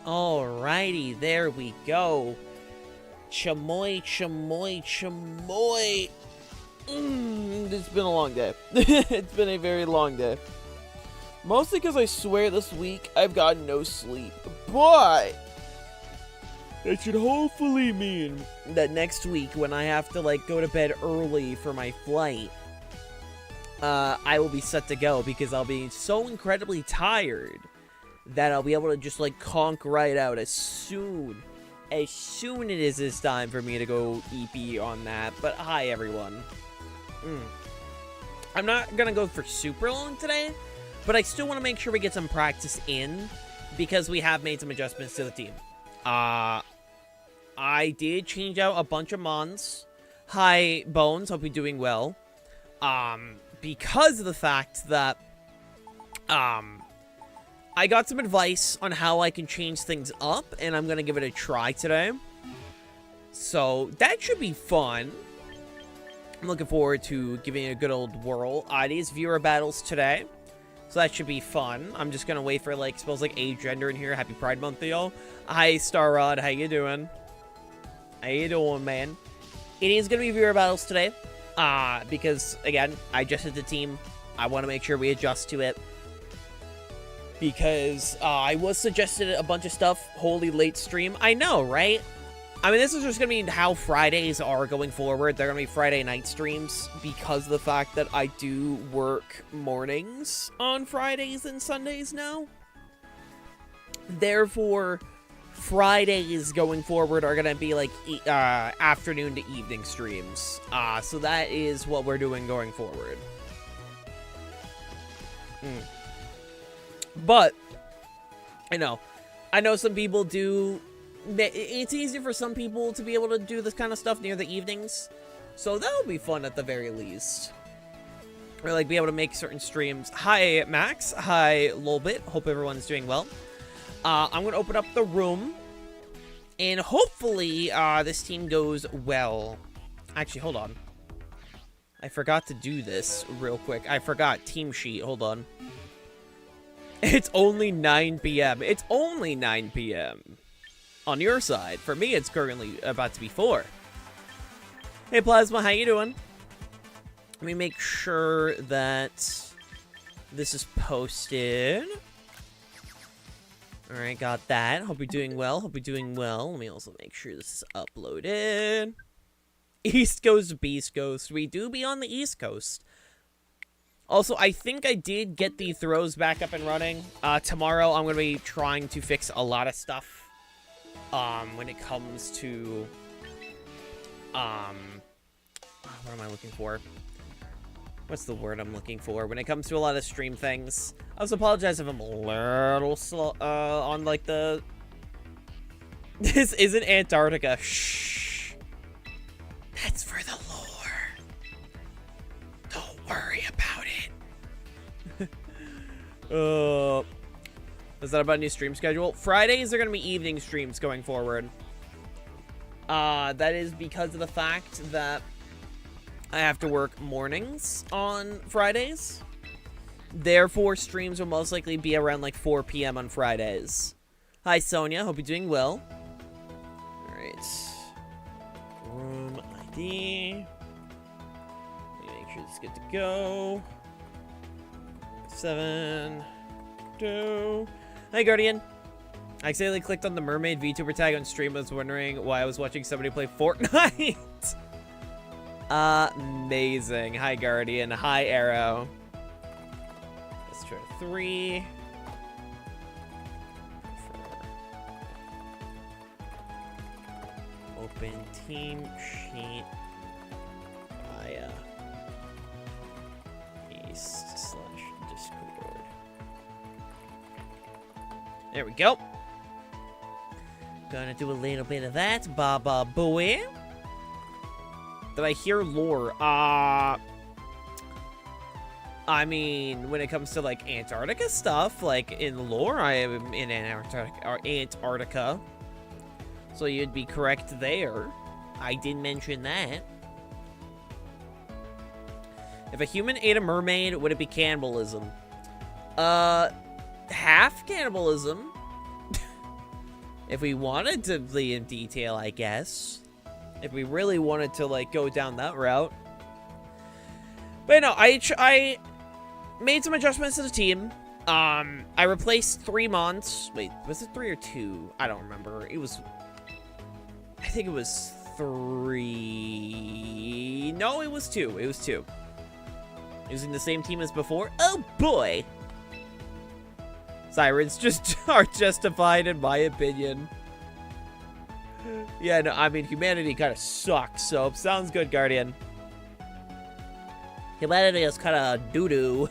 Alrighty, there we go. Chamoy, chamoy, chamoy. It's been a long day. It's been a very long day. Mostly because I swear this week I've gotten no sleep. But it should hopefully mean that next week when I have to like go to bed early for my flight, I will be set to go because I'll be so incredibly tired that I'll be able to just like conk right out as soon it is this time for me to go EP on that. But hi everyone. I'm not gonna go for super long today, but I still want to make sure we get some practice in because we have made some adjustments to the team. I did change out a bunch of mons. Hi Bones, hope you're doing well. Because of the fact that I got some advice on how I can change things up, and I'm going to give it a try today. So, that should be fun. I'm looking forward to giving it a good old whirl. It is viewer battles today, so that should be fun. I'm just going to wait for, like, suppose, like, age gender in here. Happy Pride Month to y'all. Hi, Star Rod. How you doing? How you doing, man? It is going to be viewer battles today, because, again, I adjusted the team. I want to make sure we adjust to it. Because I was suggested a bunch of stuff. Holy late stream. I know, right? I mean, this is just going to be how Fridays are going forward. They're going to be Friday night streams because of the fact that I do work mornings on Fridays and Sundays now. Therefore, Fridays going forward are going to be like afternoon to evening streams. So that is what we're doing going forward. But, I know some people do, it's easier for some people to be able to do this kind of stuff near the evenings, so that would be fun at the very least. Or, like, be able to make certain streams. Hi, Max. Hi, Lolbit. Hope everyone's doing well. I'm going to open up the room, and hopefully, this team goes well. Actually, hold on. I forgot to do this real quick. I forgot team sheet. Hold on. It's only 9 p.m. It's only 9 p.m. on your side. For me, it's currently about to be 4. Hey, Plasma, how you doing? Let me make sure that this is posted. All right, got that. Hope you're doing well. Hope you're doing well. Let me also make sure this is uploaded. East Coast, Beast Coast. We do be on the East Coast. Also, I think I did get the throws back up and running. Tomorrow, I'm going to be trying to fix a lot of stuff. When it comes to... what am I looking for? What's the word I'm looking for? When it comes to a lot of stream things. I also apologize if I'm a little slow, on, like, the... This isn't Antarctica. Shh. That's for the lore. Don't worry about it. Is that about a new stream schedule? Fridays are going to be evening streams going forward. That is because of the fact that I have to work mornings on Fridays. Therefore, streams will most likely be around like 4 p.m. on Fridays. Hi, Sonia. Hope you're doing well. Alright. Room ID. Let me make sure this is good to go. 7, 2. Hi, Guardian. I accidentally clicked on the Mermaid VTuber tag on stream. I was wondering why I was watching somebody play FORTNITE. Amazing. Hi, Guardian. Hi, Arrow. Let's try 3. 4. Open team sheet via East/Discord. There we go. Gonna do a little bit of that. Baba boy. Did I hear lore? I mean, when it comes to, like, Antarctica stuff, like, in lore, I am in Antarctica. So you'd be correct there. I did mention that. If a human ate a mermaid, would it be cannibalism? Half cannibalism. If we wanted to bleed in detail, I guess. If we really wanted to, like, go down that route. But no, I made some adjustments to the team. I replaced 3 mons. Wait, was it 3 or 2? I don't remember. It was... I think it was 3... No, it was 2. It was 2. Using the same team as before. Oh, boy! Sirens just are justified, in my opinion. Yeah, no, I mean, humanity kind of sucks, so sounds good, Guardian. Humanity is kind of doo-doo.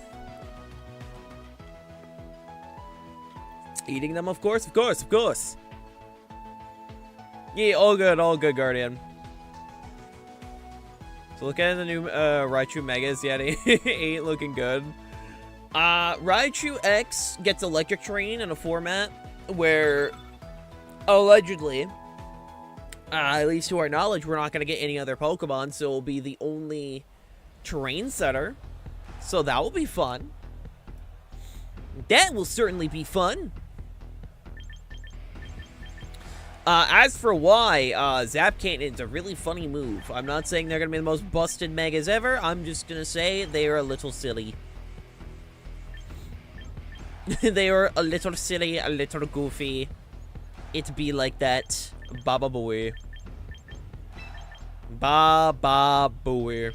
Eating them, of course, of course, of course. Yeah, all good, Guardian. So looking at the new Raichu Megas, yeah, they ain't looking good. Raichu X gets Electric Terrain in a format where, allegedly, at least to our knowledge, we're not going to get any other Pokemon, so it'll be the only terrain setter. So that will be fun. That will certainly be fun. As for why, Zap Cannon's a really funny move. I'm not saying they're going to be the most busted Megas ever. I'm just going to say they are a little silly. They are a little silly, a little goofy. It be like that. Baba boy. Baba boy.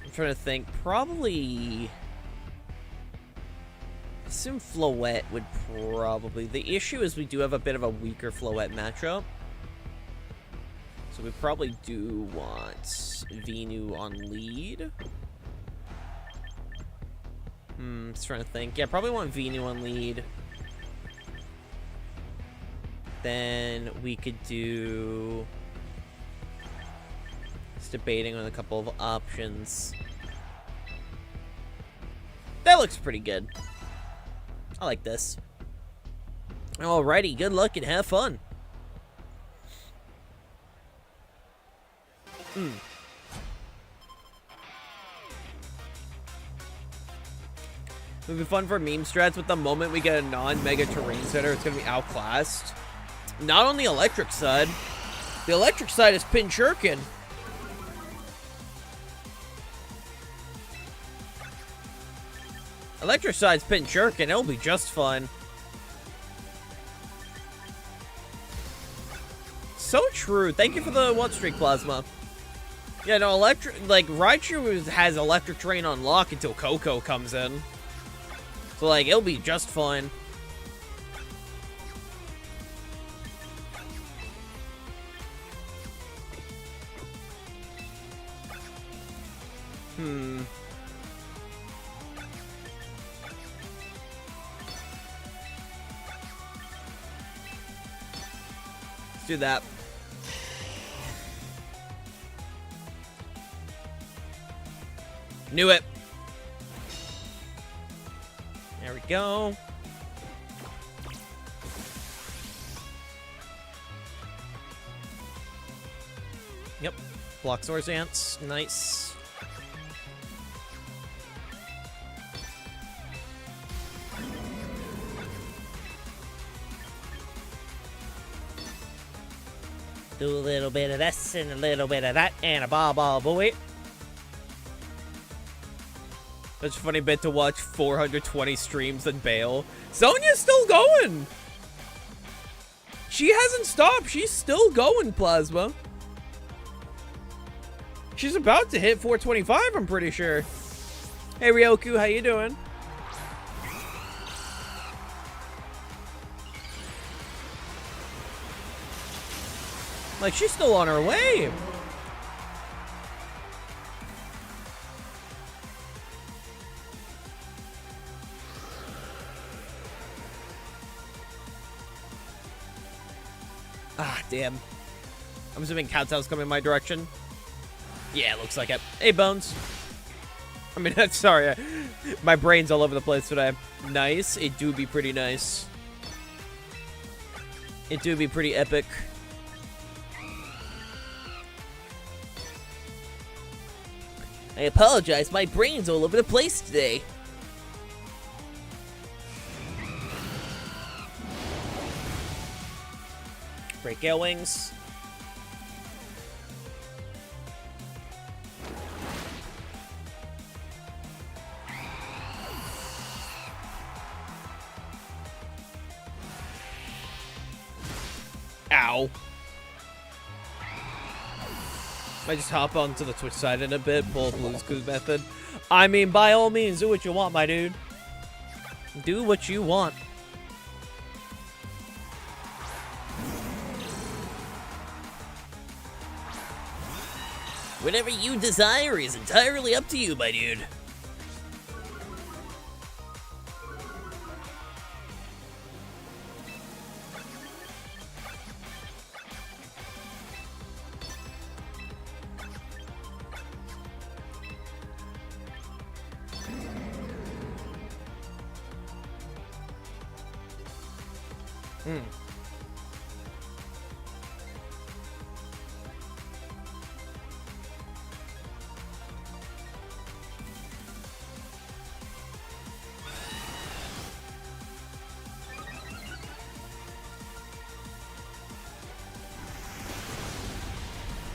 I'm trying to think. Probably... I assume Floette would probably... The issue is we do have a bit of a weaker Floette matchup. So we probably do want Venu on lead. Just trying to think. Yeah, probably want Venu on lead. Then we could do... Just debating on a couple of options. That looks pretty good. I like this. Alrighty, good luck and have fun. It'll be fun for meme strats, but the moment we get a non-mega terrain setter, it's going to be outclassed. Not on the electric side. The electric side is Pinchurkin. Electric side's Pinchurkin. It'll be just fun. So true. Thank you for the one streak, Plasma. Yeah, no, electric... Like, Raichu has electric terrain on lock until Coco comes in. So, like, it'll be just fun. Let's do that. Knew it. There we go. Yep. Block Source Ants. Nice. Do a little bit of this and a little bit of that and a ball boy. Such a funny bit to watch 420 streams and bail. Sonia's still going! She hasn't stopped. She's still going, Plasma. She's about to hit 425, I'm pretty sure. Hey, Ryoku, how you doing? Like, she's still on her way. Ah, damn. I'm assuming Kowtow's coming my direction. Yeah, looks like it. Hey, Bones. I mean, sorry. My brain's all over the place today. Nice. It do be pretty nice. It do be pretty epic. I apologize, my brain's all over the place today. Break Gale Wings. Ow. I just hop onto the Twitch side in a bit, pull up Blue's Clues method. I mean, by all means, do what you want, my dude. Do what you want. Whatever you desire is entirely up to you, my dude.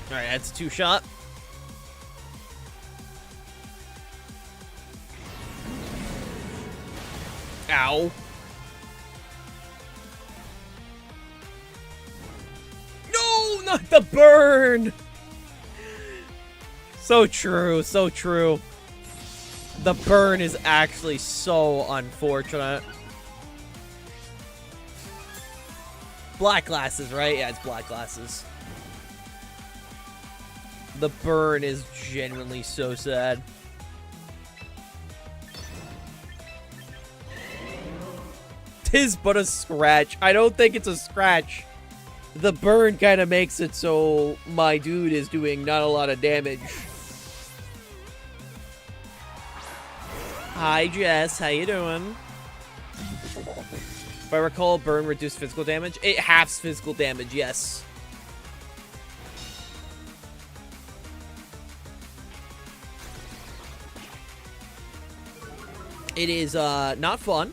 Alright, that's a 2-shot. Ow. No, not the burn! So true, so true. The burn is actually so unfortunate. Black glasses, right? Yeah, it's black glasses. The burn is genuinely so sad. Tis but a scratch. I don't think it's a scratch. The burn kind of makes it so my dude is doing not a lot of damage. Hi, Jess. How you doing? If I recall, burn reduced physical damage. It halves physical damage, yes. It is, not fun.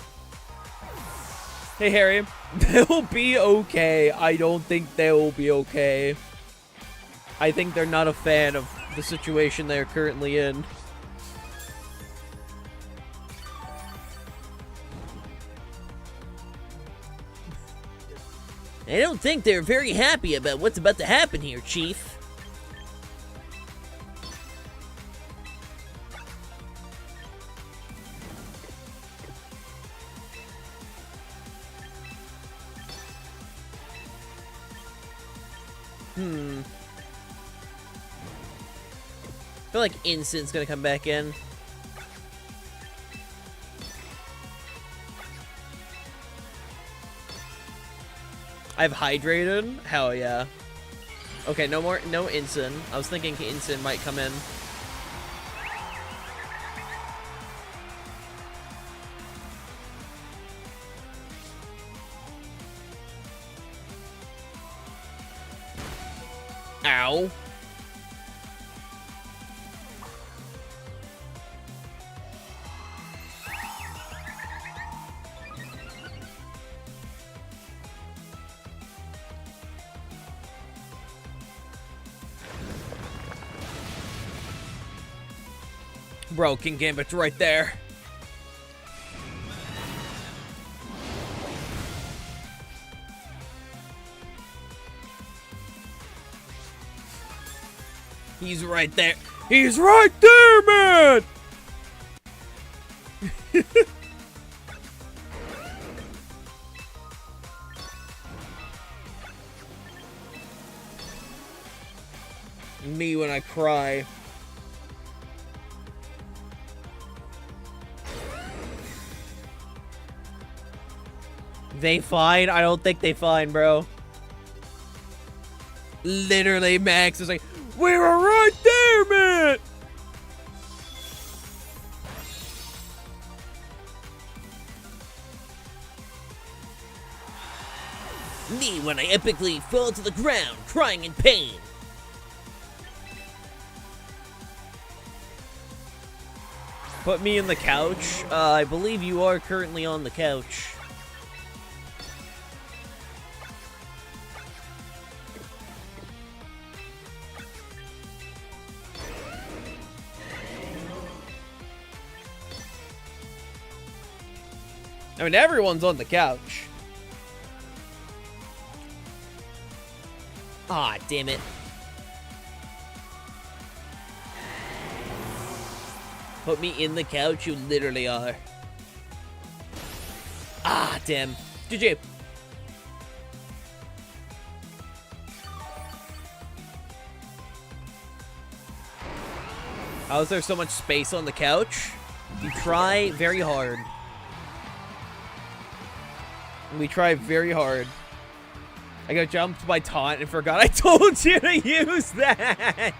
Hey, Harry. They'll be okay. I don't think they will be okay. I think they're not a fan of the situation they're currently in. I don't think they're very happy about what's about to happen here, Chief. I feel like Instant's gonna come back in. I've hydrated? Hell yeah. Okay, no Instant. I was thinking Instant might come in. Ow. Bro, King Gambit's right there. He's right there. He's right there, man! Me when I cry. They fine? I don't think they fine, bro. Literally, Max is like, we were right there, man! Me when I epically fall to the ground, crying in pain. Put me in the couch. I believe you are currently on the couch. I mean, everyone's on the couch. Ah, damn it. Put me in the couch, you literally are. Ah, damn. GG. How is there so much space on the couch? You try very hard. We try very hard. I got jumped by taunt and forgot I told you to use that.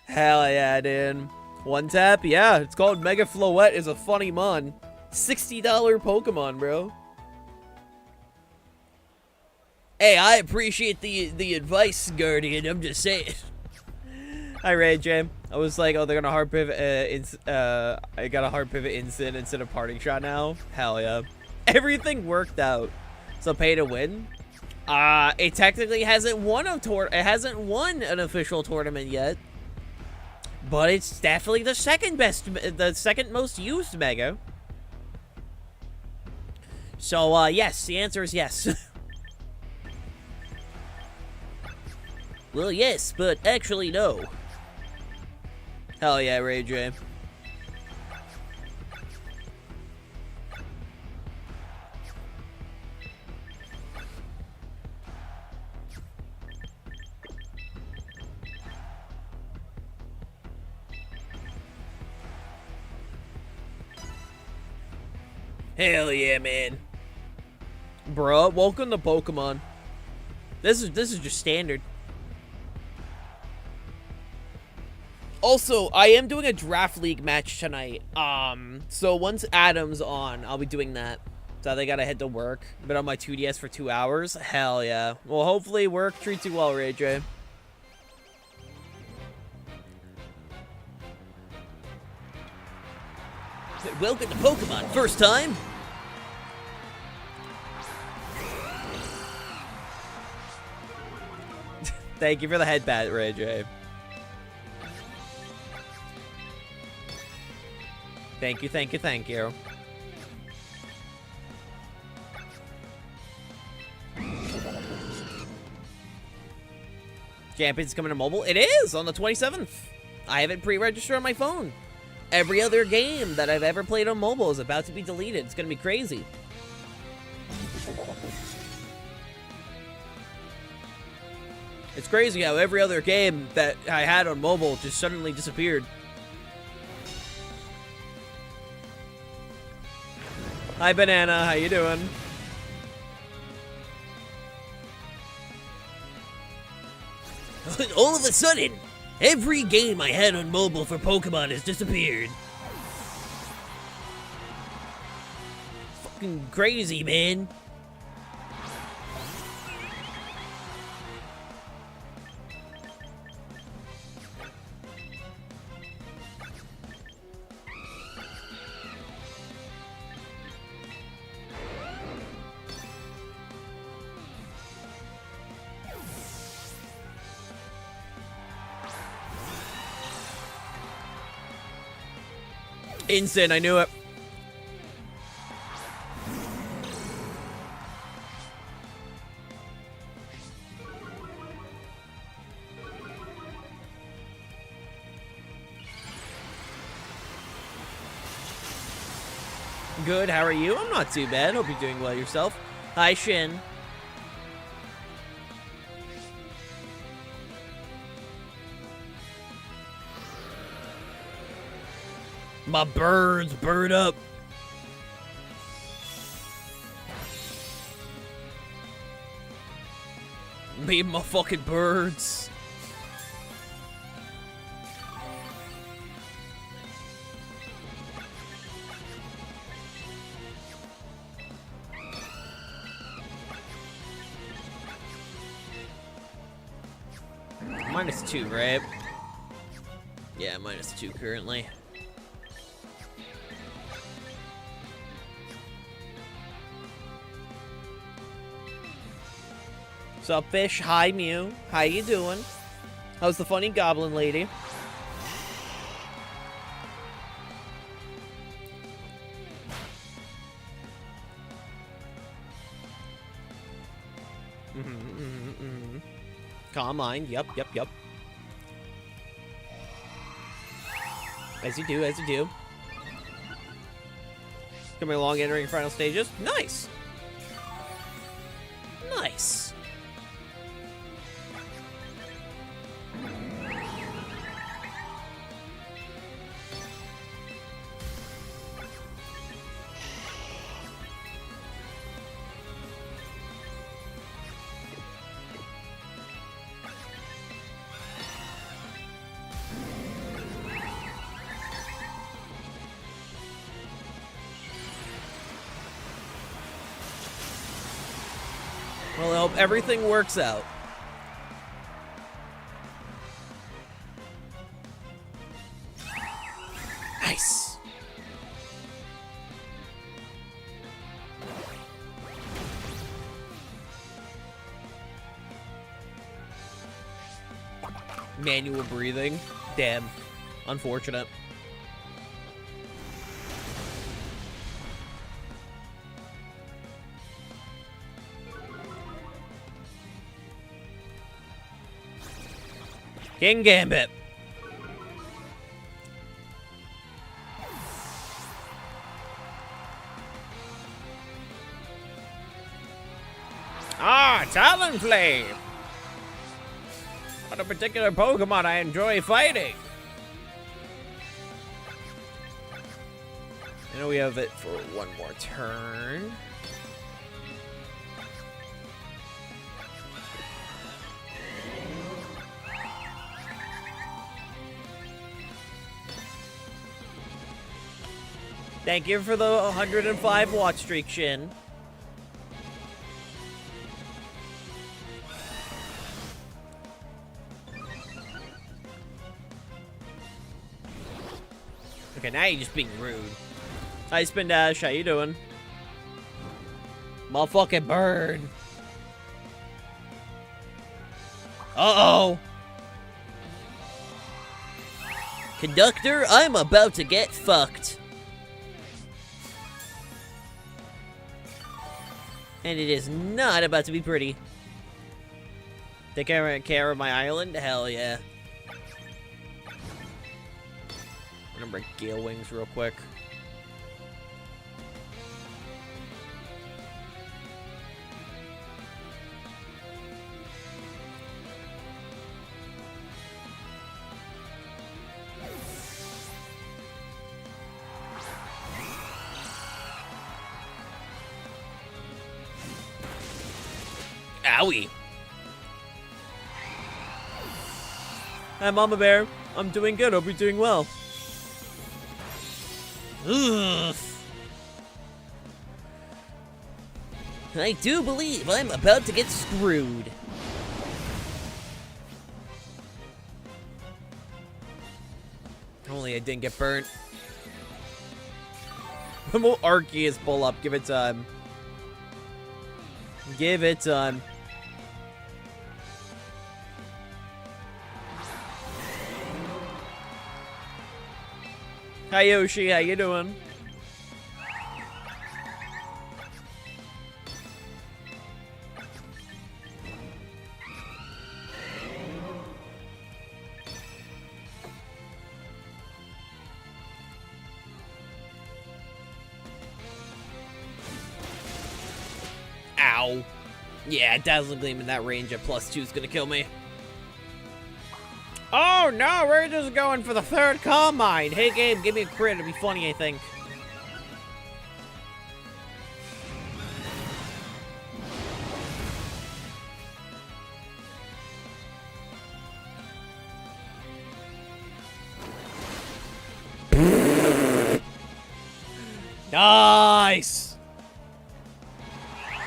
Hell yeah, dude. One tap? Yeah, it's called Mega Floette. Is a funny mon. $60 Pokemon, bro. Hey, I appreciate the advice, Guardian. I'm just saying. Hi, Ray J. I was like, oh, they're gonna hard pivot. I got a hard pivot instant instead of parting shot now. Hell yeah. Everything worked out. So pay to win. It technically hasn't won an official tournament yet. But it's definitely the second most used Mega. So, yes, the answer is yes. Well, yes, but actually no. Hell yeah, Ray J. Hell yeah, man. Bruh, welcome to Pokemon. This is just standard. Also, I am doing a Draft League match tonight. So once Adam's on, I'll be doing that. So they gotta head to work. Been on my 2DS for 2 hours. Hell yeah. Well, hopefully work treats you well, Ray J. Welcome to Pokemon. First time? Thank you for the headbat, Ray J. Thank you, thank you, thank you. Champions coming to mobile? It is, on the 27th. I have it pre-registered on my phone. Every other game that I've ever played on mobile is about to be deleted. It's gonna be crazy. It's crazy how every other game that I had on mobile just suddenly disappeared. Hi, Banana. How you doing? All of a sudden, every game I had on mobile for Pokemon has disappeared. Fucking crazy, man. Instant, I knew it. Good, how are you? I'm not too bad. Hope you're doing well yourself. Hi, Shin. My birds, bird up. Me and my fucking birds. -2, right? Yeah, -2 currently. What's up, Fish? Hi, Mew. How you doing? How's the funny goblin lady? Calm mind. Yep. As you do, as you do. Coming along, entering final stages. Nice. Nice. Well, I hope everything works out. Nice. Manual breathing. Damn. Unfortunate. King Gambit. Ah, Talonflame. What a particular Pokemon I enjoy fighting. I know we have it for one more turn. Thank you for the 105 watt streak, Shin. Okay, now you're just being rude. Hi, Spin Dash. How you doing? Motherfucking burn. Uh-oh. Conductor, I'm about to get fucked. And it is not about to be pretty. Take care of my island? Hell yeah. I'm gonna break Gale Wings real quick. Owie. Hi, Mama Bear. I'm doing good. Hope you're doing well. Ugh. I do believe I'm about to get screwed. Only I didn't get burnt. When will Arceus pull up? Give it time. Give it time. Hi Yoshi, how you doing? Ow. Yeah, Dazzling Gleam in that range at +2 is gonna kill me. Oh no, we're just going for the third Calm Mind. Hey game, give me a crit, it'd be funny, I think. Nice!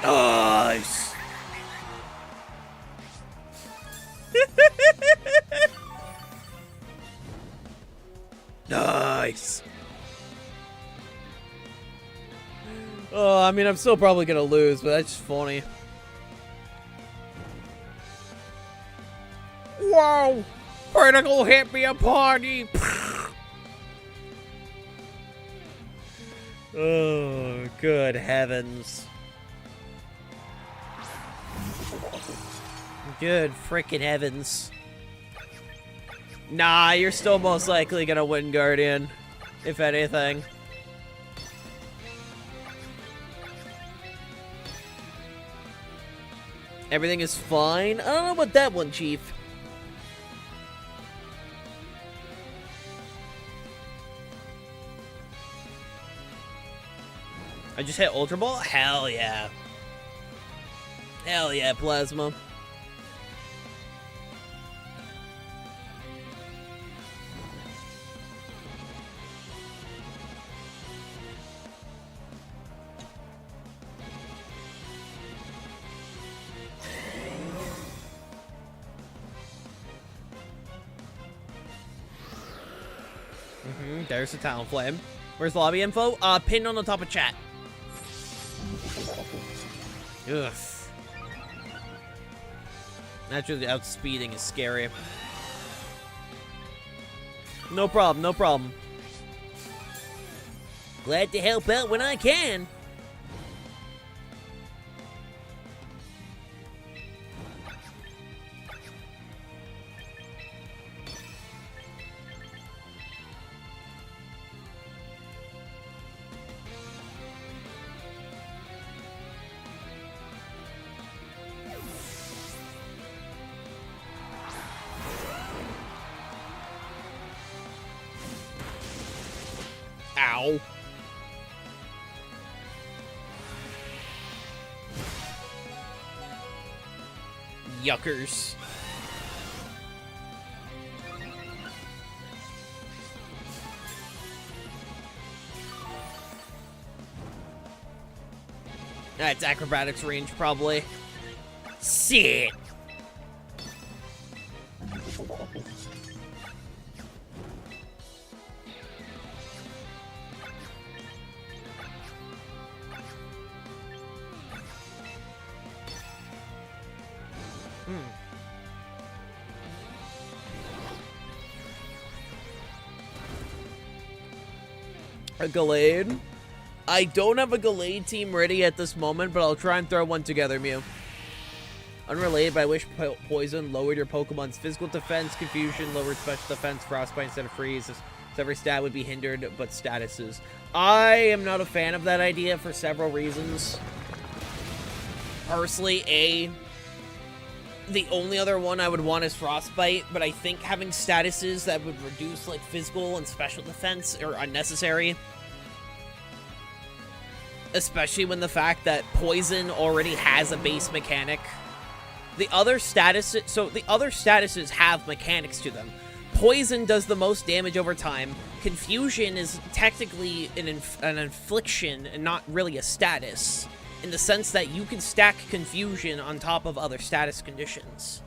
Nice! Nice! Oh, I mean, I'm still probably gonna lose, but that's just funny. Whoa! Critical hit me a party! Oh, good heavens. Good frickin' heavens. Nah, you're still most likely gonna win, Guardian. If anything. Everything is fine? I don't know about that one, Chief. I just hit Ultra Ball? Hell yeah. Hell yeah, Plasma. There's the Talonflame. Where's lobby info? Pinned on the top of chat. Ugh. Naturally, outspeeding is scary. No problem, no problem. Glad to help out when I can. Ow. Yuckers. That's acrobatics range, probably. Shit. A Gallade? I don't have a Gallade team ready at this moment, but I'll try and throw one together, Mew. Unrelated, but I wish Poison lowered your Pokemon's physical defense, Confusion, lowered special defense, Frostbite instead of Freeze. So every stat would be hindered, but statuses. I am not a fan of that idea for several reasons. Personally, the only other one I would want is Frostbite, but I think having statuses that would reduce, like, physical and special defense are unnecessary. Especially when the fact that Poison already has a base mechanic. The other statuses have mechanics to them. Poison does the most damage over time. Confusion is technically an infliction and not really a status, in the sense that you can stack Confusion on top of other status conditions.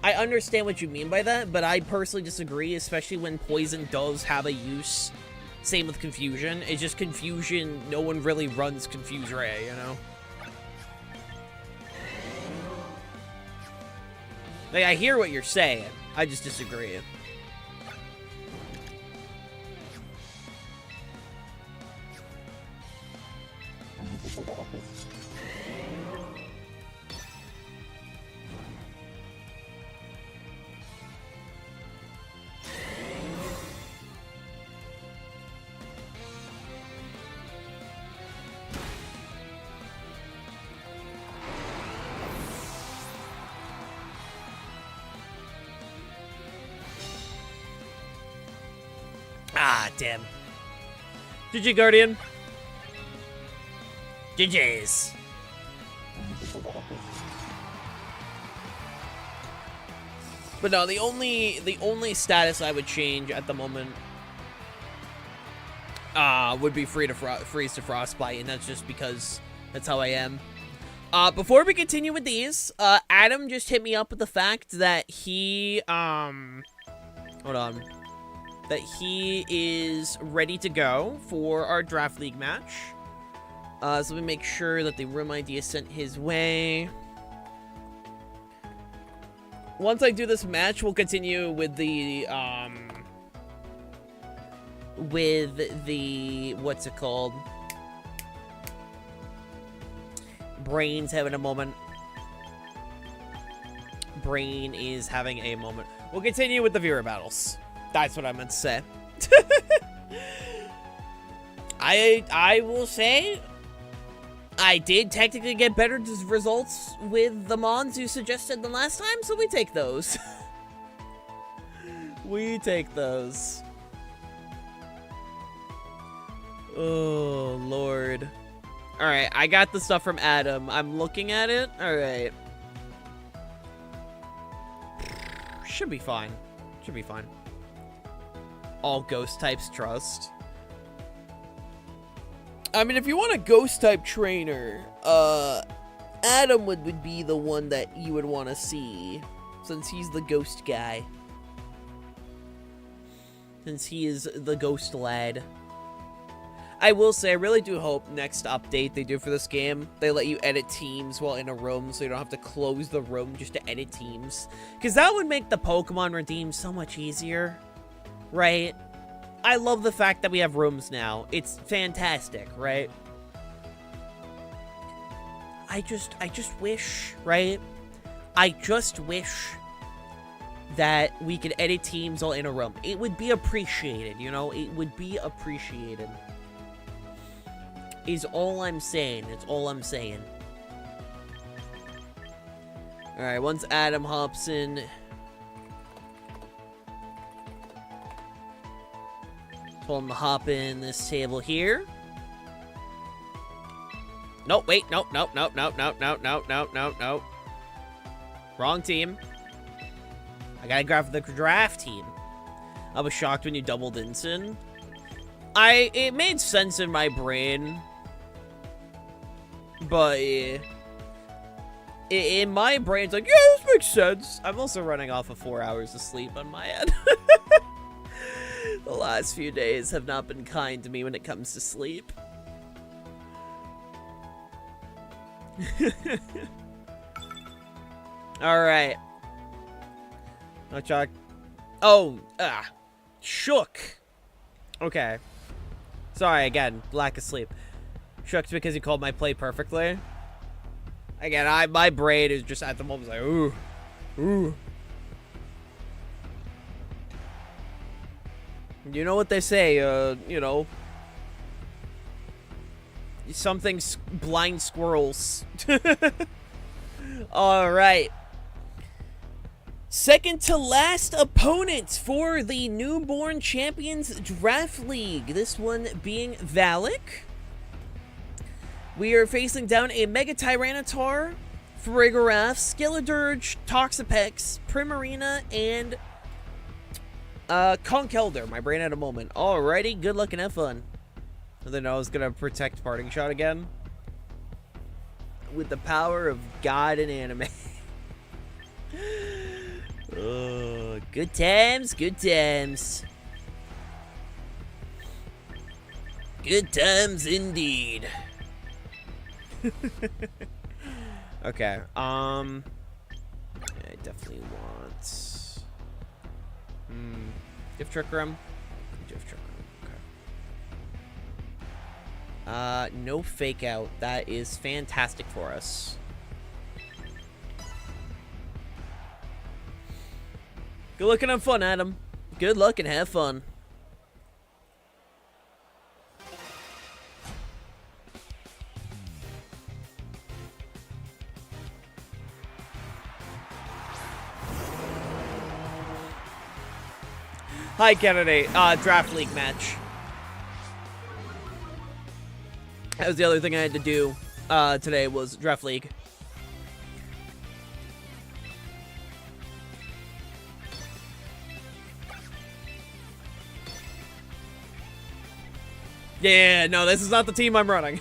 I understand what you mean by that, but I personally disagree, especially when Poison does have a use. Same with Confusion. It's just Confusion, no one really runs Confuse Ray, you know? Like, I hear what you're saying. I just disagree. Ah, damn. GG, Guardian. GG's. But no, the only status I would change at the moment would be freeze to Frostbite, and that's just because that's how I am. Before we continue with these, Adam just hit me up with the fact that he hold on. That he is ready to go for our Draft League match. So let me make sure that the room ID is sent his way. Once I do this match, we'll continue with the, what's it called? Brain's having a moment. brain is having a moment. We'll continue with the viewer battles. That's what I meant to say. I will say, I did technically get better results with the mons you suggested than last time, so we take those. We take those. Oh, Lord. Alright, I got the stuff from Adam. I'm looking at it. Alright. Should be fine. Should be fine. All ghost types trust. I mean, if you want a ghost type trainer, Adam would be the one that you would want to see, since he's the ghost guy. Since he is the ghost lad. I will say, I really do hope next update they do for this game, they let you edit teams while in a room, so you don't have to close the room just to edit teams. Because that would make the Pokemon redeem so much easier, right? I love the fact that we have rooms now. It's fantastic, right? I just wish, right? I just wish that we could edit teams all in a room. It would be appreciated, you know? It would be appreciated. Is all I'm saying. It's all I'm saying. Alright, once Adam hops in... Told him to hop in this table here. Nope, wait, nope. Wrong team. I gotta grab the draft team. I was shocked when you doubled Ensign. It made sense in my brain. But in my brain, it's like, yeah, this makes sense. I'm also running off of 4 hours of sleep on my end. The last few days have not been kind to me when it comes to sleep. Alright. No chalk. Oh, shook. Okay. Sorry, again, lack of sleep. Shooked because you called my play perfectly. Again, my brain is just at the moment like, ooh. Ooh. You know what they say, you know. Something blind squirrels. Alright. Second to last opponent for the Newborn Champions Draft League. This one being Valak. We are facing down a Mega Tyranitar, Farigiraf, Skeledirge, Toxapex, Primarina, and Conkeldurr. My brain had a moment. Alrighty, good luck and have fun. And then I was gonna protect Parting Shot again. With the power of God and anime. Oh, good times, good times. Good times indeed. Okay, I definitely want... Gift Trick Room? Gift Trick Room, okay. No Fake Out. That is fantastic for us. Good luck and have fun, Adam. Good luck and have fun. Hi, Kennedy. Draft League match. That was the other thing I had to do today was Draft League. Yeah, no, this is not the team I'm running.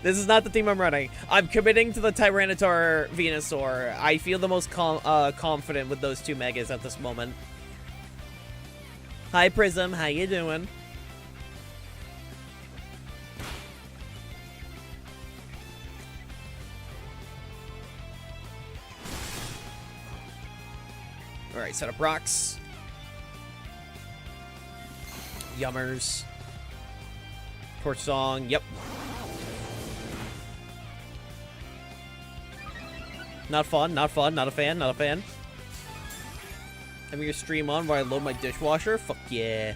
This is not the team I'm running. I'm committing to the Tyranitar Venusaur. I feel the most confident with those two Megas at this moment. Hi, Prism. How you doing? Alright, set up rocks. Yummers. Torch Song, yep. Not fun, not fun, not a fan, not a fan. Having your stream on while I load my dishwasher? Fuck yeah.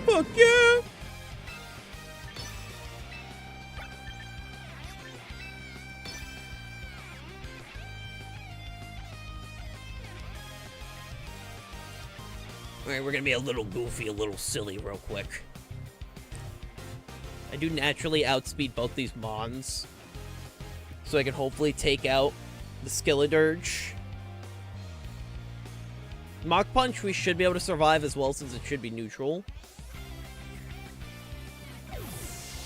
Fuck yeah! Alright, we're gonna be a little goofy, a little silly real quick. I do naturally outspeed both these Mons, so I can hopefully take out the Skilledirge. Mach Punch we should be able to survive as well since it should be neutral.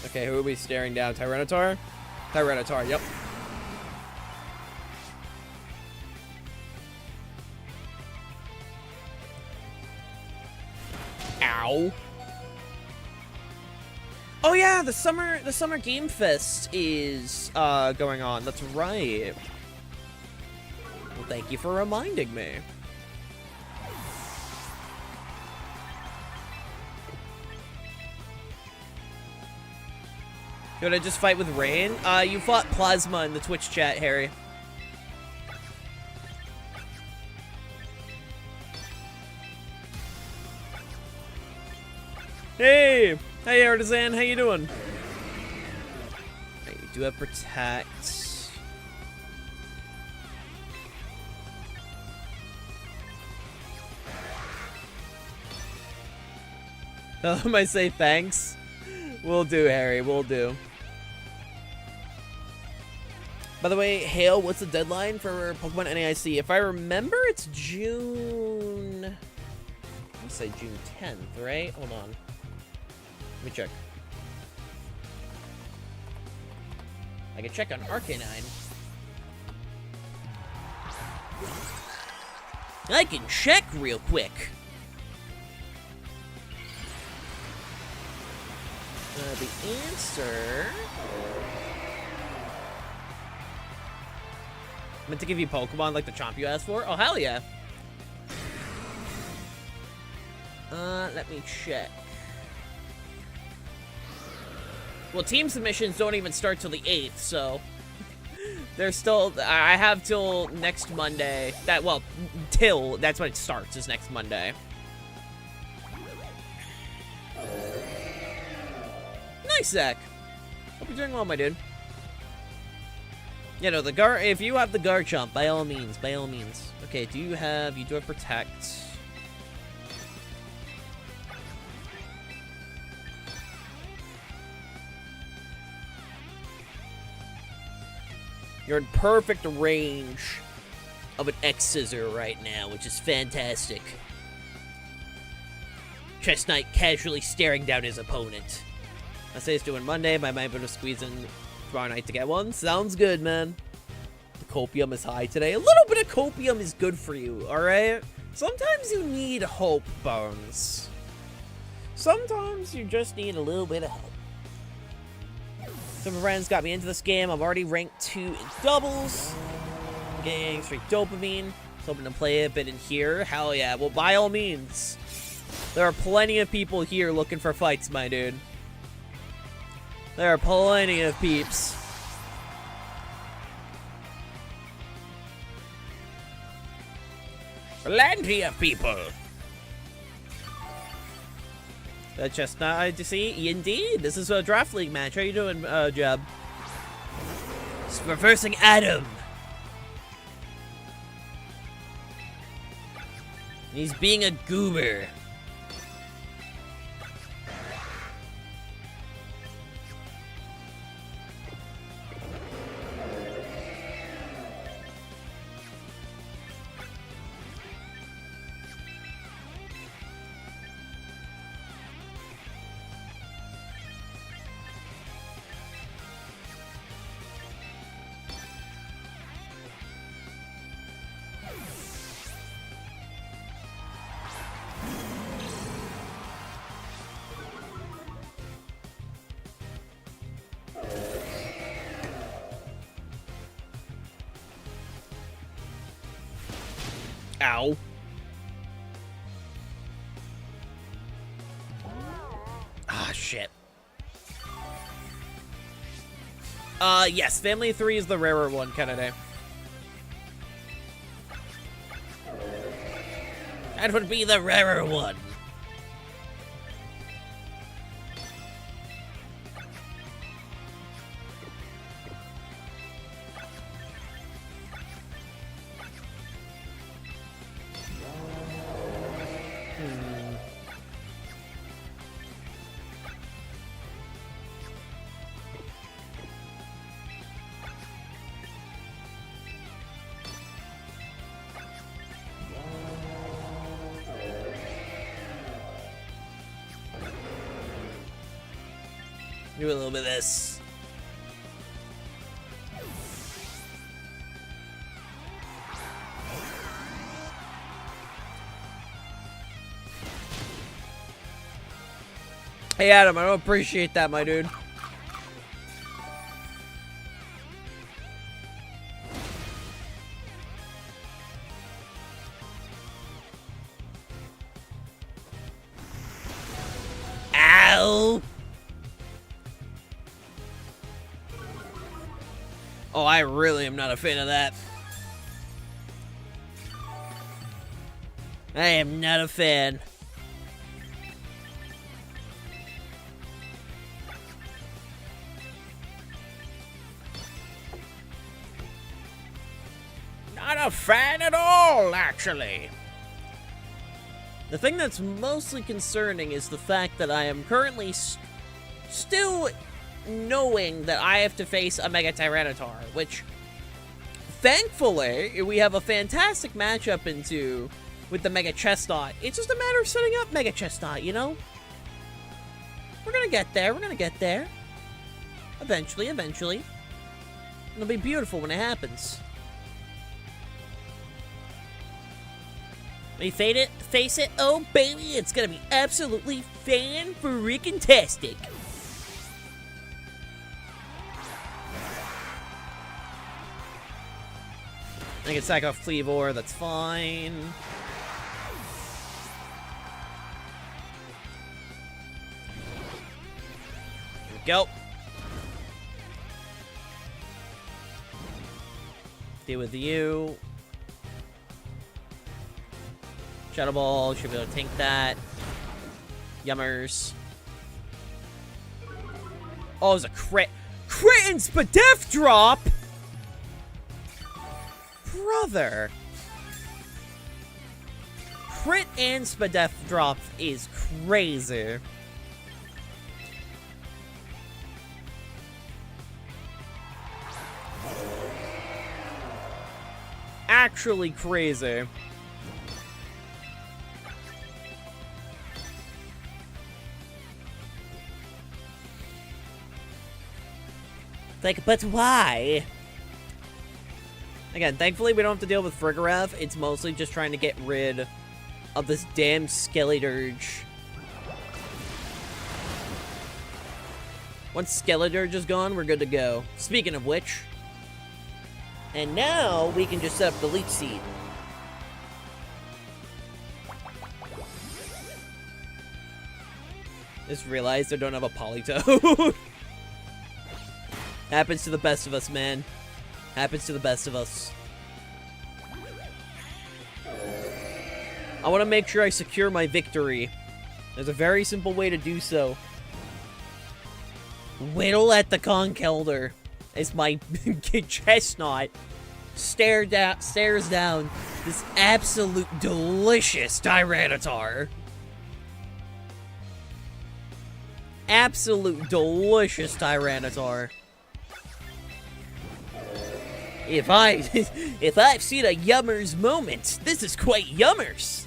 Okay, who are we staring down? Tyranitar? Tyranitar, yep. Ow. Oh yeah, the summer game fest is going on. That's right. Well, thank you for reminding me. Did I just fight with Rain? You fought Plasma in the Twitch chat, Harry. Hey! Hey, Artisan, how you doing? Okay, you do have Protect. Tell him I say thanks. Will do, Harry, will do. By the way, Hale, what's the deadline for Pokemon NAIC? If I remember, it's June... Let's say June 10th, right? Hold on. Let me check. I can check on Arcanine. I can check real quick. The answer... I meant to give you Pokemon like the Chomp you asked for. Oh, hell yeah. Let me check. Well, team submissions don't even start till the 8th, so... There's still... I have till next Monday. Well, till... That's when it starts, is next Monday. Nice, Zach. Hope you're doing well, my dude. You know, if you have the Garchomp, by all means, by all means. Okay, you do have Protect. You're in perfect range of an X-Scissor right now, which is fantastic. Chestnut casually staring down his opponent. I say it's doing Monday, but I might be able to squeeze in tomorrow night to get one. Sounds good, man. The copium is high today. A little bit of copium is good for you, alright? Sometimes you need hope, Bones. Sometimes you just need a little bit of help. Some friends got me into this game. I'm already ranked 2 in doubles. I'm getting straight dopamine. I was hoping to play a bit in here. Hell yeah. Well, by all means. There are plenty of people here looking for fights, my dude. There are plenty of peeps. Plenty of people. Chestnut, I see. Indeed, this is a draft league match. How you doing, Jeb? It's reversing Adam. He's being a goober. Ow. Ah, shit. Yes, Family 3 is the rarer one, Kennedy. That would be the rarer one. Do a little bit of this. Hey, Adam, I don't appreciate that, my dude. Ow! Oh, I really am not a fan of that. I am not a fan. Not a fan at all, actually. The thing that's mostly concerning is the fact that I am currently still knowing that I have to face a Mega Tyranitar, which, thankfully, we have a fantastic matchup with the Mega Chestnut. It's just a matter of setting up Mega Chestnut, you know? We're gonna get there, we're gonna get there. Eventually. It'll be beautiful when it happens. We face it, oh baby, it's gonna be absolutely fan-freaking-tastic. I can sack off Cleavor, that's fine. Here we go. Deal with you. Shadow Ball, should be able to tank that. Yummers. Oh, it was a crit. Crit and Spadef drop! Brother. Crit and Spadef drop is crazy. Actually crazy. Like, but why? Again, thankfully we don't have to deal with Frigoreth. It's mostly just trying to get rid of this damn Skeledirge. Once Skeledirge is gone, we're good to go. Speaking of which. And now we can just set up the Leech Seed. Just realized I don't have a Politoed. Happens to the best of us, man. Happens to the best of us. I want to make sure I secure my victory. There's a very simple way to do so. Whittle at the Conkeldurr as my chestnut stares down this absolute delicious Tyranitar. Absolute delicious Tyranitar. If I've seen a Yummers moment, this is quite Yummers.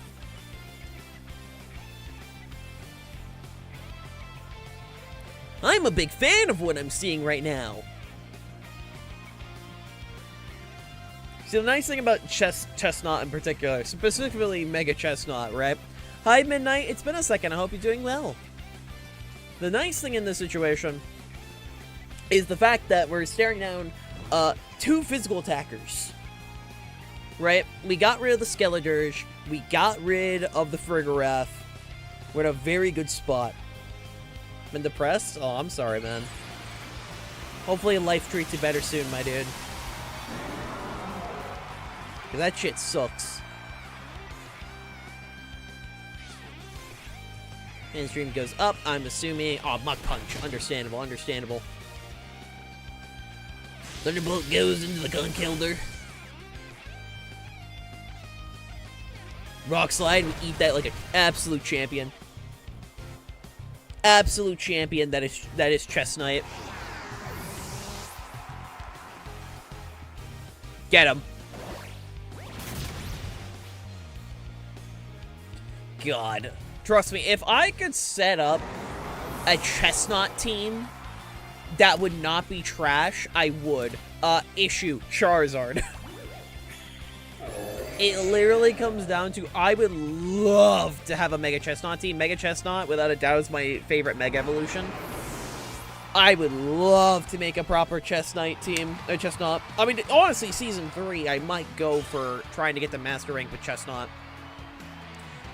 I'm a big fan of what I'm seeing right now. See, the nice thing about Chestnut in particular, specifically Mega Chestnut, right? Hi, Midnight. It's been a second. I hope you're doing well. The nice thing in this situation is the fact that we're staring down two physical attackers, right? We got rid of the Skeledirge. We got rid of the Frigoreth. We're in a very good spot. Been depressed? Oh, I'm sorry, man. Hopefully life treats you better soon, my dude. Cause that shit sucks. And stream goes up, I'm assuming. Oh, Muck Punch. Understandable, understandable. Thunderbolt goes into the Conkeldurr. Rock Slide, we eat that like an absolute champion. Absolute champion that is Chestnut. Get him. God. Trust me, if I could set up a Chestnut team that would not be trash, I would. Issue Charizard. It literally comes down to, I would love to have a Mega Chestnut team. Mega Chestnut, without a doubt, is my favorite Mega Evolution. I would love to make a proper Chestnut team. Chestnut. I mean, honestly, Season 3, I might go for trying to get the Master Rank with Chestnut.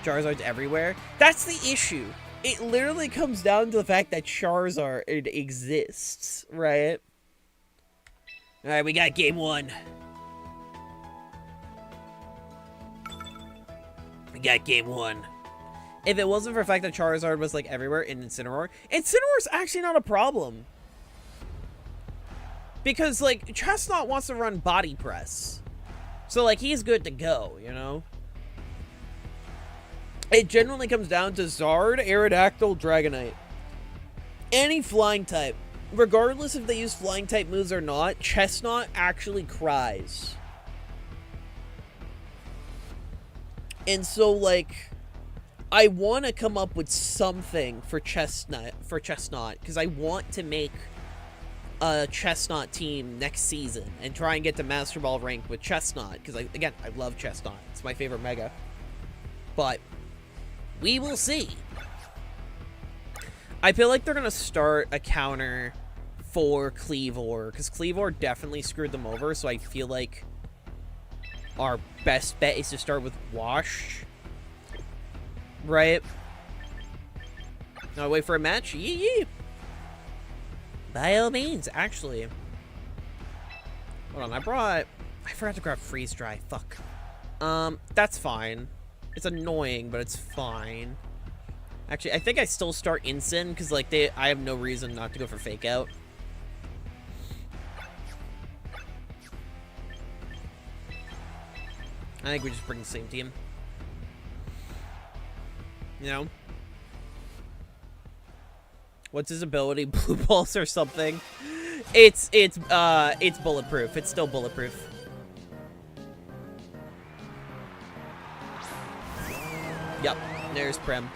Charizard's everywhere. That's the issue. It literally comes down to the fact that Charizard exists, right? Alright, we got game 1. We got game 1. If it wasn't for the fact that Charizard was, like, everywhere in Incineroar, Incineroar's actually not a problem. Because, like, Chestnut wants to run Body Press. So, like, he's good to go, you know? It generally comes down to Zard, Aerodactyl, Dragonite. Any flying type. Regardless if they use flying type moves or not, Chestnut actually cries. And so, like, I want to come up with something for Chestnut, because I want to make a Chestnut team next season and try and get to Master Ball rank with Chestnut, because, again, I love Chestnut. It's my favorite Mega. But we will see. I feel like they're going to start a counter for Kleavor, because Kleavor definitely screwed them over, so I feel like our best bet is to start with Wash. Right? Now wait for a match? Yee. By all means, actually. Hold on, I forgot to grab Freeze Dry. Fuck. That's fine. It's annoying, but it's fine. Actually, I think I still start Incin, because, like, I have no reason not to go for Fake Out. I think we just bring the same team. You know? What's his ability? Blue Pulse or something? It's bulletproof. It's still bulletproof. Yep, there's Prim.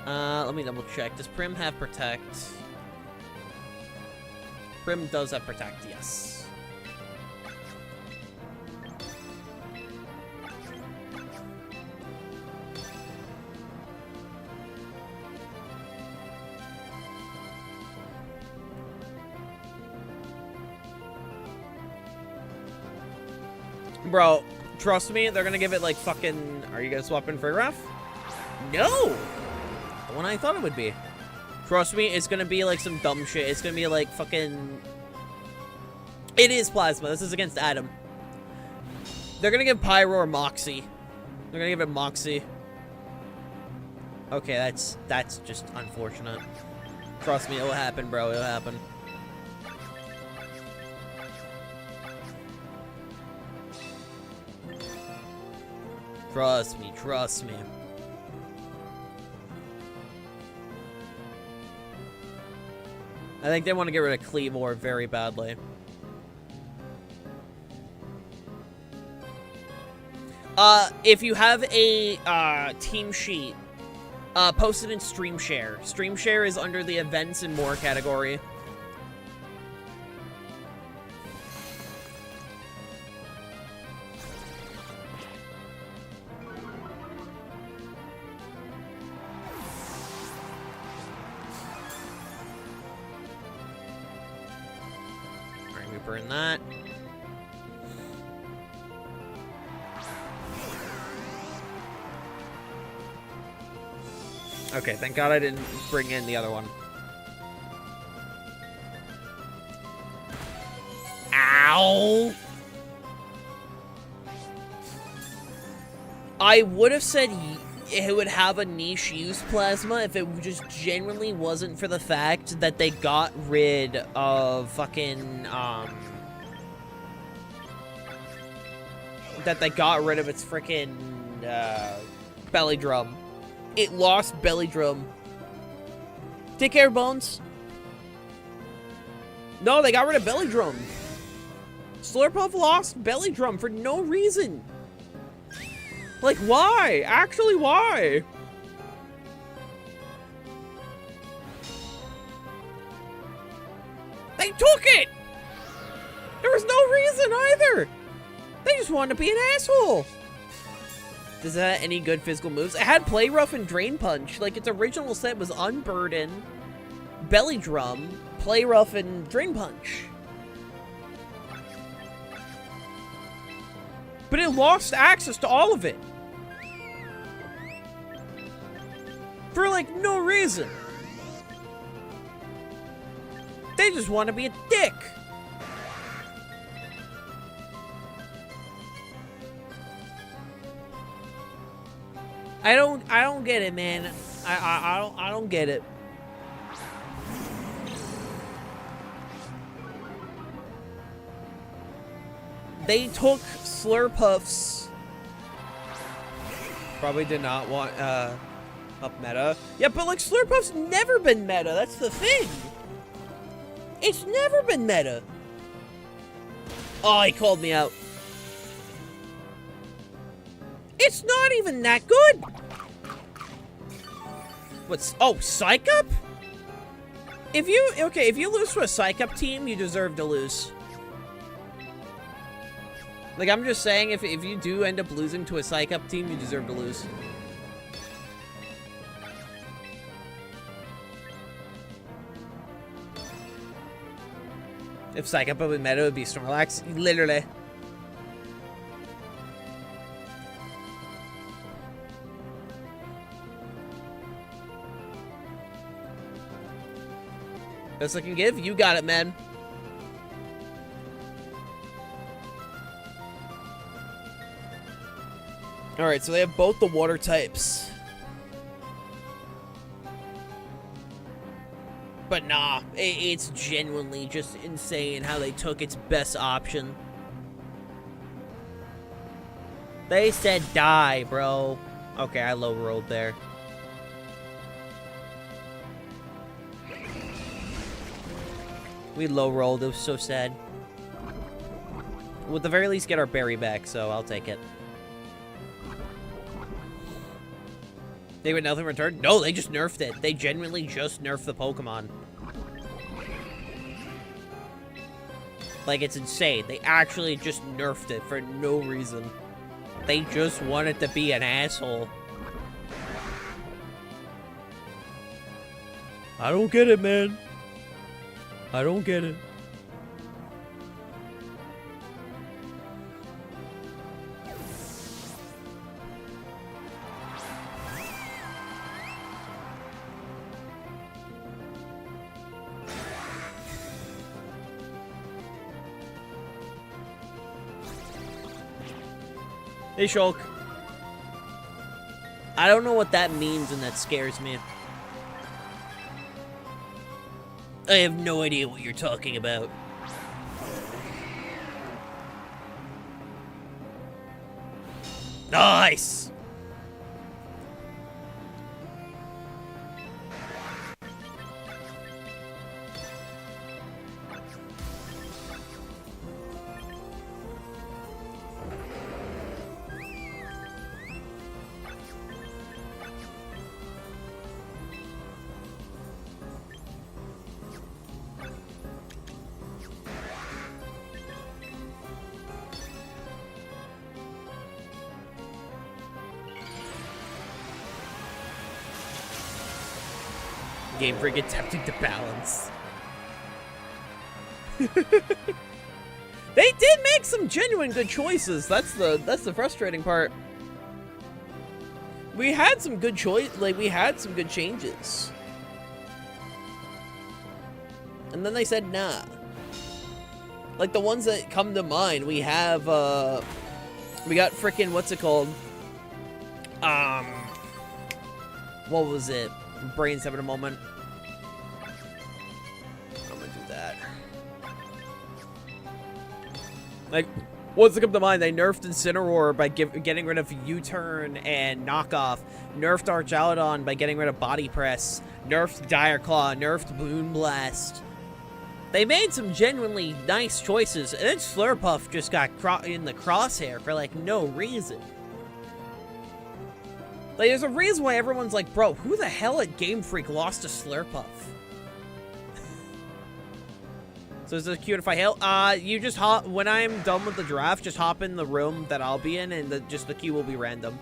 Let me double check. Does Prim have Protect? Prim does have Protect, yes. Bro, trust me, they're gonna give it like fucking... Are you gonna swap in for Graph? No! The one I thought it would be. Trust me, it's gonna be like some dumb shit. It's gonna be like fucking... It is Plasma. This is against Adam. They're gonna give Pyro or Moxie. They're gonna give it Moxie. Okay, that's just unfortunate. Trust me, it'll happen, bro. It'll happen. Trust me, trust me. I think they want to get rid of Kleavor very badly. If you have a team sheet, post it in Stream Share. Stream Share is under the events and more category. Burn that. Okay, thank God I didn't bring in the other one. Ow! I would have said it would have a niche use plasma if it just genuinely wasn't for the fact that they got rid of fucking, that they got rid of its freaking, belly drum. It lost belly drum. Take care, Bones. No, they got rid of belly drum. Slurpuff lost belly drum for no reason. Like, why? Actually, why? They took it! There was no reason either! They just wanted to be an asshole! Does that have any good physical moves? It had Play Rough and Drain Punch. Like, its original set was Unburden, Belly Drum, Play Rough, and Drain Punch. But it lost access to all of it. For, like, no reason. They just want to be a dick. I don't get it, man. I don't get it. They took Slurpuffs. Probably did not want up meta. Yeah, but like Slurpuff's never been meta. That's the thing. It's never been meta. Oh, he called me out. It's not even that good. What's... Oh, Psych Up? If you lose to a Psych Up team, you deserve to lose. Like, I'm just saying, if you do end up losing to a Psych Up team, you deserve to lose. If Psych Up would meta, it would be Snorlax. Literally. Best I can give? You got it, man. Alright, so they have both the water types. But nah, it's genuinely just insane how they took its best option. They said die, bro. Okay, I low rolled there. We low rolled, it was so sad. We'll at the very least get our berry back, so I'll take it. They would nothing returned? No, they just nerfed it. They genuinely just nerfed the Pokemon. Like, it's insane. They actually just nerfed it for no reason. They just wanted to be an asshole. I don't get it, man. I don't get it. Hey, Shulk. I don't know what that means, and that scares me. I have no idea what you're talking about. Nice! Game Freak attempting to balance. They did make some genuine good choices. That's the frustrating part. We had some good choice, like, we had some good changes. And then they said, nah. Like, the ones that come to mind, we have, we got frickin', what's it called? What was it? Brain's having a moment. I'm gonna do that. Like, what's it come to mind? They nerfed Incineroar by getting rid of U-Turn and Knockoff. Nerfed Archaludon by getting rid of Body Press. Nerfed Dire Claw. Nerfed Moonblast. They made some genuinely nice choices, and then Slurpuff just got in the crosshair for, like, no reason. Like, there's a reason why everyone's like, bro, who the hell at Game Freak lost to Slurpuff? So is it cute if I hail? You just hop, when I'm done with the draft, just hop in the room that I'll be in, and just the queue will be random.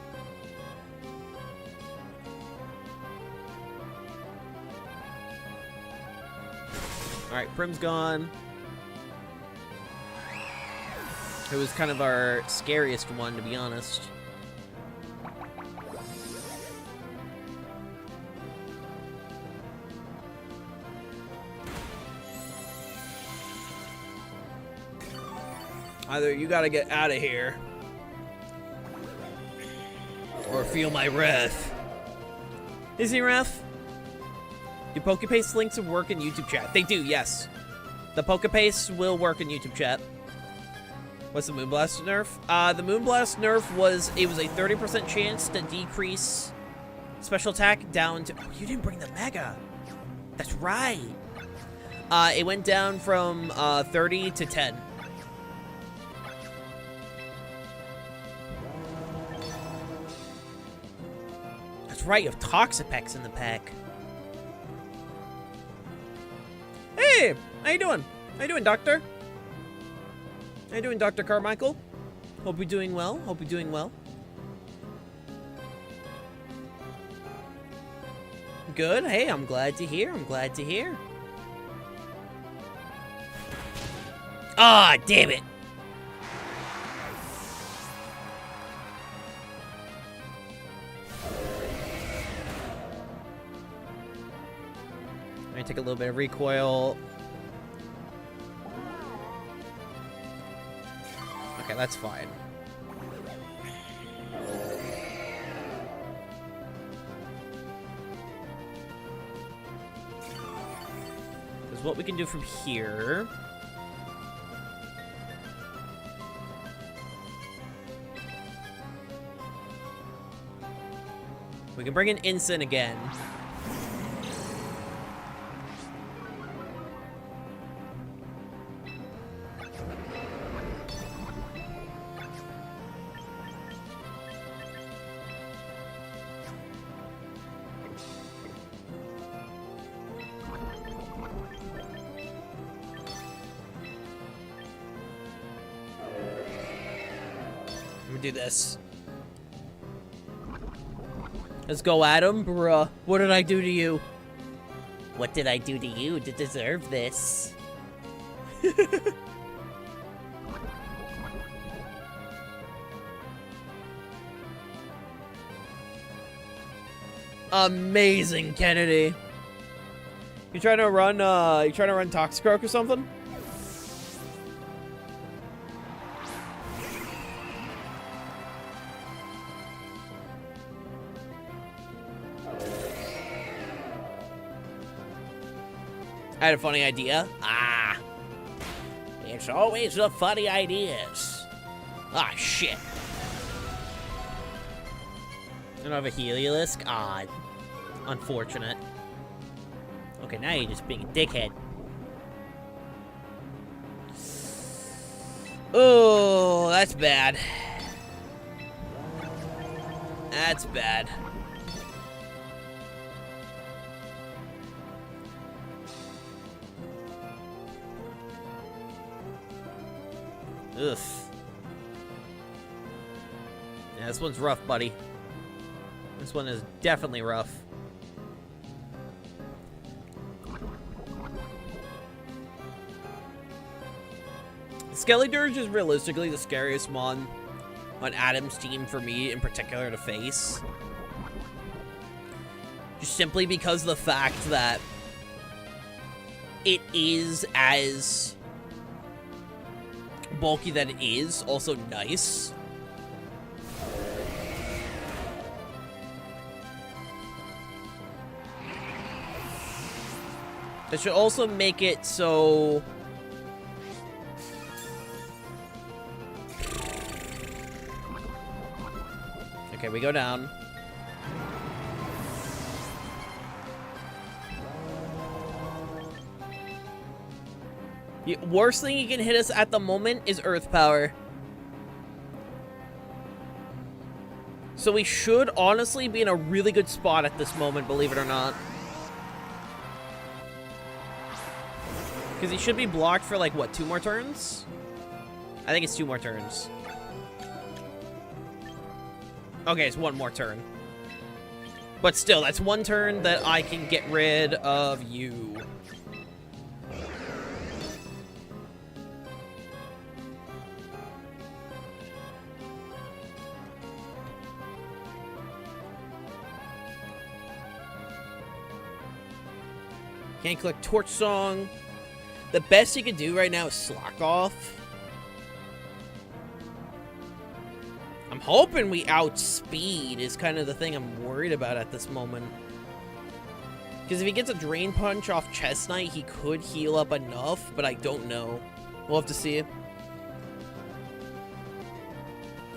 Alright, Prim's gone. It was kind of our scariest one, to be honest. Either you gotta get out of here, or feel my wrath. Is he wrath? Do PokePaste links work in YouTube chat? They do, yes. The PokePaste will work in YouTube chat. What's the Moonblast nerf? The Moonblast nerf was, it was a 30% chance to decrease special attack down to, oh, you didn't bring the Mega. That's right. It went down from 30 to 10. That's right, you have Toxapex in the pack. Hey, how you doing? How you doing, Doctor? How you doing, Dr. Carmichael? Hope you're doing well. Hope you're doing well. Good. Hey, I'm glad to hear. I'm glad to hear. Ah, damn it. Let me take a little bit of recoil. Okay, that's fine. Because what we can do from here... we can bring in Incin again. Do this. Let's go, Adam. Bruh, what did I do to you? What did I do to you to deserve this? Amazing, Kennedy. You trying to run Toxicroak or something? I had a funny idea. Ah. It's always the funny ideas. Ah, shit. I don't have a Heliolisk? Ah, unfortunate. Okay, now you're just being a dickhead. Oh, that's bad. That's bad. Ugh. Yeah, this one's rough, buddy. This one is definitely rough. Skeledirge is realistically the scariest one on Adam's team for me in particular to face. Just simply because of the fact that it is as bulky that it is, also nice. That should also make it so... Okay, we go down. The worst thing he can hit us at the moment is Earth Power. So we should honestly be in a really good spot at this moment, believe it or not. Because he should be blocked for, like, what, 2 more turns? I think it's 2 more turns. Okay, it's 1 more turn. But still, that's 1 turn that I can get rid of you. Can't click Torch Song. The best you can do right now is Slack Off. I'm hoping we outspeed is kind of the thing I'm worried about at this moment. Because if he gets a Drain Punch off Chest Knight, he could heal up enough, but I don't know. We'll have to see.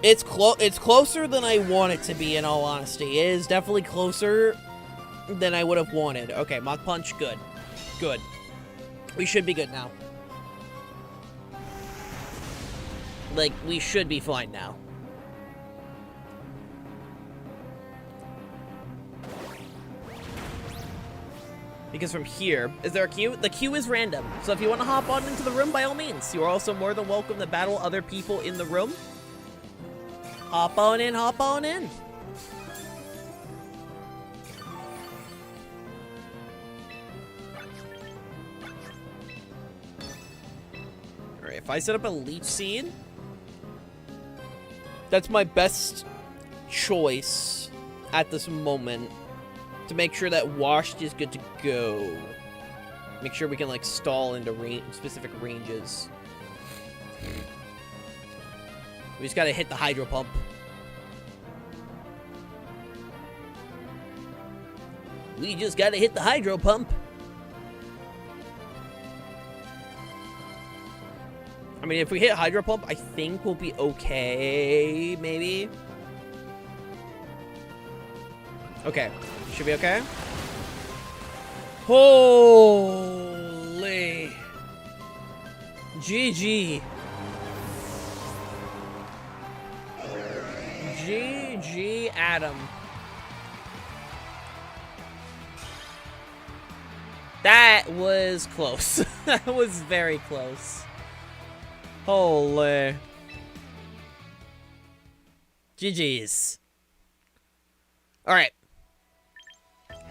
It's closer than I want it to be, in all honesty. It is definitely closer than I would have wanted. Okay, Mach Punch, good. Good. We should be good now. Like, we should be fine now. Because from here, is there a queue? The queue is random. So if you want to hop on into the room, by all means. You are also more than welcome to battle other people in the room. Hop on in, hop on in. Alright, if I set up a Leech Seed, that's my best choice at this moment. To make sure that Washed is good to go. Make sure we can, like, stall into specific ranges. We just gotta hit the Hydro Pump. We just gotta hit the Hydro Pump. I mean, if we hit Hydro Pump, I think we'll be okay, maybe. Okay. Should be okay. Holy. GG. GG, Adam. That was close. That was very close. Holy. GG's. Alright.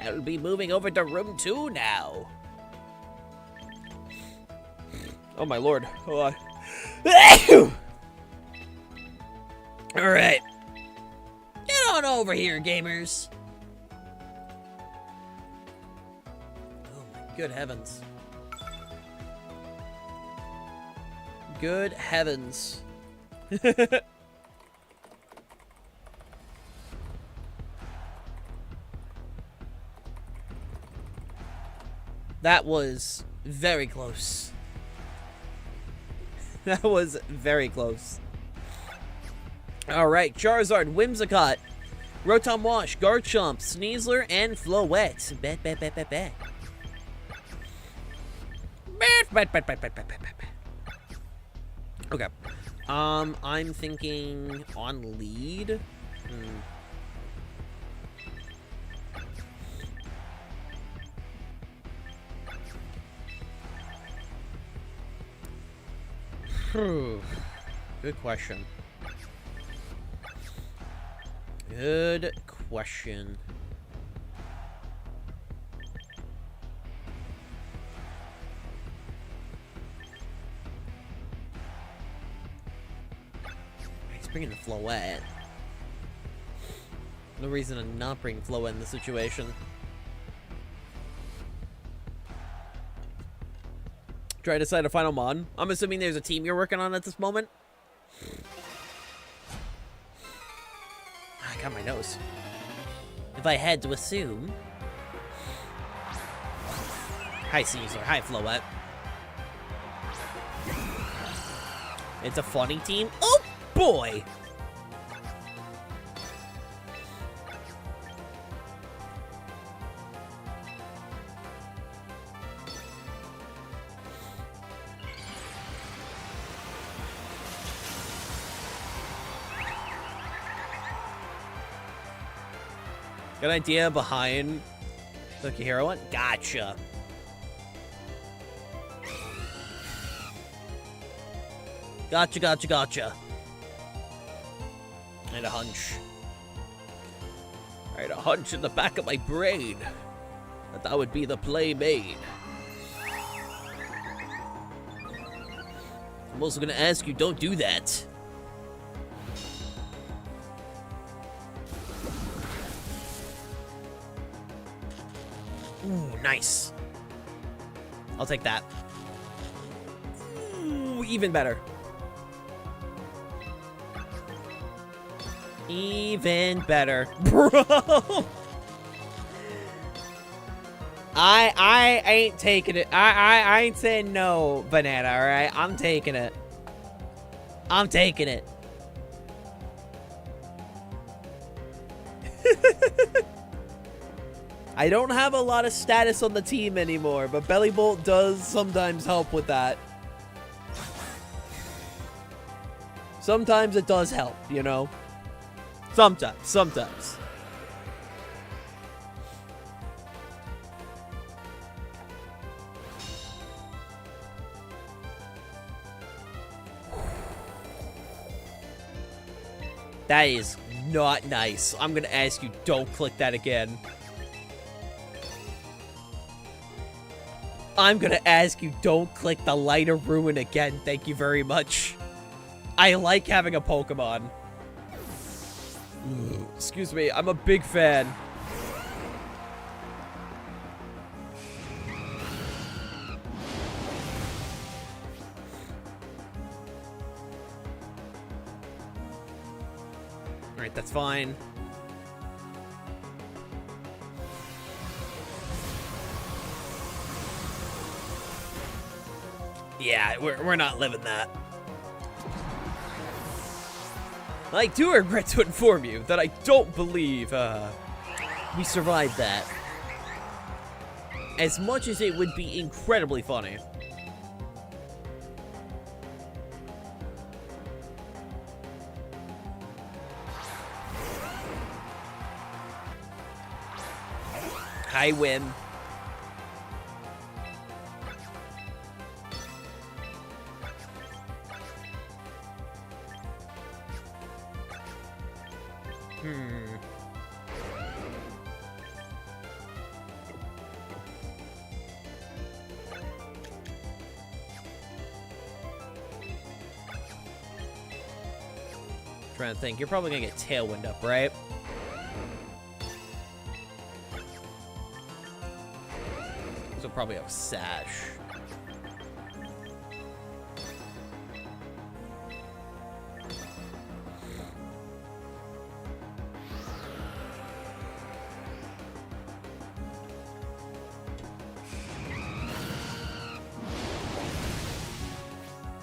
I'll be moving over to room 2 now. Oh my lord. Oh, alright. Get on over here, gamers. Oh my good heavens. Good heavens. That was very close. That was very close. Alright, Charizard, Whimsicott, Rotom Wash, Garchomp, Sneasler, and Floette. Bet. Okay. I'm thinking on lead. Good question. Good question. He's bringing the Floette. No reason to not bring Floette in this situation. Try to decide a final mon. I'm assuming there's a team you're working on at this moment. I got my nose. If I had to assume. Hi, Caesar. Hi, Floette. It's a funny team. Oh, boy! Good idea behind the hero one? Gotcha. Gotcha. I had a hunch. I had a hunch in the back of my brain that would be the play made. I'm also gonna ask you, don't do that. Ooh, nice. I'll take that. Ooh, even better. Even better. Bro! I ain't taking it. I ain't saying no, Banana, alright? I'm taking it. I'm taking it. I don't have a lot of status on the team anymore, but Bellybolt does sometimes help with that. Sometimes it does help, you know? Sometimes. That is not nice. I'm gonna ask you, don't click that again. I'm gonna ask you, don't click the Light of Ruin again. Thank you very much. I like having a Pokemon. Excuse me, I'm a big fan. Alright, that's fine. Yeah, we're not living that. I do regret to inform you that I don't believe we survived that. As much as it would be incredibly funny. Hi, Wim. Trying to think. You're probably gonna get Tailwind up, right? So probably have Sash.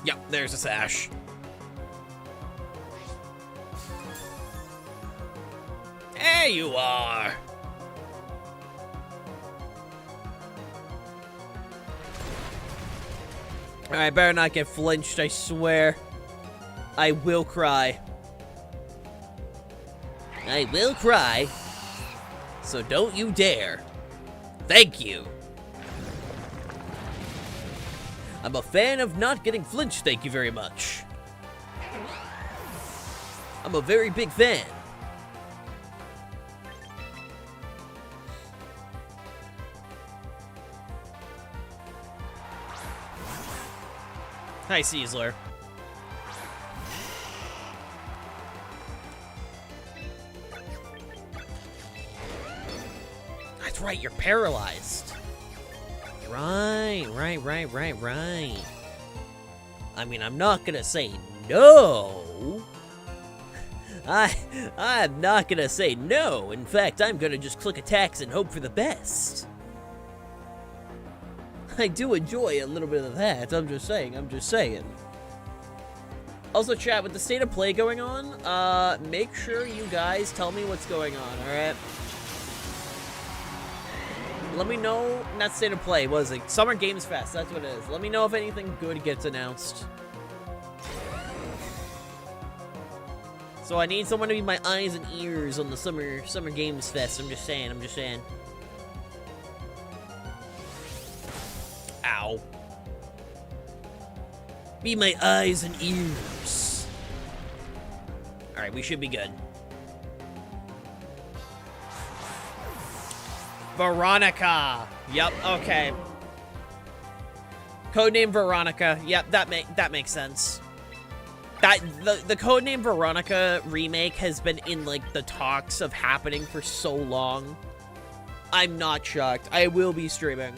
Yep, there's a Sash. There you are. Alright, better not get flinched, I swear. I will cry. I will cry. So don't you dare. Thank you. I'm a fan of not getting flinched, thank you very much. I'm a very big fan. Hi, Caesar. That's right, you're paralyzed. Right. I mean, I'm not gonna say no. I'm not gonna say no. In fact, I'm gonna just click attacks and hope for the best. I do enjoy a little bit of that. I'm just saying. Also, chat, with the state of play going on, make sure you guys tell me what's going on, alright? Let me know, not state of play, what is it? Summer Games Fest, that's what it is. Let me know if anything good gets announced. So I need someone to be my eyes and ears on the Summer Games Fest, I'm just saying. Ow. Be my eyes and ears. Alright, we should be good. Veronica. Yep, okay. Codename Veronica. Yep, that makes sense. The Codename Veronica remake has been in, like, the talks of happening for so long. I'm not shocked. I will be streaming.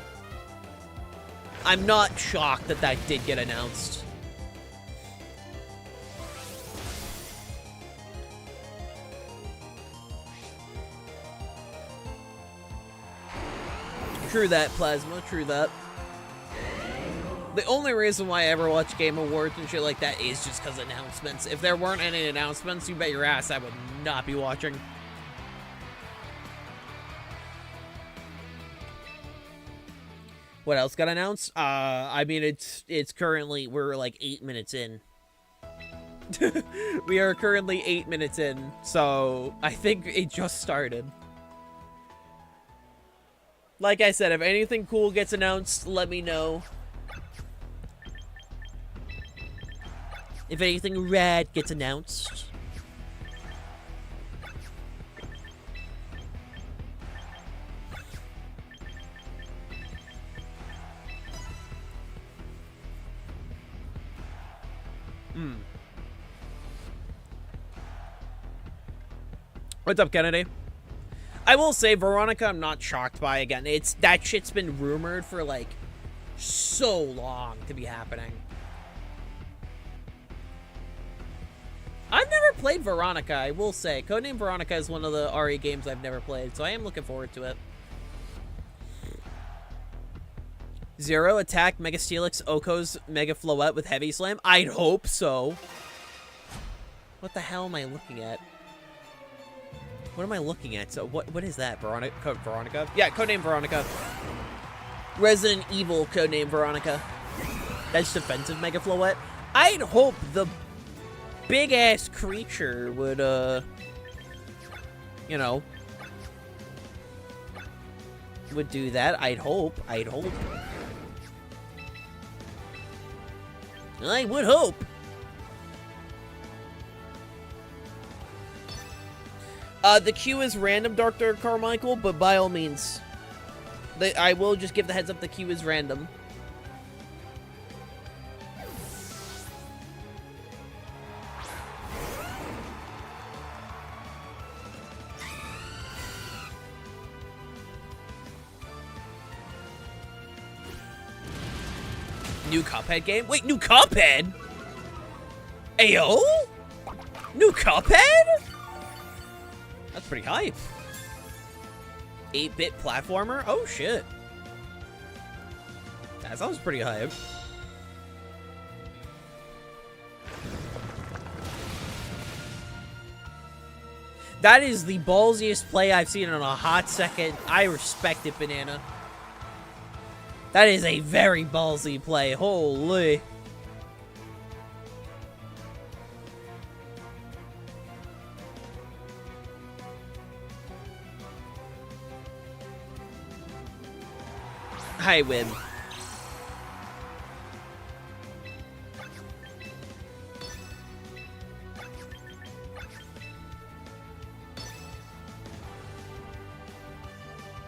I'm not shocked that that did get announced. True that, Plasma, true that. The only reason why I ever watch Game Awards and shit like that is just because announcements. If there weren't any announcements, you bet your ass I would not be watching. What else got announced? I mean, it's currently, we're like 8 minutes in. We are currently 8 minutes in, so I think it just started. Like I said, if anything cool gets announced, let me know. If anything rad gets announced. What's up, Kennedy? I will say, Veronica, I'm not shocked by again. That shit's been rumored for, like, so long to be happening. I've never played Veronica, I will say. Codename Veronica is one of the RE games I've never played, so I am looking forward to it. Zero attack Mega Steelix Oko's Mega Floette with Heavy Slam? I'd hope so. What the hell am I looking at? What am I looking at? So what is that? Veronica? Yeah, Codename Veronica. Resident Evil Codename Veronica. That's defensive Mega Floette. I'd hope the big-ass creature would, you know, would do that. I'd hope. I would hope. The queue is random, Dr. Carmichael, but by all means. I will just give the heads up the queue is random. New Cuphead game? Wait, new Cuphead? Ayo? New Cuphead? That's pretty hype. 8-bit platformer? Oh, shit. That sounds pretty hype. That is the ballsiest play I've seen in a hot second. I respect it, Banana. That is a very ballsy play. Holy. I win.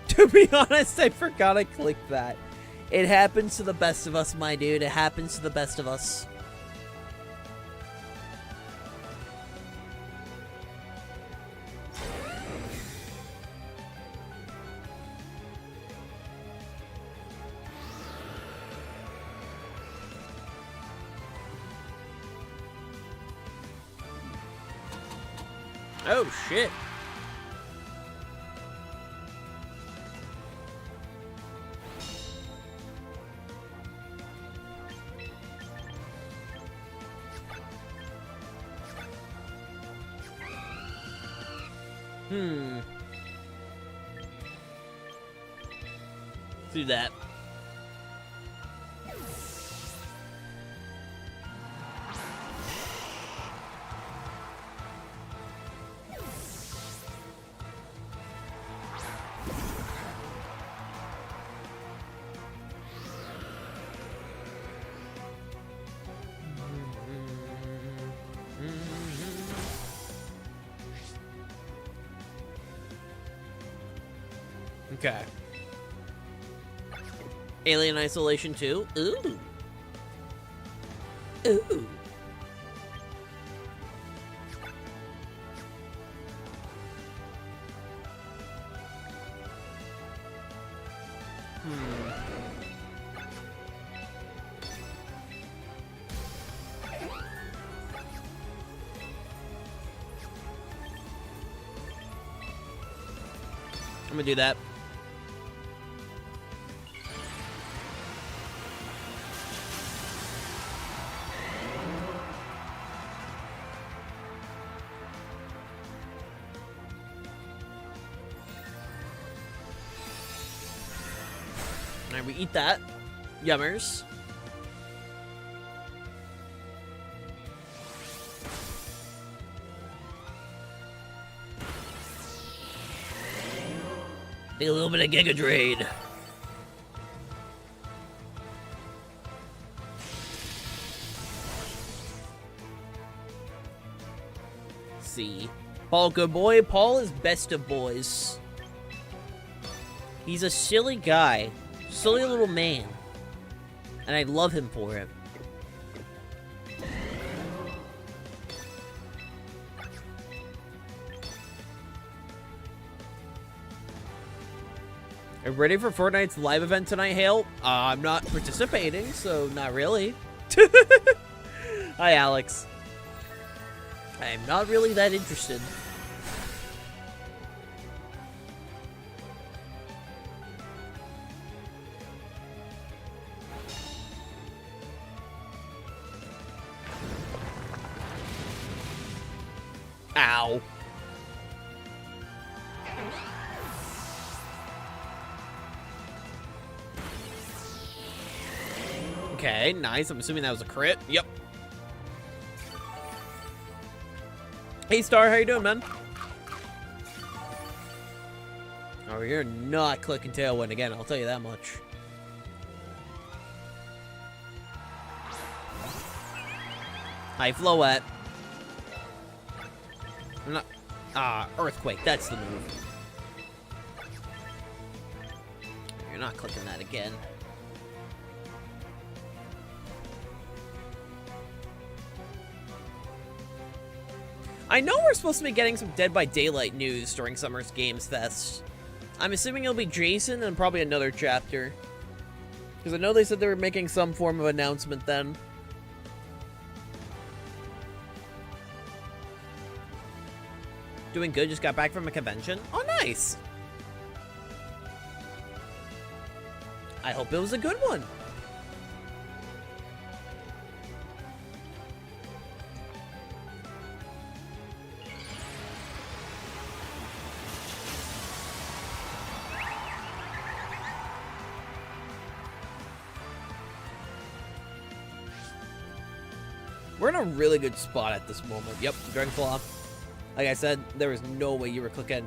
To be honest, I forgot I clicked that. It happens to the best of us, my dude. It happens to the best of us. Oh, shit. Do that. Okay. Alien Isolation 2? Ooh. Ooh. I'm gonna do that. Alright, we eat that. Yummers. Take a little bit of Giga Drain. See. Paul, good boy. Paul is best of boys. He's a silly guy. Silly little man. And I love him for it. Are you ready for Fortnite's live event tonight, Hale? I'm not participating, so not really. Hi, Alex. I am not really that interested. Ow. Okay, nice. I'm assuming that was a crit. Yep. Hey, Star, how you doing, man? Oh, you're not clicking Tailwind again, I'll tell you that much. Hi, Floette. I'm not... Earthquake, that's the move. You're not clicking that again. I know we're supposed to be getting some Dead by Daylight news during Summer's Games Fest. I'm assuming it'll be Jason and probably another chapter. Because I know they said they were making some form of announcement then. Doing good, just got back from a convention. Oh, nice! I hope it was a good one. We're in a really good spot at this moment. Yep, Dragonflaw. Like I said, there was no way you were clicking.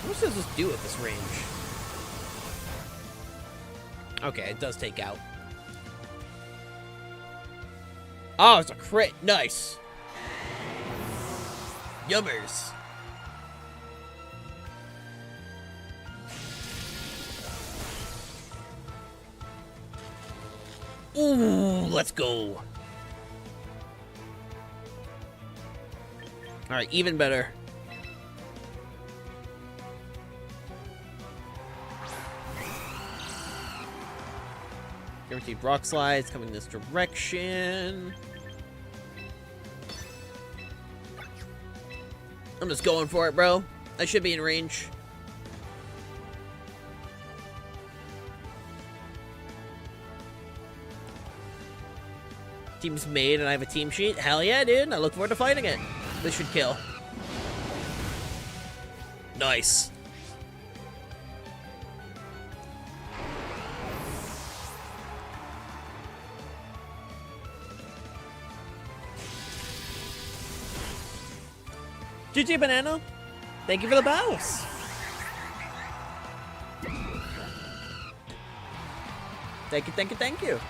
How much does this do at this range? Okay, it does take out. Oh, it's a crit. Nice. Yummers. Ooh, let's go. All right, even better. Guaranteed rock slides coming this direction. I'm just going for it, bro. I should be in range. Team's made and I have a team sheet. Hell yeah, dude. I look forward to fighting it. This should kill. Nice. GG Banana. Thank you for the bows. Thank you, thank you, thank you.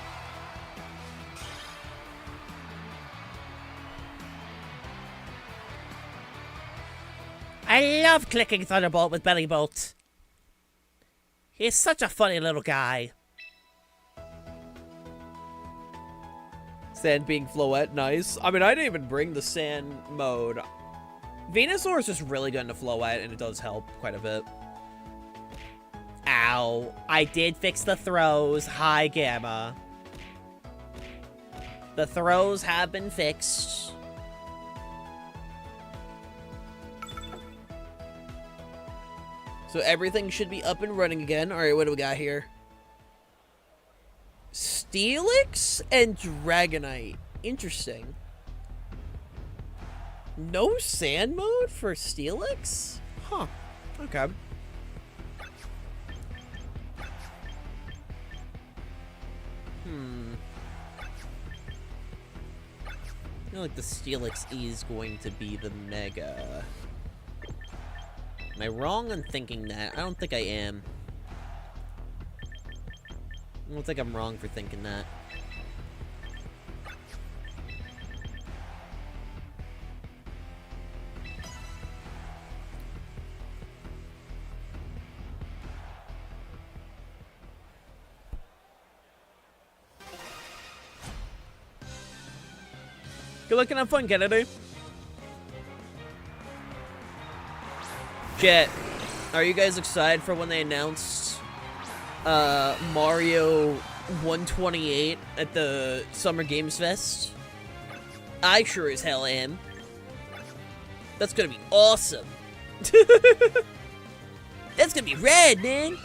I love clicking Thunderbolt with Bellybolt. He's such a funny little guy. Sand being Floette, nice. I mean, I didn't even bring the sand mode. Venusaur is just really good into Floette, and it does help quite a bit. Ow. I did fix the throws. Hi, Gamma. The throws have been fixed. So everything should be up and running again. Alright, what do we got here? Steelix and Dragonite. Interesting. No sand mode for Steelix? Huh. Okay. I feel like the Steelix is going to be the Mega. Am I wrong in thinking that? I don't think I am. I don't think I'm wrong for thinking that. Good luck and have fun, Kennedy. Chat, are you guys excited for when they announced Mario 128 at the Summer Games Fest? I sure as hell am. That's gonna be awesome. That's gonna be rad, man.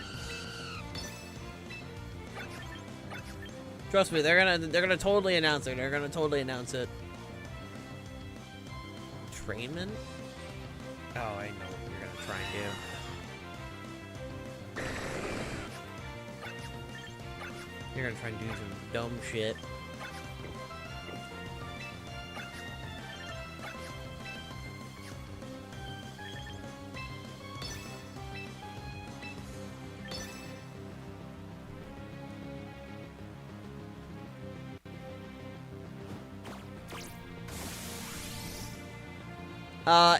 Trust me, they're gonna totally announce it. They're gonna totally announce it. Trainman? Oh, I know what you're gonna try and do. You're gonna try and do some dumb shit.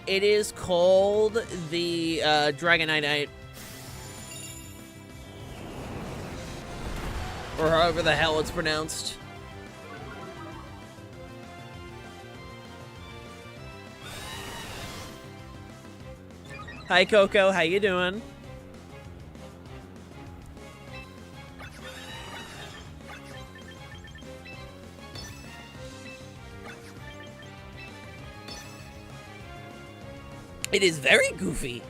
It is called the, Dragonite. Or however the hell it's pronounced. Hi, Coco. How you doing? It is very goofy.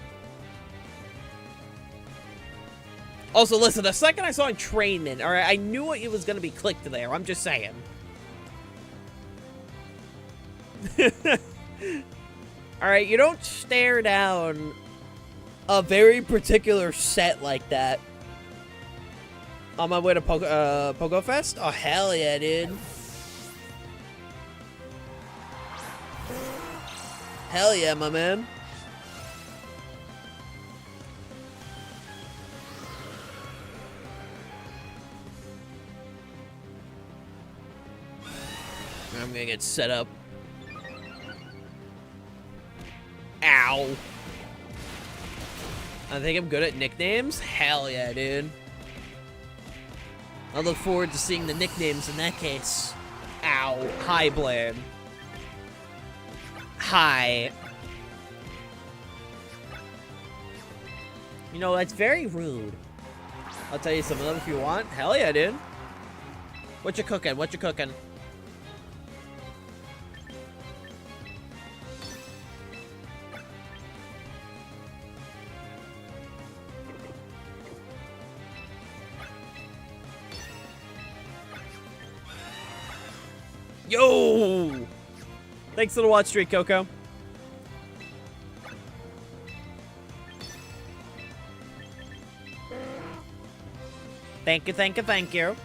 Also, listen, the second I saw Trainman, alright, I knew it was going to be clicked there. I'm just saying. Alright, you don't stare down a very particular set like that. On my way to Pogo Fest? Oh, hell yeah, dude. Hell yeah, my man. I'm gonna get set up. Ow. I think I'm good at nicknames? Hell yeah, dude. I look forward to seeing the nicknames in that case. Ow. Hi, Blade. Hi. You know, that's very rude. I'll tell you some of them if you want. Hell yeah, dude. What you cooking? What you cooking? Yo! Thanks for the watch streak, Coco. Thank you, thank you, thank you.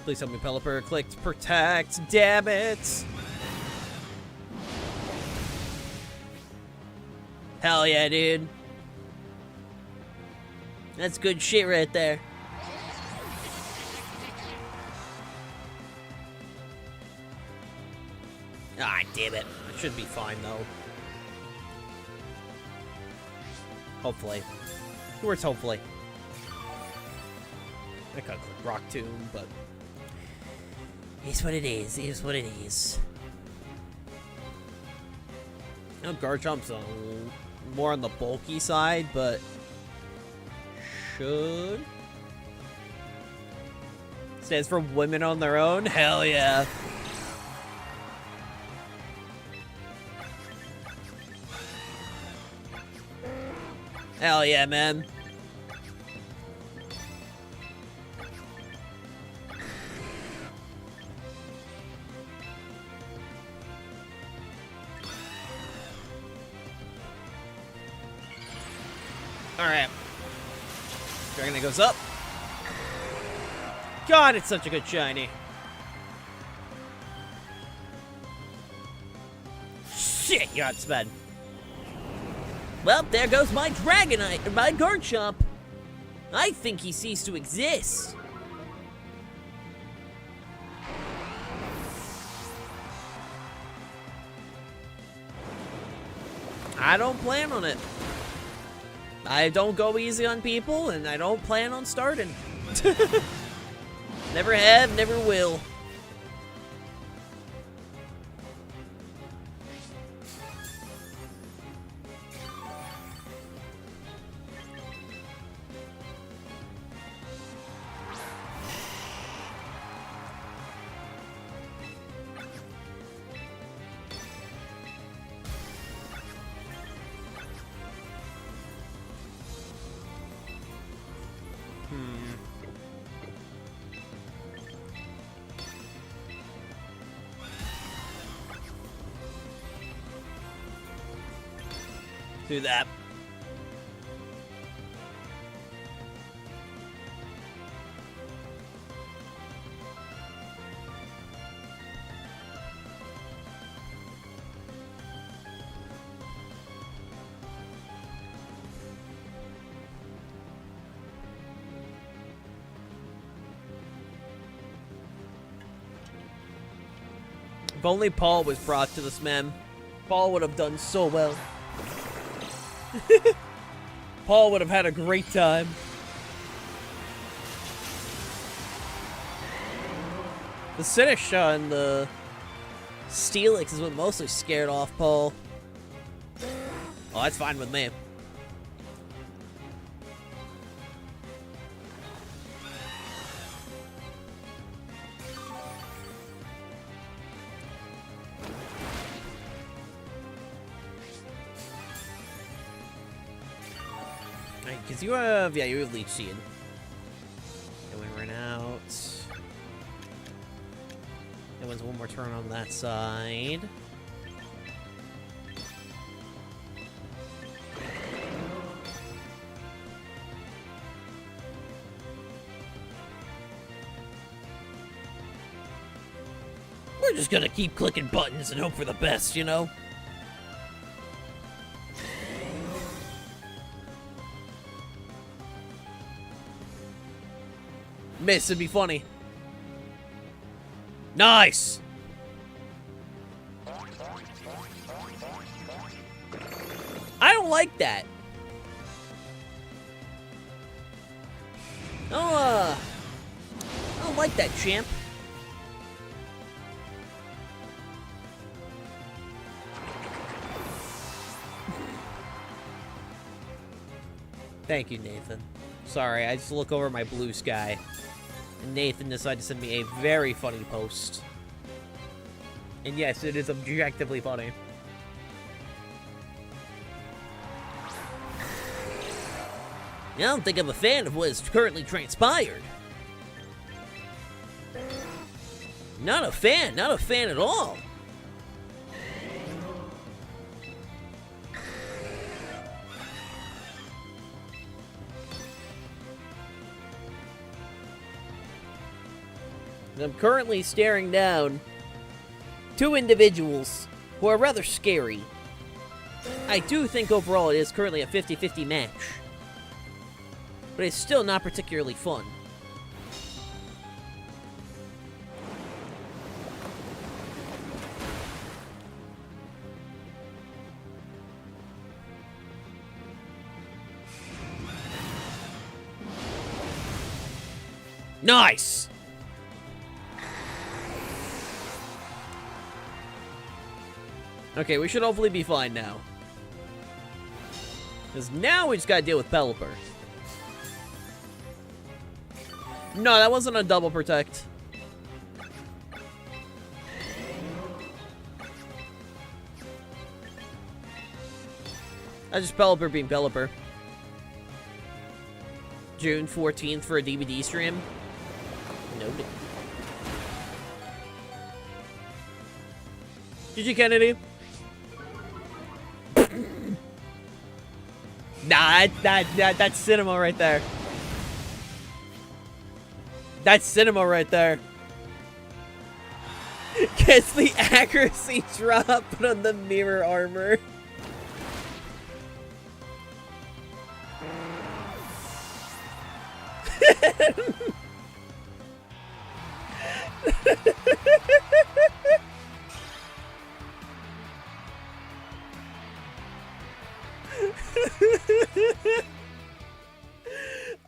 Please help me, Pelipper. Clicked protect. Damn it. Hell yeah, dude. That's good shit right there. Ah, damn it. I should be fine, though. Hopefully. Where's hopefully? I could click Rock Tomb, but... It's what it is. It is what it is. You know, Garchomp's more on the bulky side, but... Should... Stands for women on their own? Hell yeah. Hell yeah, man. Alright. Dragonite goes up. God, it's such a good shiny. Shit, you got sped. Well, there goes my Dragonite, my Garchomp. I think he ceased to exist. I don't plan on it. I don't go easy on people, and I don't plan on starting. Never have, never will. Do that. If only Paul was brought to this, man. Paul would have done so well. Paul would have had a great time. The Sinisha and the Steelix is what mostly scared off Paul. Oh, that's fine with me. Because you have, yeah, you have Leech Seed. And we ran out. It was one more turn on that side. We're just gonna keep clicking buttons and hope for the best, you know? Miss, it'd be funny. Nice! I don't like that. I don't like that, champ. Thank you, Nathan. Sorry, I just look over my blue sky. And Nathan decided to send me a very funny post. And yes, it is objectively funny. I don't think I'm a fan of what is currently transpired. Not a fan at all. I'm currently staring down two individuals who are rather scary. I do think overall it is currently a 50-50 match. But it's still not particularly fun. Nice! Okay, we should hopefully be fine now. Because now we just gotta deal with Pelipper. No, that wasn't a double protect. That's just Pelipper being Pelipper. June 14th for a DVD stream. Noted. GG Kennedy. Nah, that's cinema right there. That's cinema right there. Gets the accuracy drop on the mirror armor.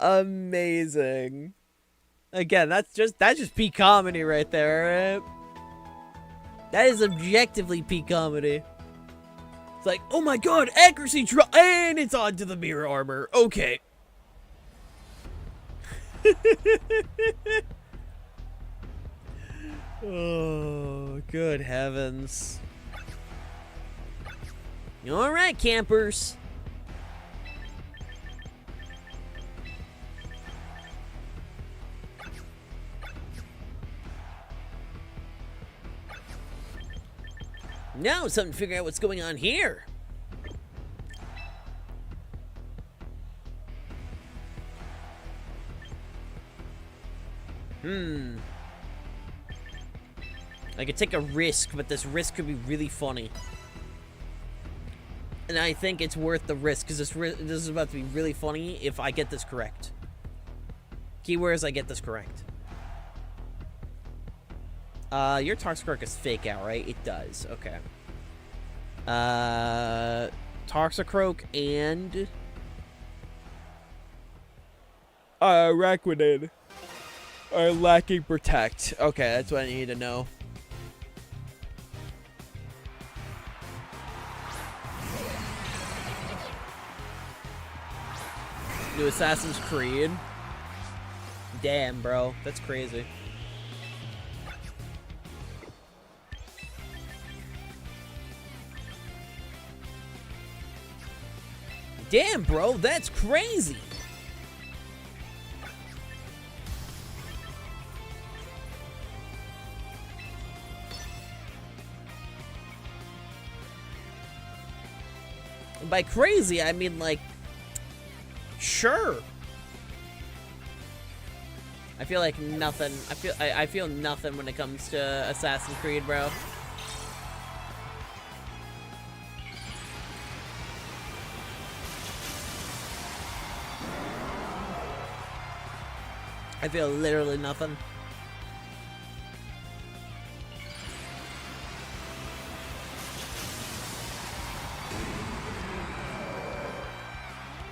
Amazing. Again, that's just peak comedy right there, right? That is objectively peak comedy. It's like, oh my god, accuracy drop, and it's onto the mirror armor. Okay. Oh, good heavens. Alright, campers. Now it's time to figure out what's going on here. I could take a risk, but this risk could be really funny. And I think it's worth the risk, because this is about to be really funny if I get this correct. Keyword is I get this correct. Your Toxicroak is fake out, right? It does. Okay. Toxicroak and Araquanid are lacking Protect. Okay, that's what I need to know. New Assassin's Creed. Damn, bro. That's crazy. Damn, bro. That's crazy. And by crazy, I mean, like, sure. I feel like nothing. I feel nothing when it comes to Assassin's Creed, bro. I feel literally nothing.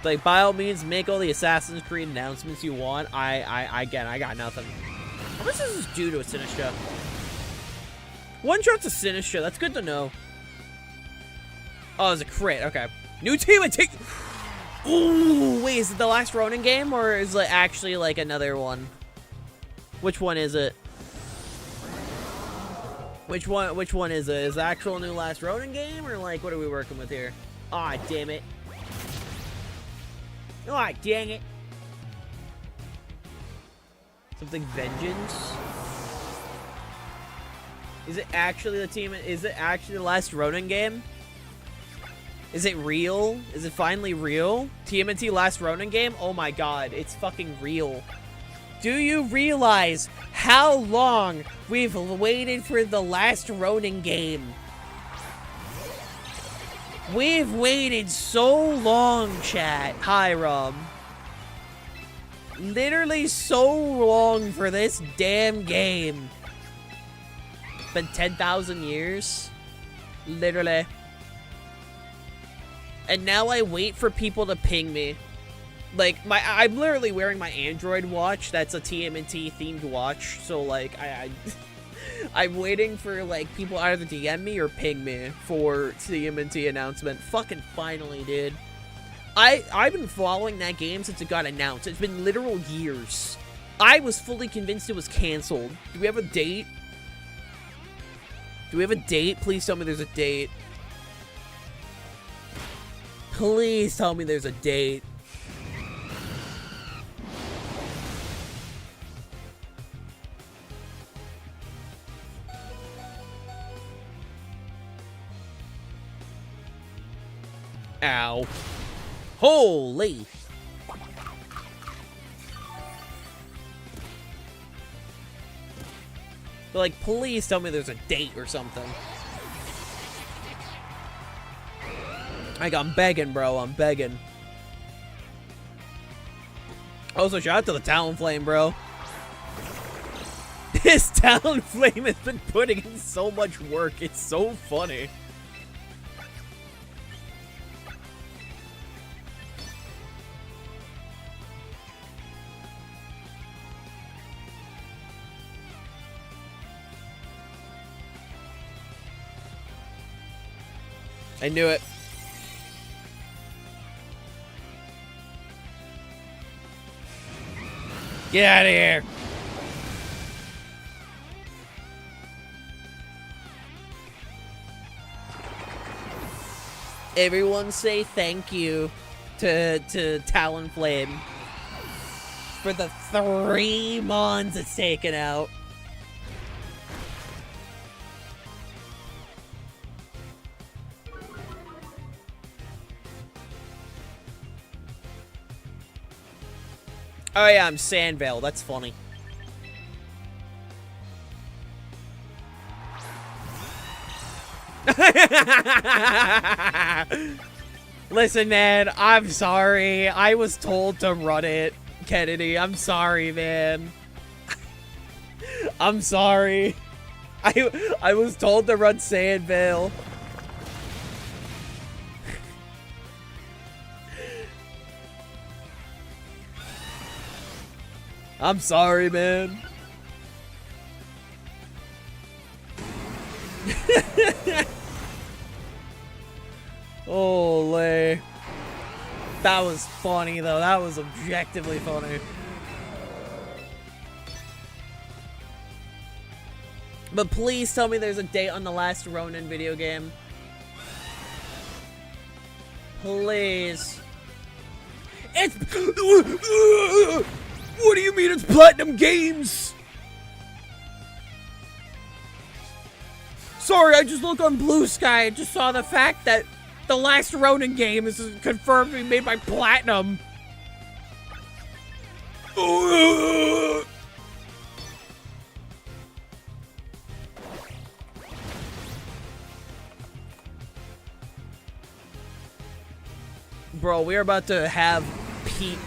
Like, by all means, make all the Assassin's Creed announcements you want. Again, I got nothing. How much does this do to a Sinistra? One shot's a Sinistra. That's good to know. Oh, it's a crit. Okay. New team and take. Ooh, wait, is it the last Ronin game, or is it actually, like, another one? Which one is it? Which one is it? Is the actual new Last Ronin game, or like what are we working with here? Aw, damn it. Aw, dang it. Something Vengeance? Is it actually the team? Is it actually the Last Ronin game? Is it real? Is it finally real? TMNT Last Ronin game? Oh my god, it's fucking real. Do you realize how long we've waited for the Last Ronin game? We've waited so long, chat. Hi, Rum. Literally so long for this damn game. It's been 10,000 years. Literally. And now I wait for people to ping me. Like, I'm literally wearing my Android watch. That's a TMNT themed watch. So, like, I'm waiting for, like, people either DM me or ping me for TMNT announcement. Fucking finally, dude. I've been following that game since it got announced. It's been literal years. I was fully convinced it was canceled. Do we have a date? Do we have a date? Please tell me there's a date. Please tell me there's a date. Ow. Holy. But like, please tell me there's a date or something. Like, I'm begging, bro. I'm begging. Also, shout out to the Talonflame, bro. This Talonflame has been putting in so much work. It's so funny. I knew it. Get out of here. Everyone say thank you to Talonflame for the 3 mons it's taken out. Oh yeah, I'm Sandvale. That's funny. Listen, man, I'm sorry. I was told to run it, Kennedy. I'm sorry, man. I'm sorry. I was told to run Sandvale. I'm sorry, man. Holy. That was funny, though. That was objectively funny. But please tell me there's a date on the Last Ronin video game. Please. It's... What do you mean it's Platinum Games? Sorry, I just looked on Blue Sky and just saw the fact that the Last Ronin game is confirmed to be made by Platinum. Bro, we're about to have peak.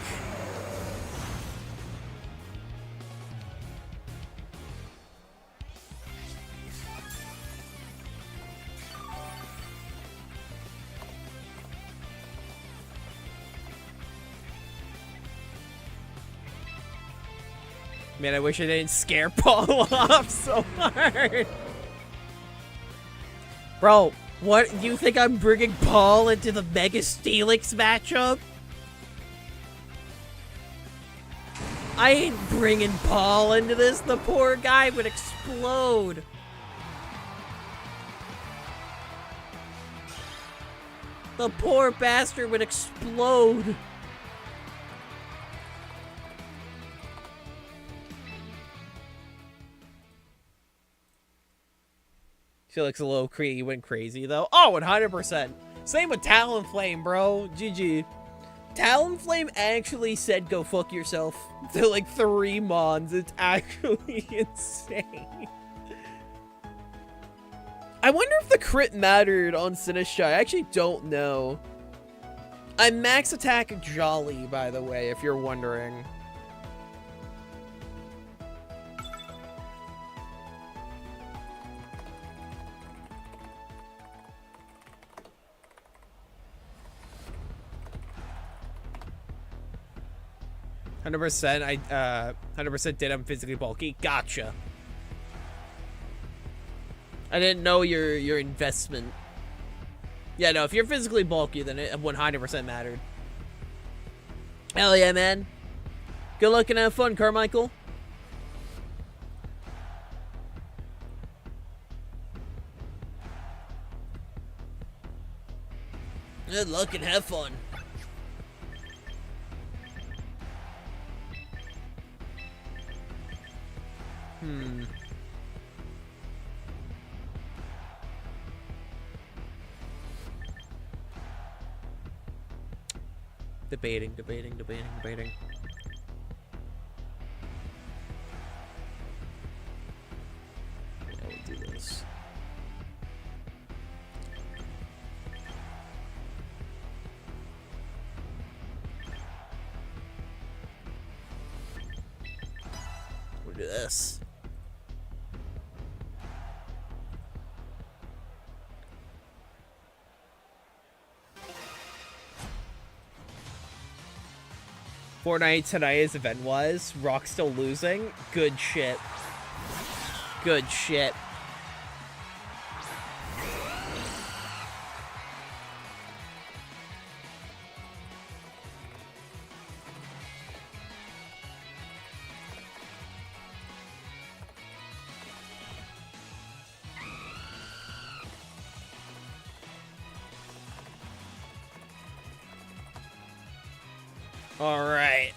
Man, I wish I didn't scare Paul off so hard. Bro, what? You think I'm bringing Paul into the Mega Steelix matchup? I ain't bringing Paul into this. The poor guy would explode. The poor bastard would explode. She looks a little he went crazy though. Oh, 100%. Same with Talonflame, bro. GG. Talonflame actually said go fuck yourself to like 3 mons. It's actually insane. I wonder if the crit mattered on Sinistra. I actually don't know. I'm max attack Jolly, by the way, if you're wondering. I 100% did. I'm physically bulky. Gotcha. I didn't know your investment. Yeah, no, if you're physically bulky, then it 100% mattered. Hell yeah, man. Good luck and have fun, Carmichael. Good luck and have fun. Debating. Yeah, we'll do this. We'll do this. Fortnite tonight's event was Rock still losing. Good shit. Good shit. All right.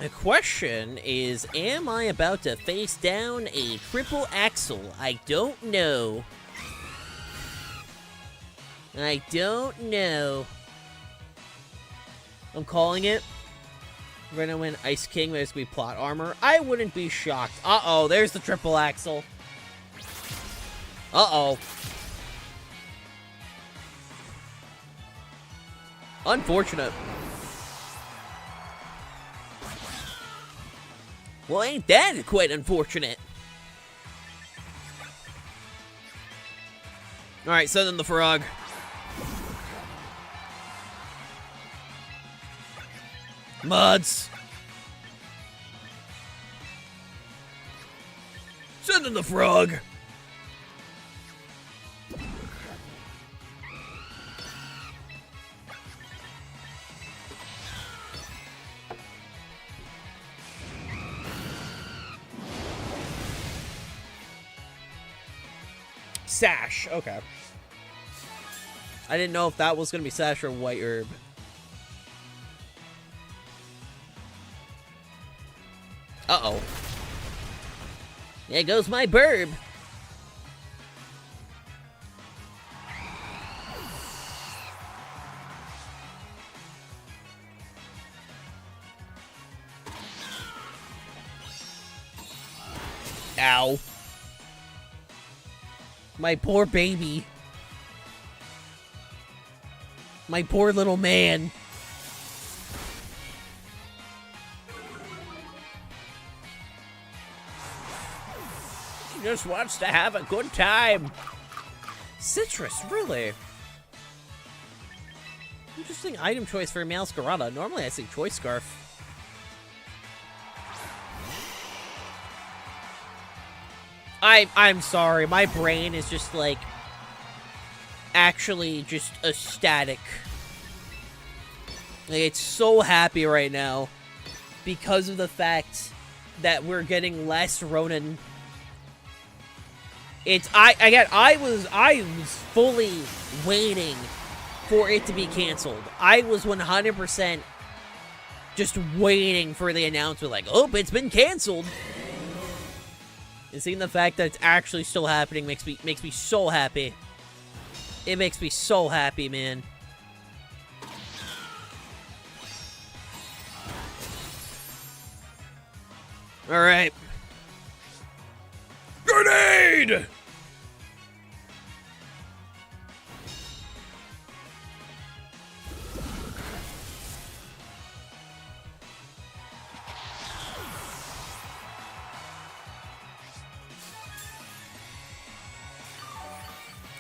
The question is, am I about to face down a triple axle? I don't know. I don't know. I'm calling it. We're gonna win Ice King. There's gonna be plot armor. I wouldn't be shocked. Uh-oh, there's the triple axle. Uh-oh. Unfortunate. Well, ain't that quite unfortunate? Alright, send in the frog. Mods. Send in the frog. Sash, okay. I didn't know if that was gonna be Sash or White Herb. Uh-oh. There goes my burb. Ow. My poor baby. My poor little man. He just wants to have a good time. Citrus, really? Interesting item choice for Masquerada. Normally I say Choice Scarf. I'm sorry, my brain is just like actually just ecstatic. Like, it's so happy right now because of the fact that we're getting less Ronin. I was fully waiting for it to be canceled. I was 100% just waiting for the announcement, like, oh, it's been canceled. And seeing the fact that it's actually still happening makes me so happy. It makes me so happy, man. All right. Grenade!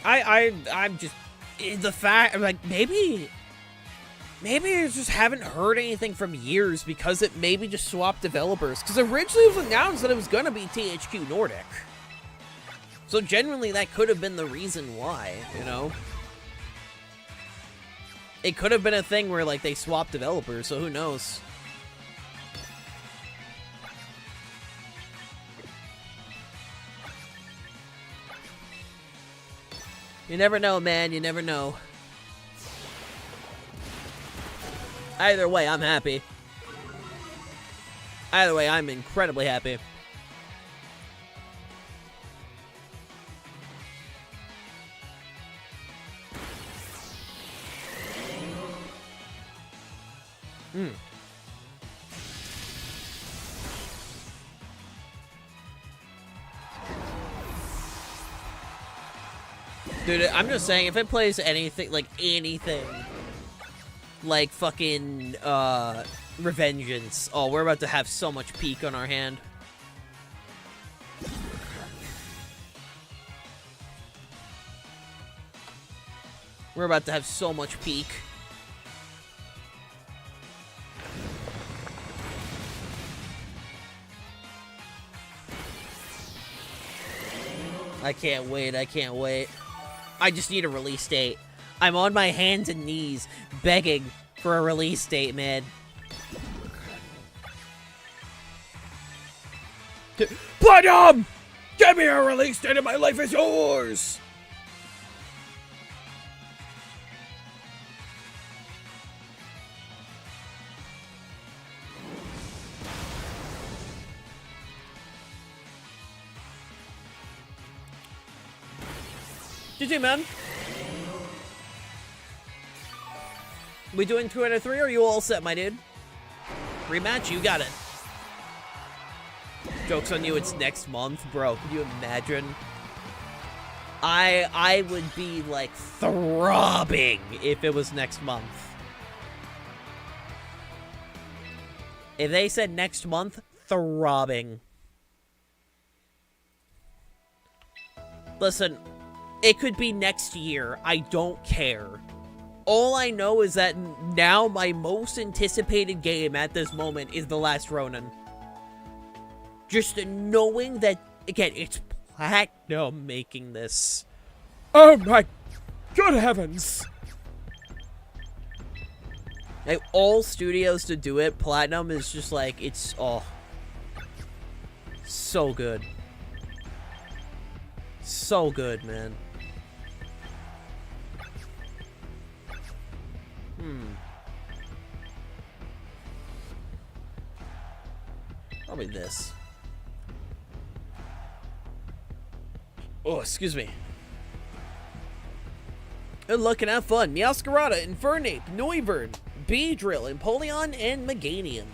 I'm just, the fact, like, maybe I just haven't heard anything from years because it maybe just swapped developers. Because originally it was announced that it was going to be THQ Nordic. So genuinely that could have been the reason why, you know? It could have been a thing where, like, they swapped developers, so who knows? You never know, man. You never know. Either way, I'm happy. Either way, I'm incredibly happy. Dude, I'm just saying, if it plays anything, like fucking, Revengeance, oh, we're about to have so much peak on our hand. We're about to have so much peak. I can't wait, I can't wait. I just need a release date. I'm on my hands and knees begging for a release date, man. Platinum! Give me a release date and my life is yours! GG, man. We doing 2 out of 3, or are you all set, my dude? Rematch? You got it. Joke's on you, it's next month. Bro, can you imagine? I would be, like, throbbing if it was next month. If they said next month, throbbing. Listen, it could be next year. I don't care. All I know is that now my most anticipated game at this moment is The Last Ronin. Just knowing that, again, it's Platinum making this. Oh my good heavens! Like, all studios to do it, Platinum is just like, it's, oh, so good. So good, man. Probably this. Oh, excuse me. Good luck and have fun. Meowscarada, Infernape, Noivern, Beedrill, Empoleon, and Meganium.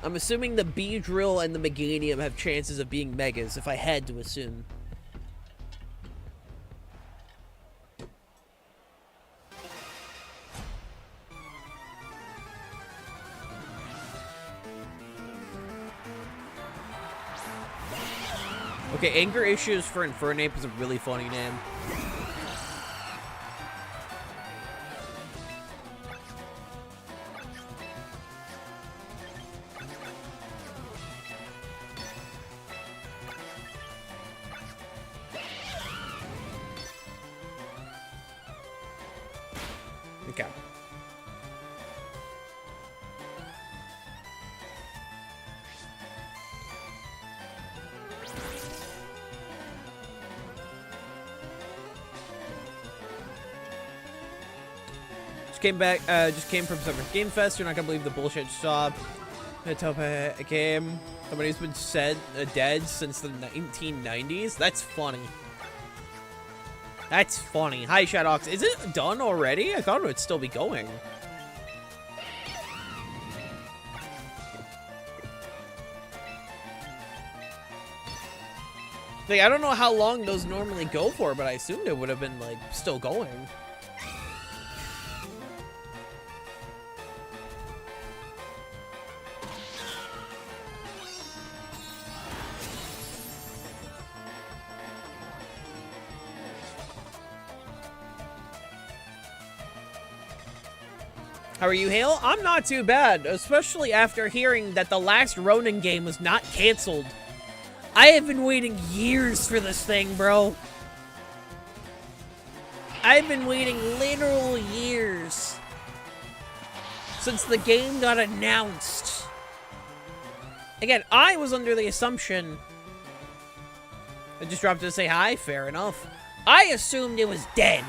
I'm assuming the Beedrill and the Meganium have chances of being Megas, if I had to assume. Okay, Anger Issues for Infernape is a really funny name. Okay. Just came from Summer Game Fest. You're not gonna believe the bullshit saw. A game. Somebody's been dead since the 1990s. That's funny. That's funny. Hi, Shadox. Is it done already? I thought it would still be going. Like, I don't know how long those normally go for, but I assumed it would have been, like, still going. How are you, Hale? I'm not too bad, especially after hearing that the last Ronin game was not canceled. I have been waiting years for this thing, bro. I've been waiting literal years since the game got announced. Again, I was under the assumption... I just dropped to say hi, fair enough. I assumed it was dead.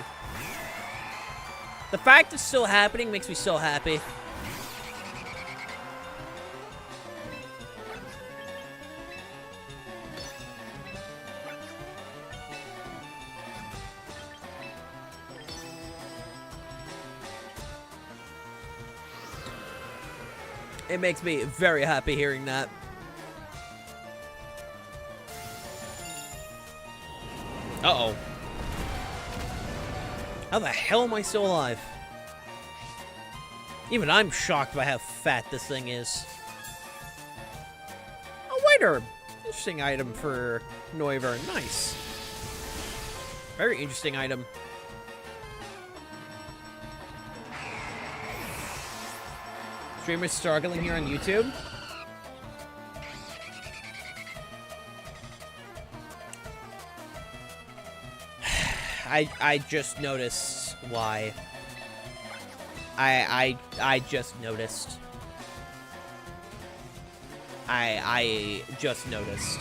The fact it's still happening makes me so happy. It makes me very happy hearing that. Uh-oh. How the hell am I still alive? Even I'm shocked by how fat this thing is. A white herb. Interesting item for Neuver. Nice. Very interesting item. Streamers struggling here on YouTube. I just noticed why. I just noticed. I just noticed.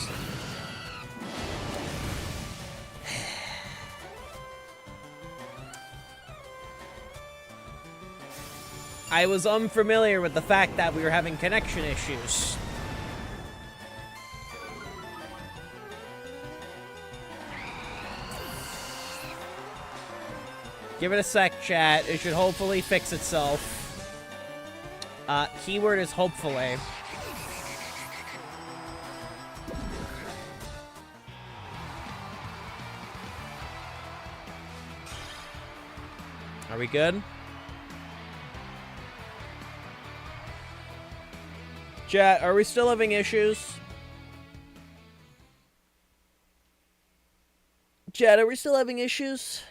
I was unfamiliar with the fact that we were having connection issues. Give it a sec, chat. It should hopefully fix itself. Keyword is hopefully. Are we good? Chat, are we still having issues? Chat, are we still having issues?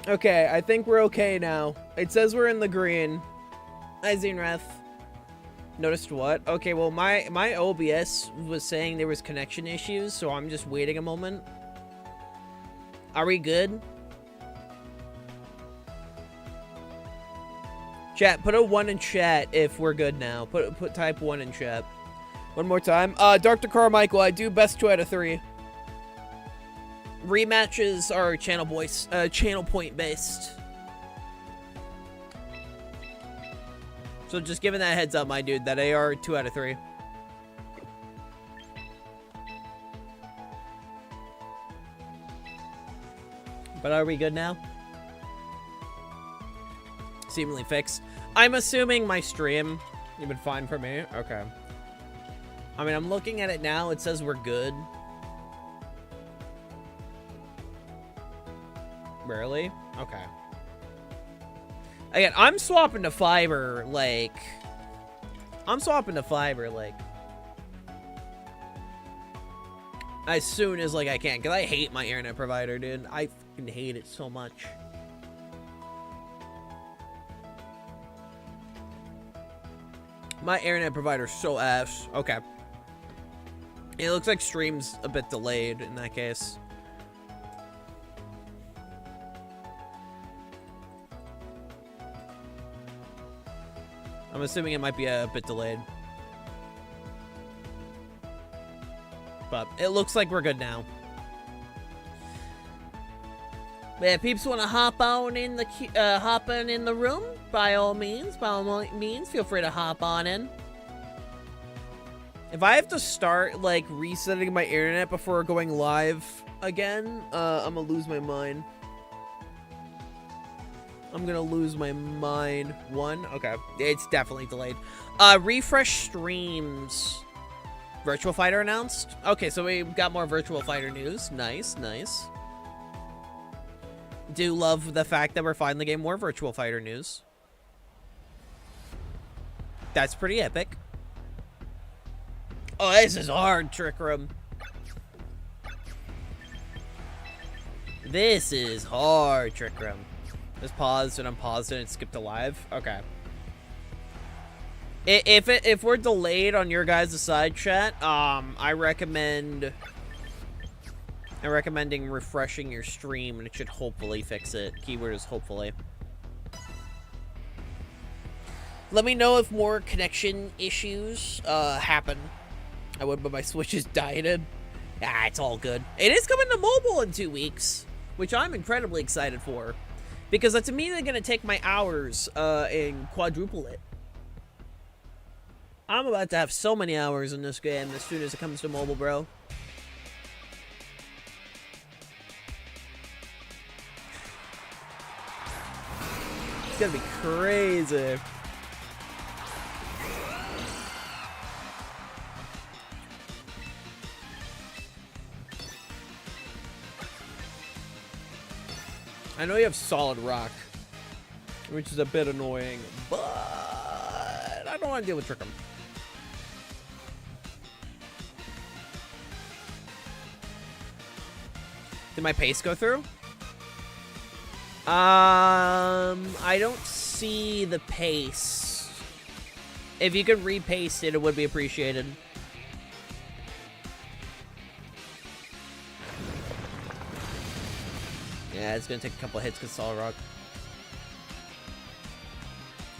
Okay, I think we're okay now. It says we're in the green. Hi, Zinref. Noticed what? Okay, well, my OBS was saying there was connection issues, so I'm just waiting a moment. Are we good? Chat, put a 1 in chat if we're good now. Type 1 in chat. One more time. Dr. Carmichael, I do best 2 out of 3. Rematches are channel point based. So just giving that heads up, my dude, that AR 2 out of 3. But are we good now? Seemingly fixed. I'm assuming my stream, you've been fine for me. Okay. I mean, I'm looking at it now. It says we're good. Barely? Okay. Again, I'm swapping to fiber, like... as soon as, like, I can. Because I hate my internet provider, dude. I fucking hate it so much. My internet provider's so ass. Okay. It looks like stream's a bit delayed in that case. I'm assuming it might be a bit delayed. But it looks like we're good now. Yeah, peeps want to hop on in the room. By all means, feel free to hop on in. If I have to start like resetting my internet before going live again, I'm gonna lose my mind. I'm gonna lose my mind. Okay, it's definitely delayed. Refresh streams. Virtual Fighter announced. Okay, so we got more Virtual Fighter news. Nice, nice. Do love the fact that we're finally getting more Virtual Fighter news. That's pretty epic. Oh, this is hard, Trick Room. This is hard, Trick Room. Just paused and unpaused it and skipped to live. Okay. If we're delayed on your guys' side chat, I'm recommending refreshing your stream, and it should hopefully fix it. Keyword is hopefully. Let me know if more connection issues happen. I would, but my Switch is dieted. Ah, it's all good. It is coming to mobile in 2 weeks, which I'm incredibly excited for, because that's immediately going to take my hours and quadruple it. I'm about to have so many hours in this game as soon as it comes to mobile, bro. It's gonna be crazy. I know you have solid rock, which is a bit annoying, but I don't want to deal with Trickum. Did my paste go through? I don't see the paste. If you could repaste it, it would be appreciated. Yeah, it's gonna take a couple of hits because solid rock.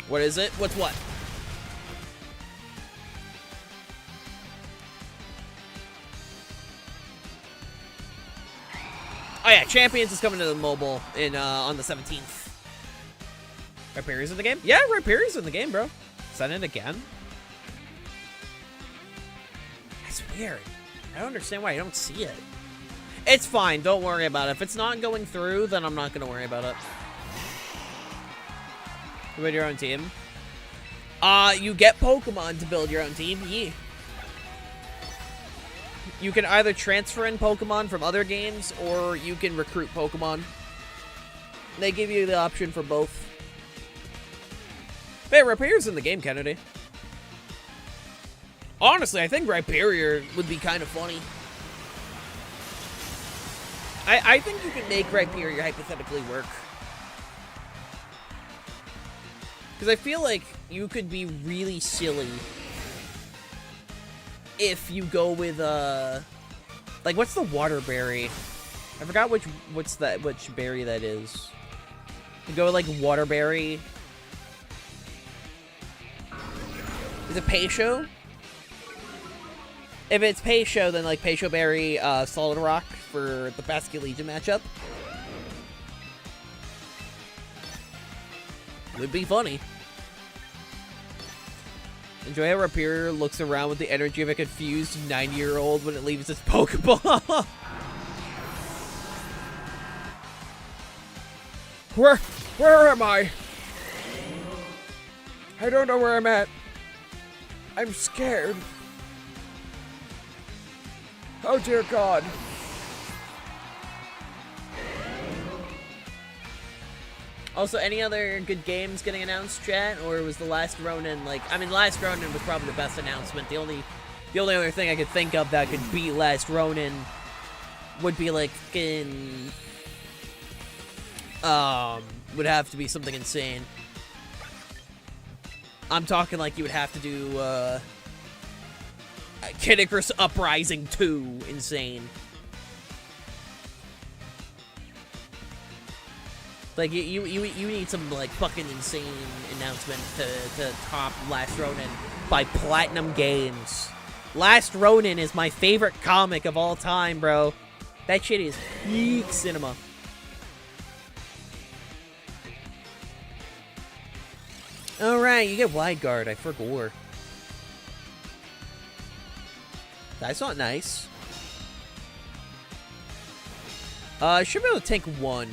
What is it? What's what? Oh yeah, Champions is coming to the mobile in on the 17th. Riparia's in the game? Yeah, Riparia's in the game, bro. Send it again? That's weird. I don't understand why I don't see it. It's fine, don't worry about it. If it's not going through, then I'm not gonna worry about it. You build your own team? You get Pokemon to build your own team, yeah. You can either transfer in Pokemon from other games, or you can recruit Pokemon. They give you the option for both. Hey, Rhyperior's in the game, Kennedy. Honestly, I think Rhyperior would be kind of funny. I think you can make Rhyperior hypothetically work. Because I feel like you could be really silly if you go with, like, what's the water berry? I forgot which berry that is. You go with, like, water berry. Is it Peisho? If it's Peisho, then, like, Peisho berry, solid rock for the Basket Legion matchup. Would be funny. Enjoy how Rhyperior looks around with the energy of a confused 9-year-old when it leaves its Pokeball. Where am I? I don't know where I'm at. I'm scared. Oh dear God. Also, any other good games getting announced, chat? Or was the Last Ronin, like... I mean, Last Ronin was probably the best announcement. The only other thing I could think of that could beat Last Ronin would be, like, would have to be something insane. I'm talking like you would have to do, Kid Icarus Uprising 2 insane. Like, you need some, like, fucking insane announcement to top Last Ronin by Platinum Games. Last Ronin is my favorite comic of all time, bro. That shit is peak cinema. Alright, you get wide guard. I forgot. That's not nice. I should be able to take one.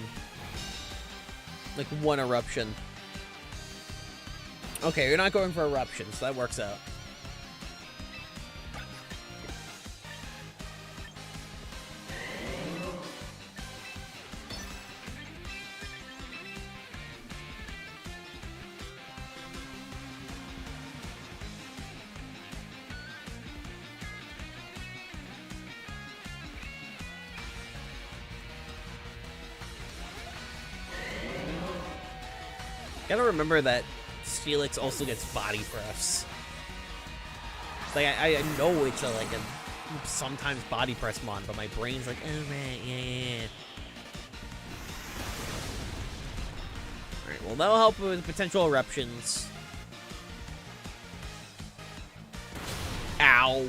Like, one eruption. Okay, you're not going for eruption, so that works out. Gotta remember that Steelix also gets body press. Like, I know it's like a sometimes body press mon, but my brain's like, oh man, yeah. Alright, well that'll help with potential eruptions. Ow.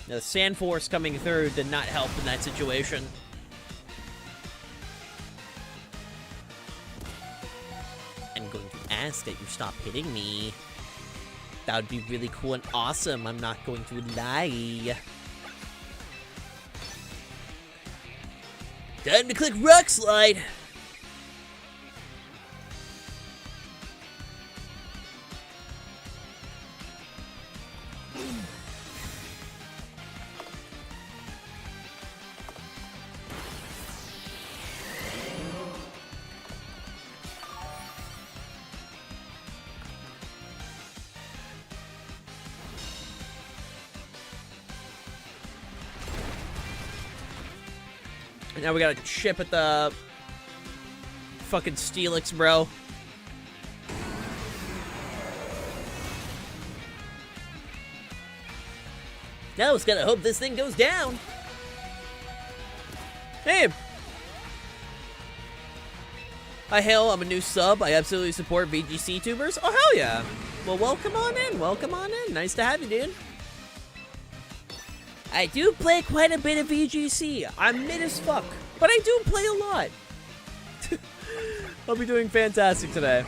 The Sand Force coming through did not help in that situation. I'm going to ask that you stop hitting me. That would be really cool and awesome. I'm not going to lie. Time to click Rock Slide. Now we got a chip at the fucking Steelix, bro. Now it's gotta hope this thing goes down. Hey. Hi, Hale. I'm a new sub. I absolutely support VGC tubers. Oh, hell yeah. Well, welcome on in. Welcome on in. Nice to have you, dude. I do play quite a bit of VGC. I'm mid as fuck, but I do play a lot. I'll be doing fantastic today.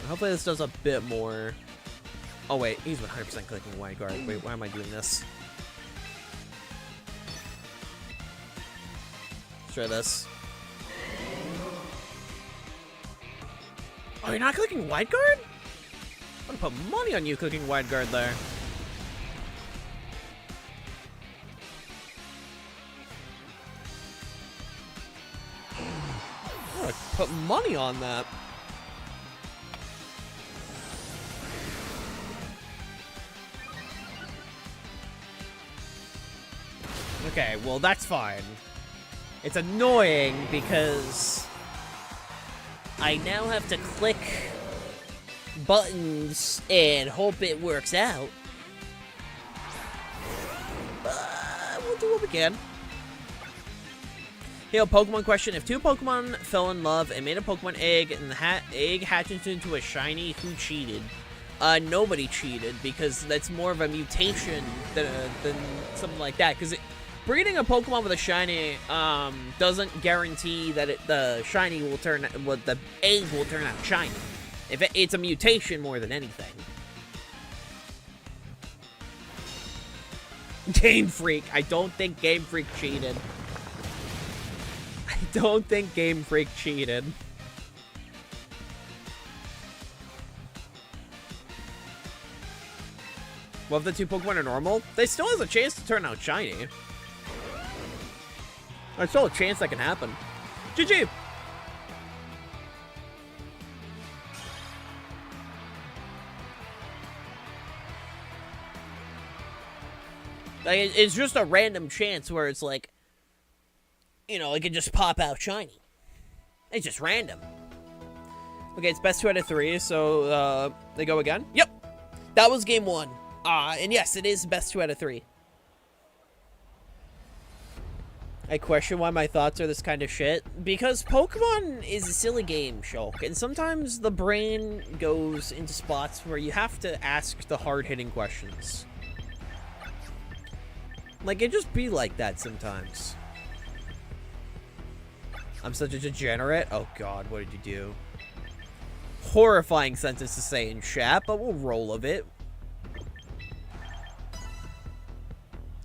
Hopefully this does a bit more. Oh wait, he's 100% clicking wide guard. Wait, why am I doing this? Let's try this. Oh, you're not clicking wide guard? I'm gonna put money on you clicking wide guard there. Put money on that. Okay, well that's fine. It's annoying because I now have to click buttons and hope it works out. We'll do what we can. Hey, Pokemon question. If two Pokemon fell in love and made a Pokemon egg and the egg hatches into a shiny, who cheated? Nobody cheated because that's more of a mutation than something like that. Because breeding a Pokemon with a shiny doesn't guarantee that the shiny will turn, well, the egg will turn out shiny. If it's a mutation more than anything. Game Freak. I don't think Game Freak cheated. I don't think Game Freak cheated. Well, if the two Pokemon are normal, they still has a chance to turn out shiny. There's still a chance that can happen. GG! Like, it's just a random chance where it's like, you know, it could just pop out shiny. It's just random. Okay, it's best 2 out of 3, so they go again. Yep, that was game 1. And yes, it is best 2 out of 3. I question why my thoughts are this kind of shit. Because Pokemon is a silly game, Shulk. And sometimes the brain goes into spots where you have to ask the hard-hitting questions. Like, it just be like that sometimes. I'm such a degenerate. Oh god, what did you do? horrifying sentence to say in chat, but we'll roll with it.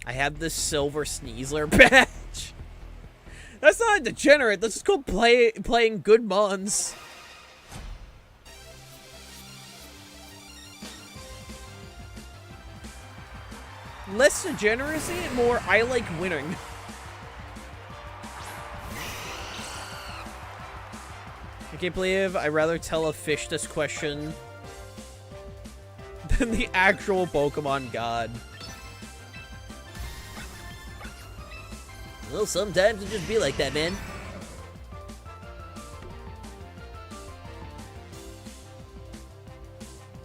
I have this silver Sneasler badge. That's not a degenerate. That's just called playing good mons. Less degeneracy, more I like winning. I can't believe I'd rather tell a fish this question than the actual Pokemon god. Well, sometimes it just be like that, man.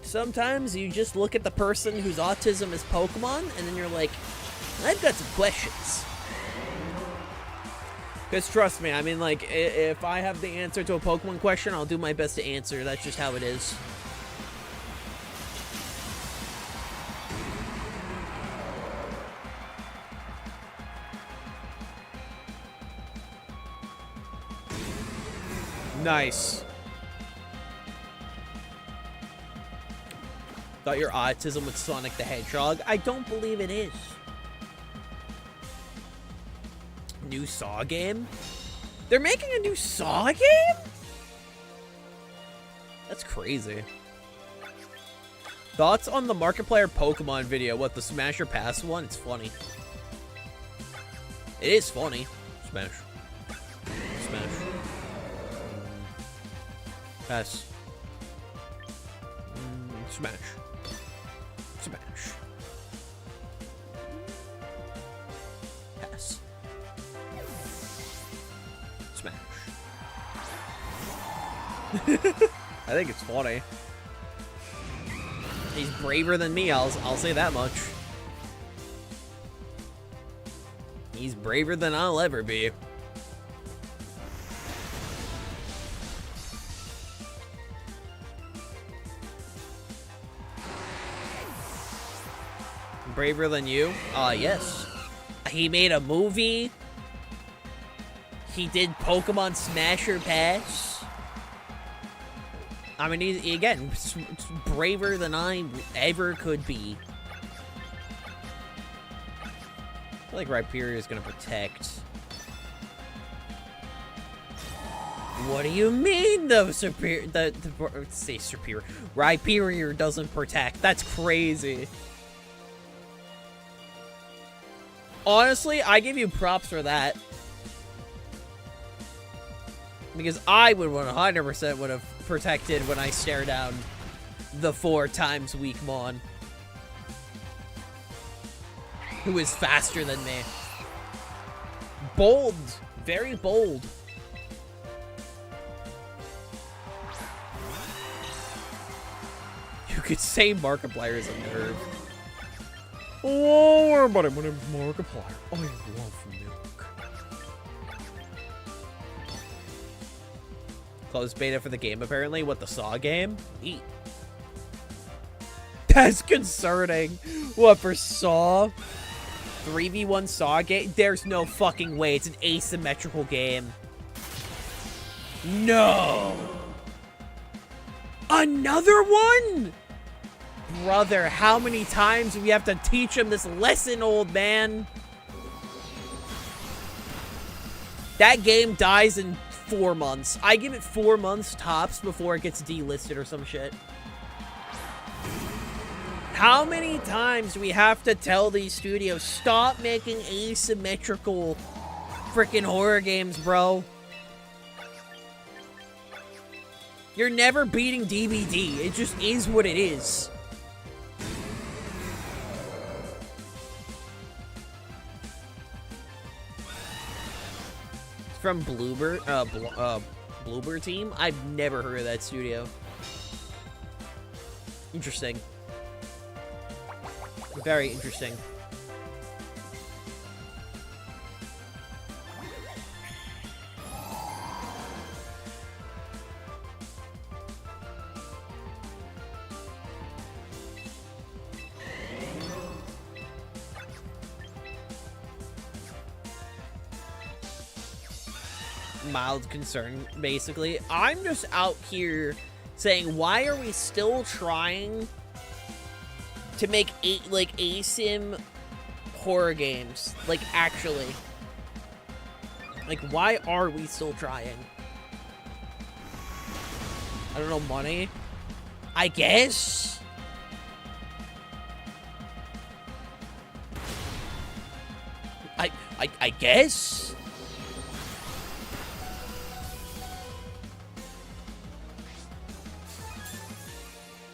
Sometimes you just look at the person whose autism is Pokemon, and then you're like, I've got some questions. Because trust me, I mean, like, if I have the answer to a Pokemon question, I'll do my best to answer. That's just how it is. Nice. Thought your autism was Sonic the Hedgehog. I don't believe it is. New Saw game? They're making a new Saw game? That's crazy. Thoughts on the Markiplier Pokemon video? What, the Smash or Pass one? It's funny. It is funny. Smash. Smash. Pass. Smash. Smash. Pass. Smash. I think it's funny. He's braver than me, I'll say that much. He's braver than I'll ever be. Braver than you? Yes. He made a movie. He did Pokemon Smash or Pass. I mean, he, again, braver than I ever could be. I feel like Rhyperior is going to protect. What do you mean, though, superior? Say superior. Rhyperior doesn't protect. That's crazy. Honestly, I give you props for that. Because I would 100% would have protected when I stare down the 4 times weak Mon. Who is faster than me. Bold. Very bold. You could say Markiplier is a nerve. Oh, everybody, my name's Markiplier. I love milk. Closed beta for the game, apparently. What, the Saw game? Eat. That's concerning. What, for Saw? 3v1 Saw game? There's no fucking way. It's an asymmetrical game. No. Another one? Brother, how many times do we have to teach him this lesson, old man? That game dies in 4 months. I give it 4 months tops before it gets delisted or some shit. How many times do we have to tell these studios, stop making asymmetrical freaking horror games, bro? You're never beating DBD. It just is what it is. From Bloober, Bloober team? I've never heard of that studio. Interesting. Very interesting. Mild concern, basically. I'm just out here saying, why are we still trying to make ASIM horror games? Like, actually. Like, why are we still trying? I don't know, money? I guess? I guess?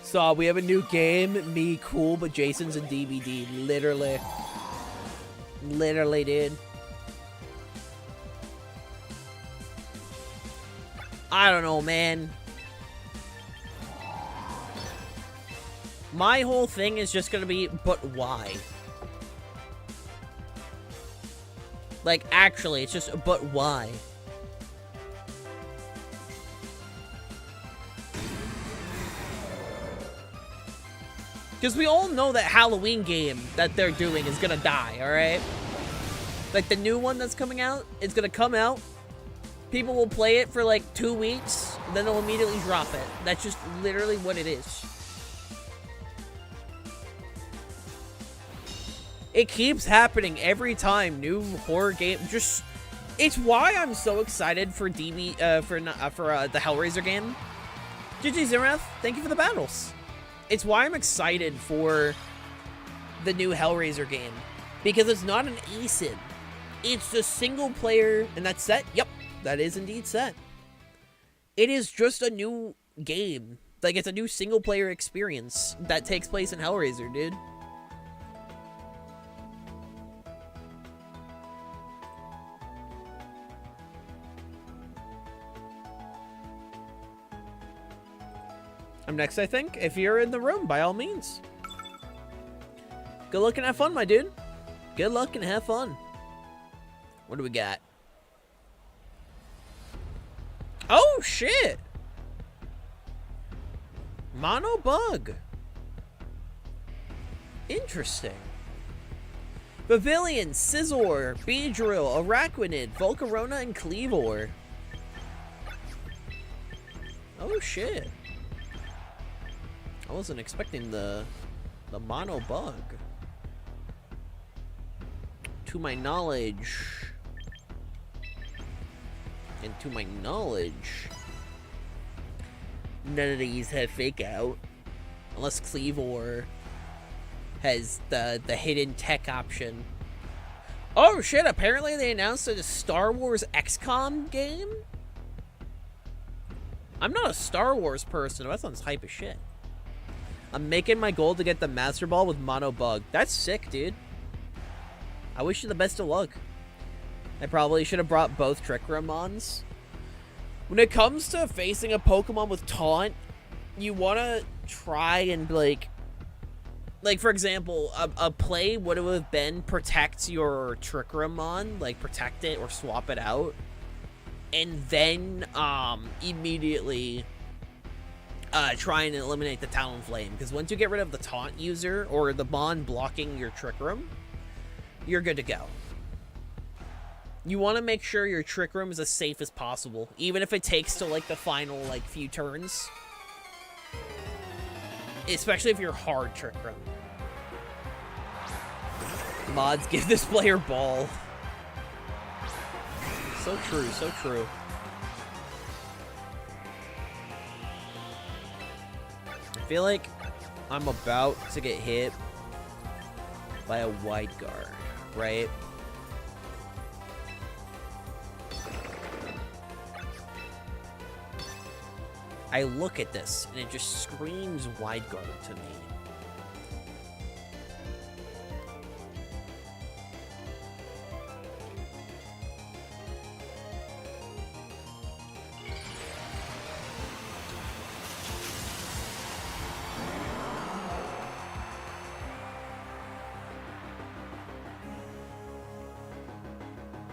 So, we have a new game. Me, cool, but Jason's in DVD. Literally. Literally, dude. I don't know, man. My whole thing is just gonna be, but why? Like, actually, it's just, but why? Because we all know that Halloween game that they're doing is gonna die, alright? Like, the new one that's coming out, it's gonna come out. People will play it for, like, 2 weeks, then they'll immediately drop it. That's just literally what it is. It keeps happening every time new horror game. Just, it's why I'm so excited for the Hellraiser game. GG Zimrath, thank you for the battles. It's why I'm excited for the new Hellraiser game, because it's not an ASIN. It's a single player, and that's set. Yep, that is indeed set. It is just a new game. Like, it's a new single player experience that takes place in Hellraiser, dude. I'm next, I think. If you're in the room, by all means. Good luck and have fun, my dude. Good luck and have fun. What do we got? Oh, shit! Mono bug. Interesting. Pavilion, Scizor, Beedrill, Araquanid, Volcarona, and Cleavor. Oh, shit. I wasn't expecting the mono bug. To my knowledge, none of these have fake out, unless Cleavor has the hidden tech option. Oh shit! Apparently they announced a Star Wars XCOM game. I'm not a Star Wars person, but that sounds hype as shit. I'm making my goal to get the Master Ball with Mono Bug. That's sick, dude. I wish you the best of luck. I probably should have brought both Trick Room Mons. When it comes to facing a Pokemon with Taunt, you want to try and, like, for example, a play would have been protect your Trick Room Mon, like, protect it or swap it out, and then, immediately try and eliminate the Talonflame, because once you get rid of the Taunt user or the Mon blocking your Trick Room, you're good to go. You want to make sure your Trick Room is as safe as possible, even if it takes till like the final like few turns, especially if you're hard Trick Room. Mods give this player ball. So true, so true. I feel like I'm about to get hit by a wide guard, right? I look at this and it just screams wide guard to me.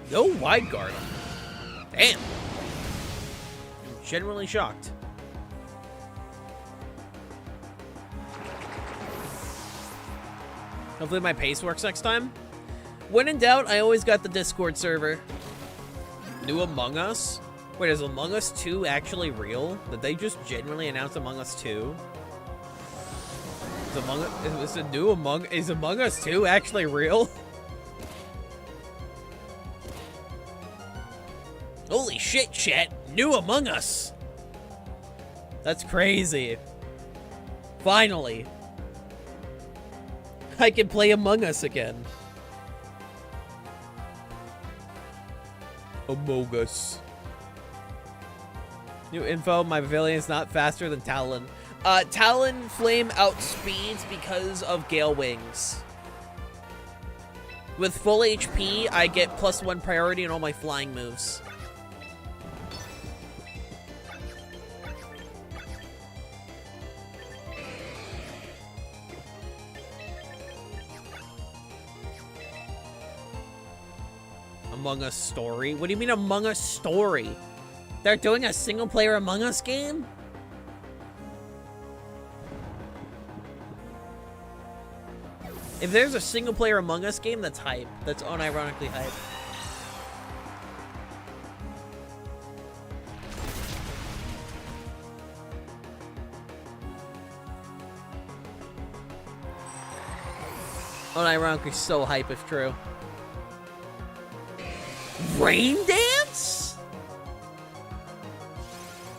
No wide guard. Damn. I'm genuinely shocked. Hopefully my pace works next time. When in doubt, I always got the Discord server. New Among Us? Wait, is Among Us 2 actually real? Did they just genuinely announce Among Us 2? Is Among Us 2 actually real? Holy shit, chat. New Among Us. That's crazy. Finally. I can play Among Us again. Among Us. New info, my pavilion is not faster than Talon. Talon Flame outspeeds because of Gale Wings. With full HP, I get +1 priority in all my flying moves. Among Us story? What do you mean Among Us story? They're doing a single-player Among Us game? If there's a single-player Among Us game, that's hype. That's unironically hype. Unironically so hype if true. Rain Dance?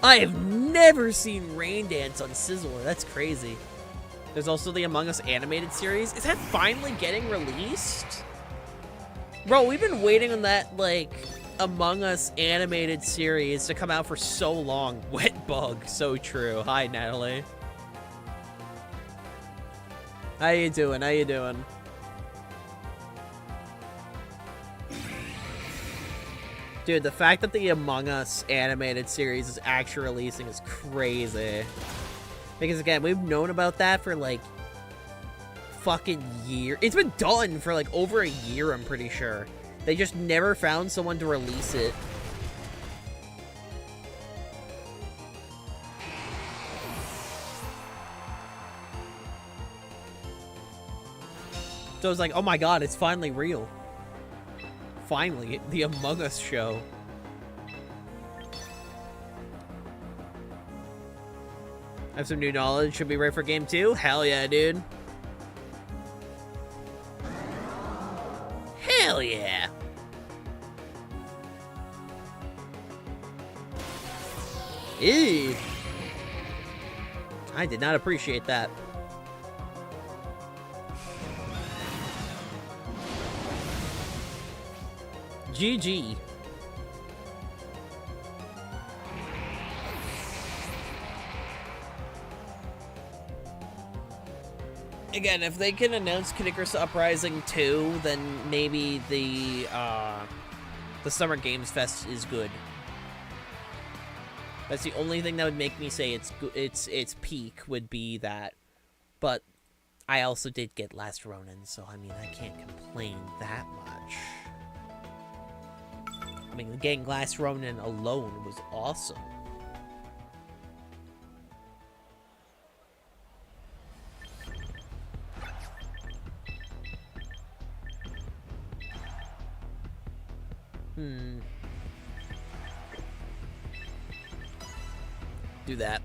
I have never seen Rain Dance on Sizzler. That's crazy. There's also the Among Us animated series. Is that finally getting released? Bro, we've been waiting on that, like, Among Us animated series to come out for so long. Wet bug. So true. Hi, Natalie. How you doing? How you doing? Dude, the fact that the Among Us animated series is actually releasing is crazy. Because, again, we've known about that for, like, fucking years. It's been done for, like, over a year, I'm pretty sure. They just never found someone to release it. So it's like, oh my god, it's finally real. Finally, the Among Us show. Have some new knowledge. Should be ready for game 2? Hell yeah, dude. Hell yeah. Ew. I did not appreciate that. GG. Again, if they can announce Kid Icarus Uprising 2, then maybe the Summer Games Fest is good. That's the only thing that would make me say its peak would be that. But I also did get Last Ronin, so I mean I can't complain that much. I mean, getting Last Ronin alone was awesome. Do that.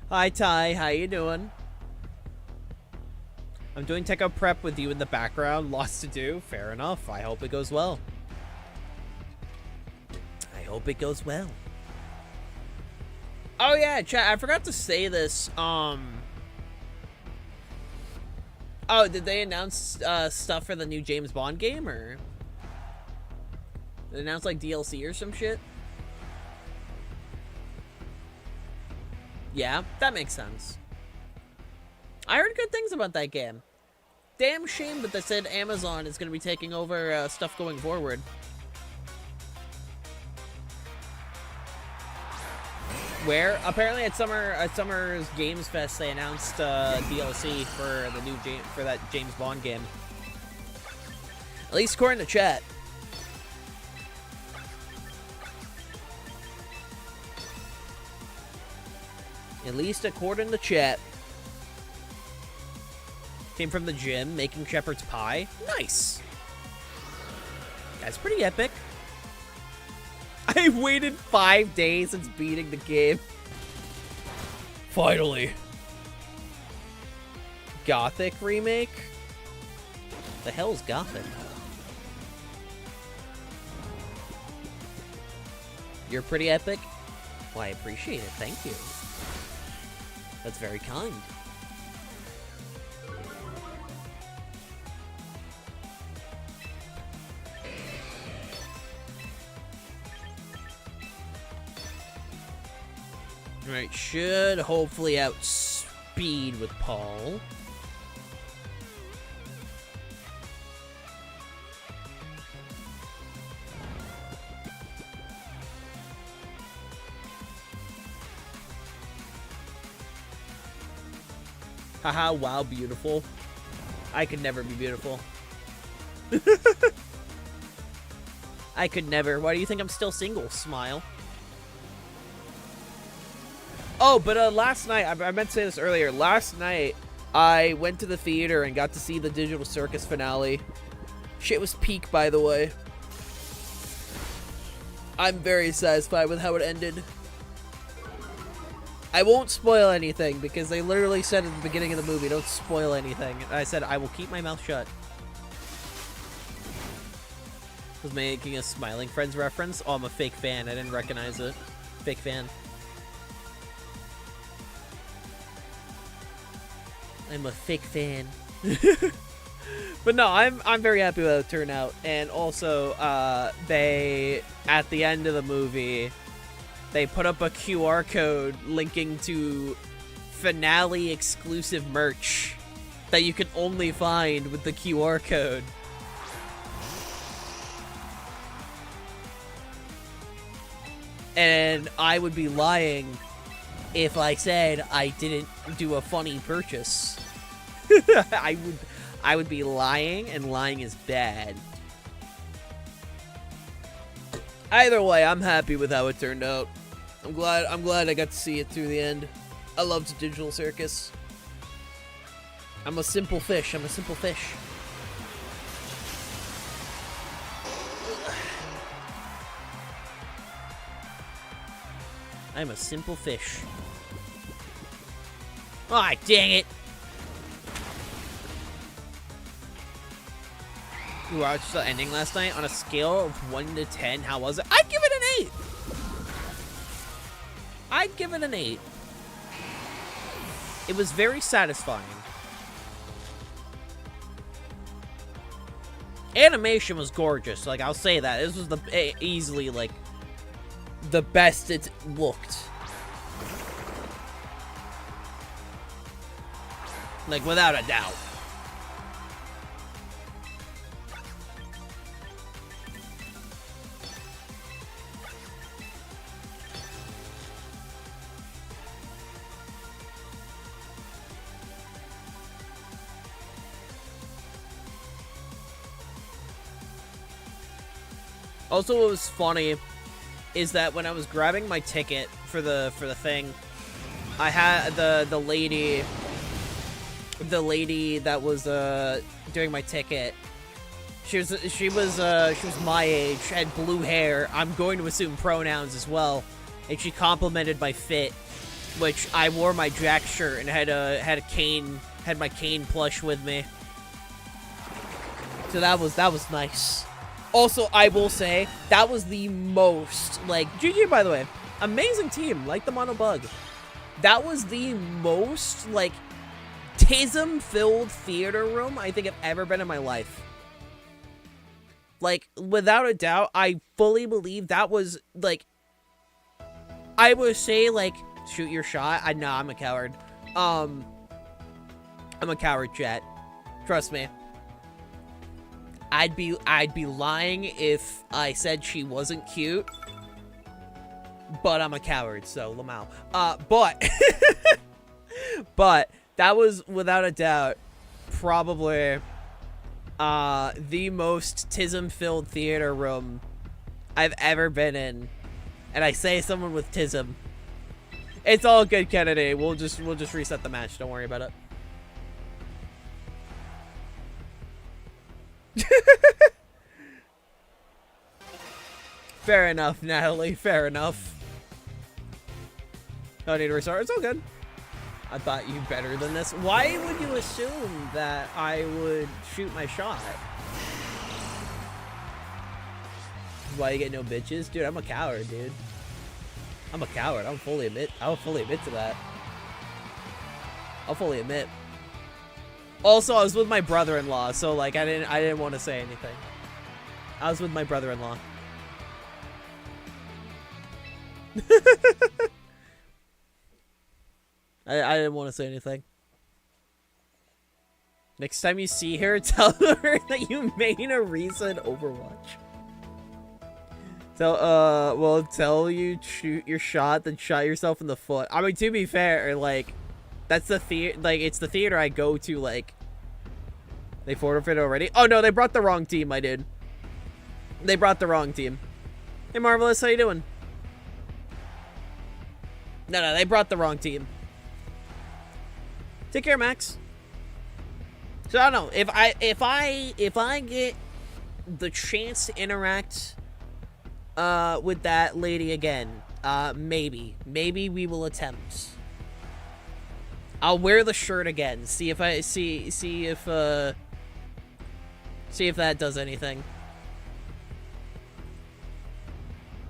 Hi, Ty. How you doing? I'm doing tech up prep with you in the background. Lots to do. Fair enough. I hope it goes well. I hope it goes well. Oh, yeah, chat. I forgot to say this. Oh, did they announce stuff for the new James Bond game, or? Did they announce, like, DLC or some shit? Yeah, that makes sense. I heard good things about that game. Damn shame that they said Amazon is going to be taking over stuff going forward. Where? Apparently at Summer's Games Fest, they announced DLC for the new that James Bond game. At least according to chat. At least according to chat. Came from the gym, making shepherd's pie. Nice. That's pretty epic. I waited 5 days since beating the game. Finally. Gothic remake? The hell's Gothic? You're pretty epic? Well, I appreciate it. Thank you. That's very kind. Alright, should hopefully outspeed with Paul. Haha, wow, beautiful. I could never be beautiful. I could never. Why do you think I'm still single? Smile. Oh, but last night, I meant to say this earlier. Last night, I went to the theater and got to see the Digital Circus finale. Shit was peak, by the way. I'm very satisfied with how it ended. I won't spoil anything, because they literally said at the beginning of the movie, don't spoil anything. And I said, I will keep my mouth shut. Was making a Smiling Friends reference? Oh, I'm a fake fan. I didn't recognize it. Fake fan. I'm a fake fan. But no, I'm very happy with how it turned out. And also, they, at the end of the movie, they put up a QR code linking to finale exclusive merch that you can only find with the QR code. And I would be lying if I said I didn't do a funny purchase. I would be lying, and lying is bad. Either way, I'm happy with how it turned out. I'm glad I got to see it through the end. I loved Digital Circus. I'm a simple fish. I'm a simple fish. I'm a simple fish. Aw, dang it! You watched the ending last night. On a scale of 1 to 10, how was it? I'd give it an 8! I'd give it an 8. It was very satisfying. Animation was gorgeous. Like, I'll say that. This was easily, like, the best it's looked. Like, without a doubt. Also, what was funny is that when I was grabbing my ticket for the thing, I had the lady that was doing my ticket. She was my age, had blue hair. I'm going to assume pronouns as well, and she complimented my fit, which I wore my Jack shirt and had a cane, had my cane plush with me. So that was nice. Also, I will say, that was the most, like, GG, by the way, amazing team, like the Mono Bug. That was the most, like, tism-filled theater room I think I've ever been in my life. Like, without a doubt, I fully believe that was, like, I would say, like, shoot your shot. No, I'm a coward. I'm a coward, chat. Trust me. I'd be lying if I said she wasn't cute. But I'm a coward, so Lamau. But that was, without a doubt, probably the most tism-filled theater room I've ever been in. And I say someone with tism. It's all good, Kennedy. We'll just reset the match. Don't worry about it. Fair enough, Natalie. Fair enough. Don't need to restart. It's all good. I thought you better than this. Why would you assume that I would shoot my shot? Why you get no bitches? Dude, I'm a coward, dude. I'm a coward. I'll fully admit to that. I'll fully admit. Also, I was with my brother-in-law, so like I didn't want to say anything. I was with my brother-in-law. I didn't want to say anything. Next time you see her, tell her that you made a recent Overwatch. Well, tell you shoot your shot, then shot yourself in the foot. I mean, to be fair, like, that's the theater, like, it's the theater I go to, like, they forfeited already? Oh, no, they brought the wrong team, I did. They brought the wrong team. Hey, Marvelous, how you doing? No, they brought the wrong team. Take care, Max. So, I don't know, if I get the chance to interact with that lady again, maybe we will attempt. I'll wear the shirt again, see if that does anything.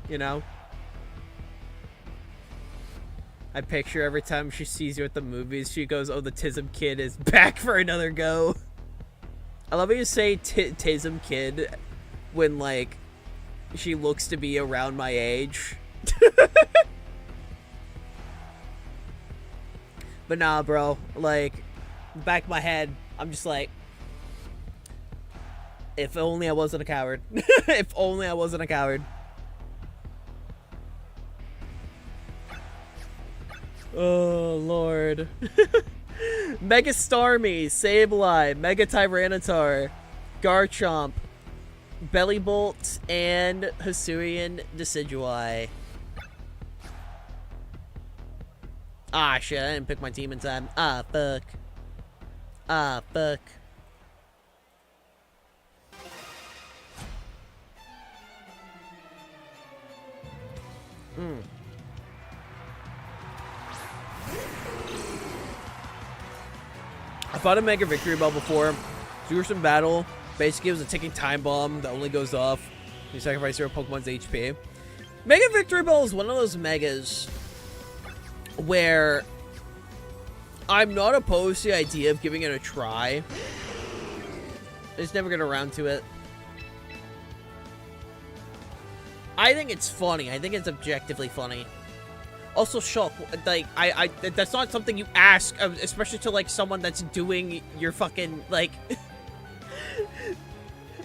You know? I picture every time she sees you at the movies, she goes, oh, the Tism kid is back for another go. I love how you say Tism kid when, like, she looks to be around my age. But nah, bro. Like, back of my head, I'm just like, if only I wasn't a coward. If only I wasn't a coward. Oh, Lord. Mega Starmie, Sableye, Mega Tyranitar, Garchomp, Bellybolt, and Hisuian Decidueye. Ah, shit, I didn't pick my team in time. Ah, fuck. Ah, fuck. I fought a Mega Victory Bell before. Gruesome battle. Basically, it was a ticking time bomb that only goes off. You sacrifice your Pokemon's HP. Mega Victory Bell is one of those megas where I'm not opposed to the idea of giving it a try. I just never get around to it. I think it's funny. I think it's objectively funny. Also, Shulk, like, that's not something you ask, especially to, like, someone that's doing your fucking, like,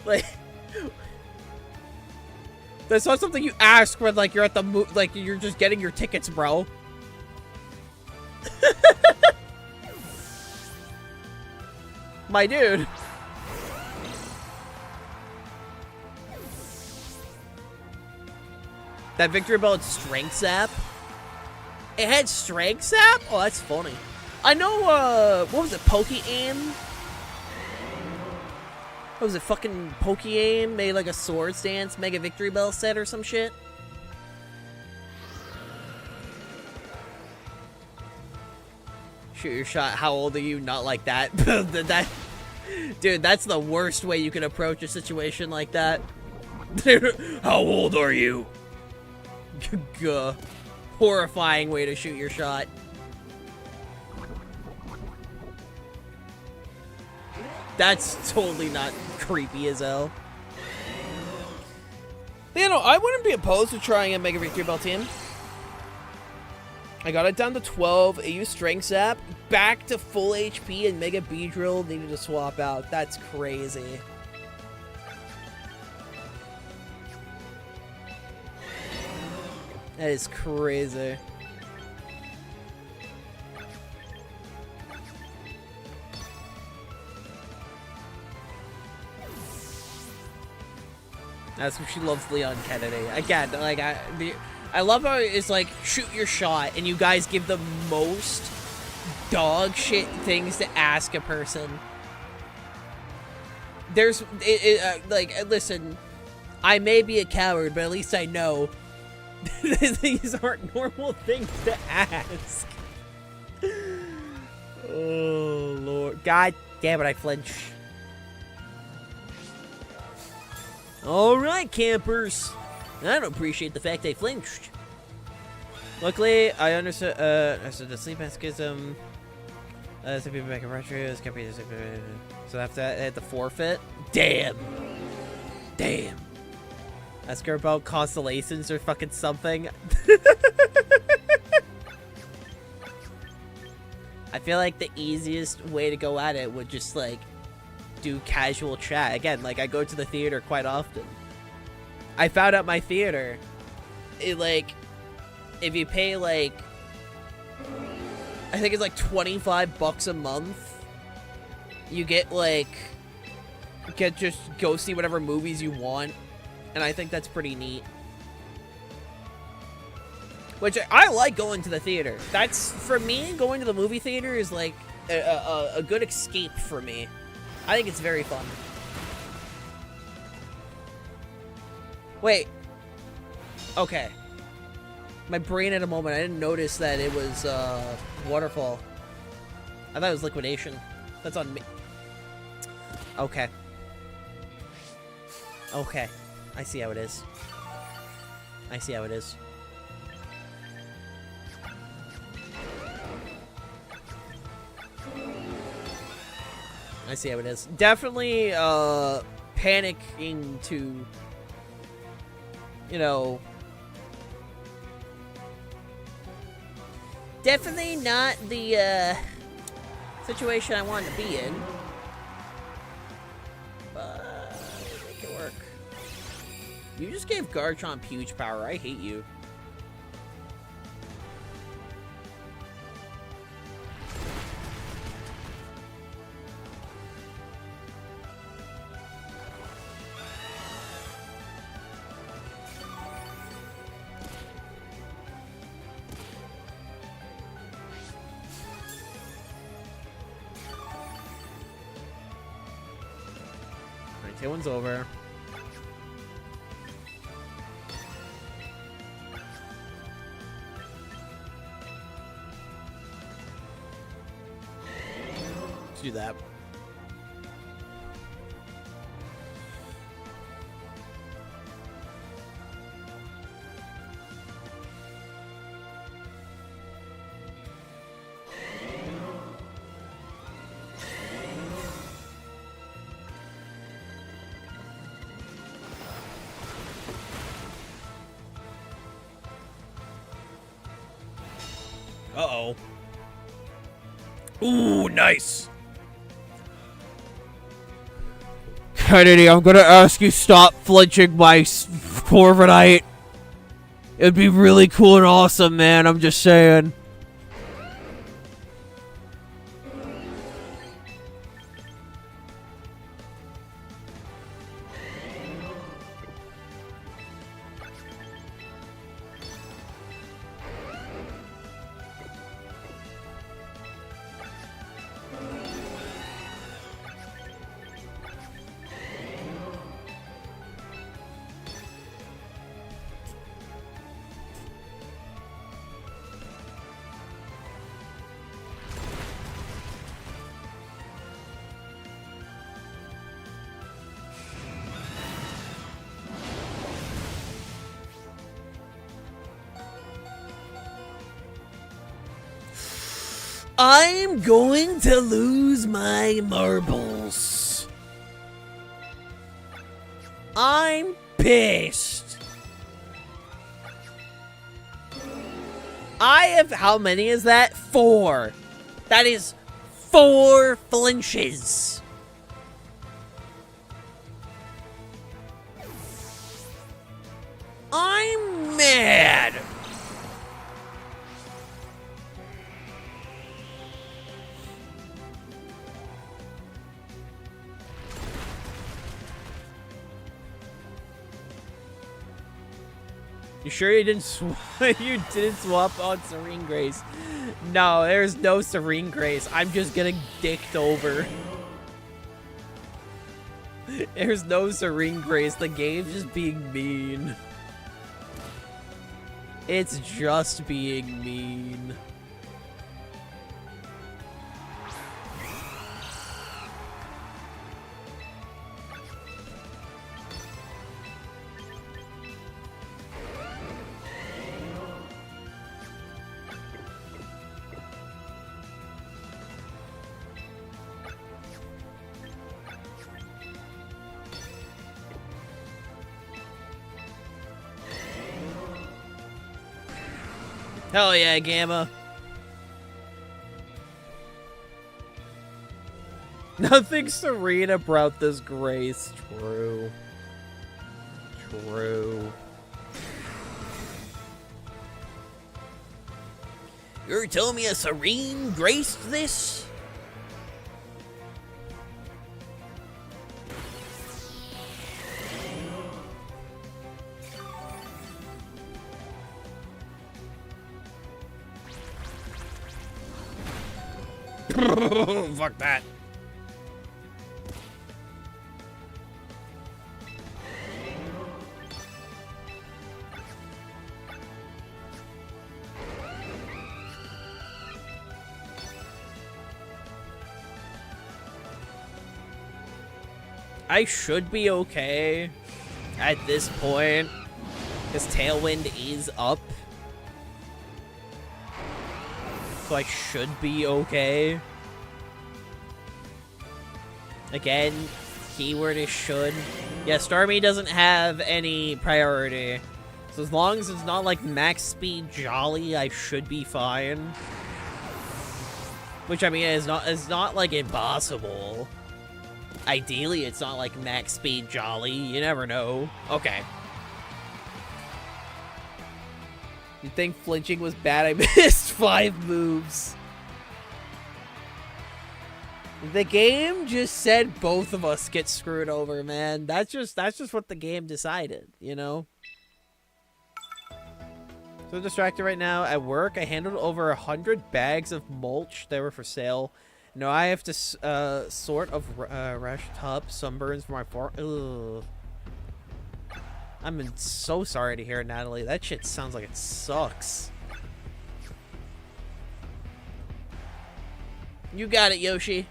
like, that's not something you ask when, like, you're at the, like, you're just getting your tickets, bro. My dude. That Victory Bell had Strength Zap? It had Strength Zap? Oh, that's funny. I know, what was it, Poke-Aim? What was it, fucking Poke-Aim? Made like a Swords Dance Mega Victory Bell set or some shit? Shoot your shot, how old are you? Not like that. Dude, that's the worst way you can approach a situation like that. How old are you? Gah. Horrifying way to shoot your shot. That's totally not creepy as hell. You know, I wouldn't be opposed to trying a Mega Victory Bell team. I got it down to 12. I used Strength Zap. Back to full HP and Mega Beedrill needed to swap out. That's crazy. That is crazy. That's what she loves, Leon Kennedy. Again, like, I love how it's like, shoot your shot, and you guys give the most dog shit things to ask a person. There's, like, listen, I may be a coward, but at least I know these aren't normal things to ask. Oh, Lord. God damn it, I flinch. Alright, campers. I don't appreciate the fact I flinched. Luckily, I understood the sleep masochism. Some people making retros. So after that, I had to forfeit. Damn. Damn. Ask her about constellations or fucking something. I feel like the easiest way to go at it would just, like, do casual chat. Again, like, I go to the theater quite often. I found out my theater, like, if you pay, like, I think it's like $25 a month, you get, like, just go see whatever movies you want, and I think that's pretty neat. Which, I like going to the theater. That's, for me, going to the movie theater is, like, a good escape for me. I think it's very fun. Wait. Okay. My brain at a moment, I didn't notice that it was, Waterfall. I thought it was Liquidation. That's on me. Okay. Okay. I see how it is. I see how it is. I see how it is. Definitely, panicking to, you know, definitely not the, situation I wanted to be in. But, make it work. You just gave Garchomp huge power. I hate you. That one's over. Let's do that. Uh-oh. Ooh, nice. Kennedy, I'm gonna ask you stop flinching my FORTNITE. It'd be really cool and awesome, man. I'm just saying. I'm going to lose my marbles. I'm pissed. I have, how many is that? 4. That is 4 flinches. I'm mad. You sure you didn't you didn't swap on Serene Grace? No, there's no Serene Grace. I'm just getting dicked over. There's no Serene Grace. The game's just being mean. It's just being mean. Hell yeah, Gamma. Nothing serene about this Grace. True. True. You're telling me a Serene graced this? Fuck that. I should be okay at this point, because Tailwind is up. So I should be okay. Again, keyword is should. Yeah, Starmie doesn't have any priority. So as long as it's not like max speed Jolly, I should be fine. Which I mean is not like impossible. Ideally, it's not like max speed Jolly. You never know. Okay. You think flinching was bad? I missed 5 moves. The game just said both of us get screwed over, man. That's just what the game decided, you know? So distracted right now at work. I handled over 100 bags of mulch that were for sale. Now I have to sort of rash top sunburns for my farm. Ugh. I'm so sorry to hear it, Natalie. That shit sounds like it sucks. You got it, Yoshi.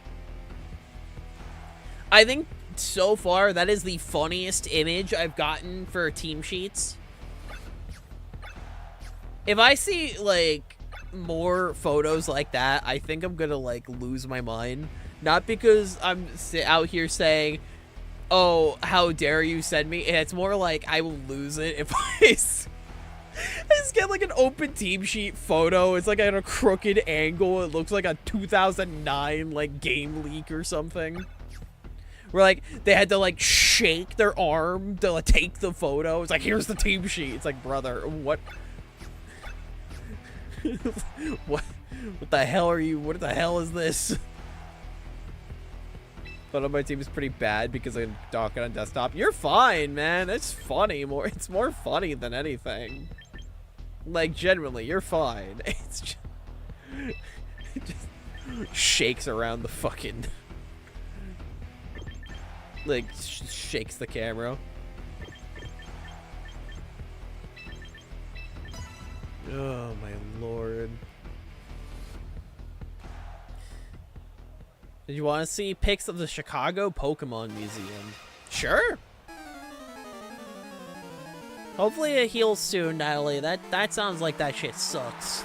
I think so far that is the funniest image I've gotten for team sheets. If I see like more photos like that, I think I'm gonna like lose my mind. Not because I'm out here saying, oh, how dare you send me? It's more like I will lose it if I just get like an open team sheet photo. It's like at a crooked angle. It looks like a 2009 like game leak or something. Where like they had to like shake their arm to like, take the photo. It's like, here's the team sheet. It's like, brother, what? What the hell are you? What the hell is this? But on my team is pretty bad because I'm docking on desktop. You're fine, man. It's funny. It's more funny than anything. Like, generally, you're fine. It's just, it just shakes around the fucking... Like, shakes the camera. Oh, my lord. Did you want to see pics of the Chicago Pokemon Museum? Sure. Hopefully it heals soon, Natalie. That sounds like that shit sucks.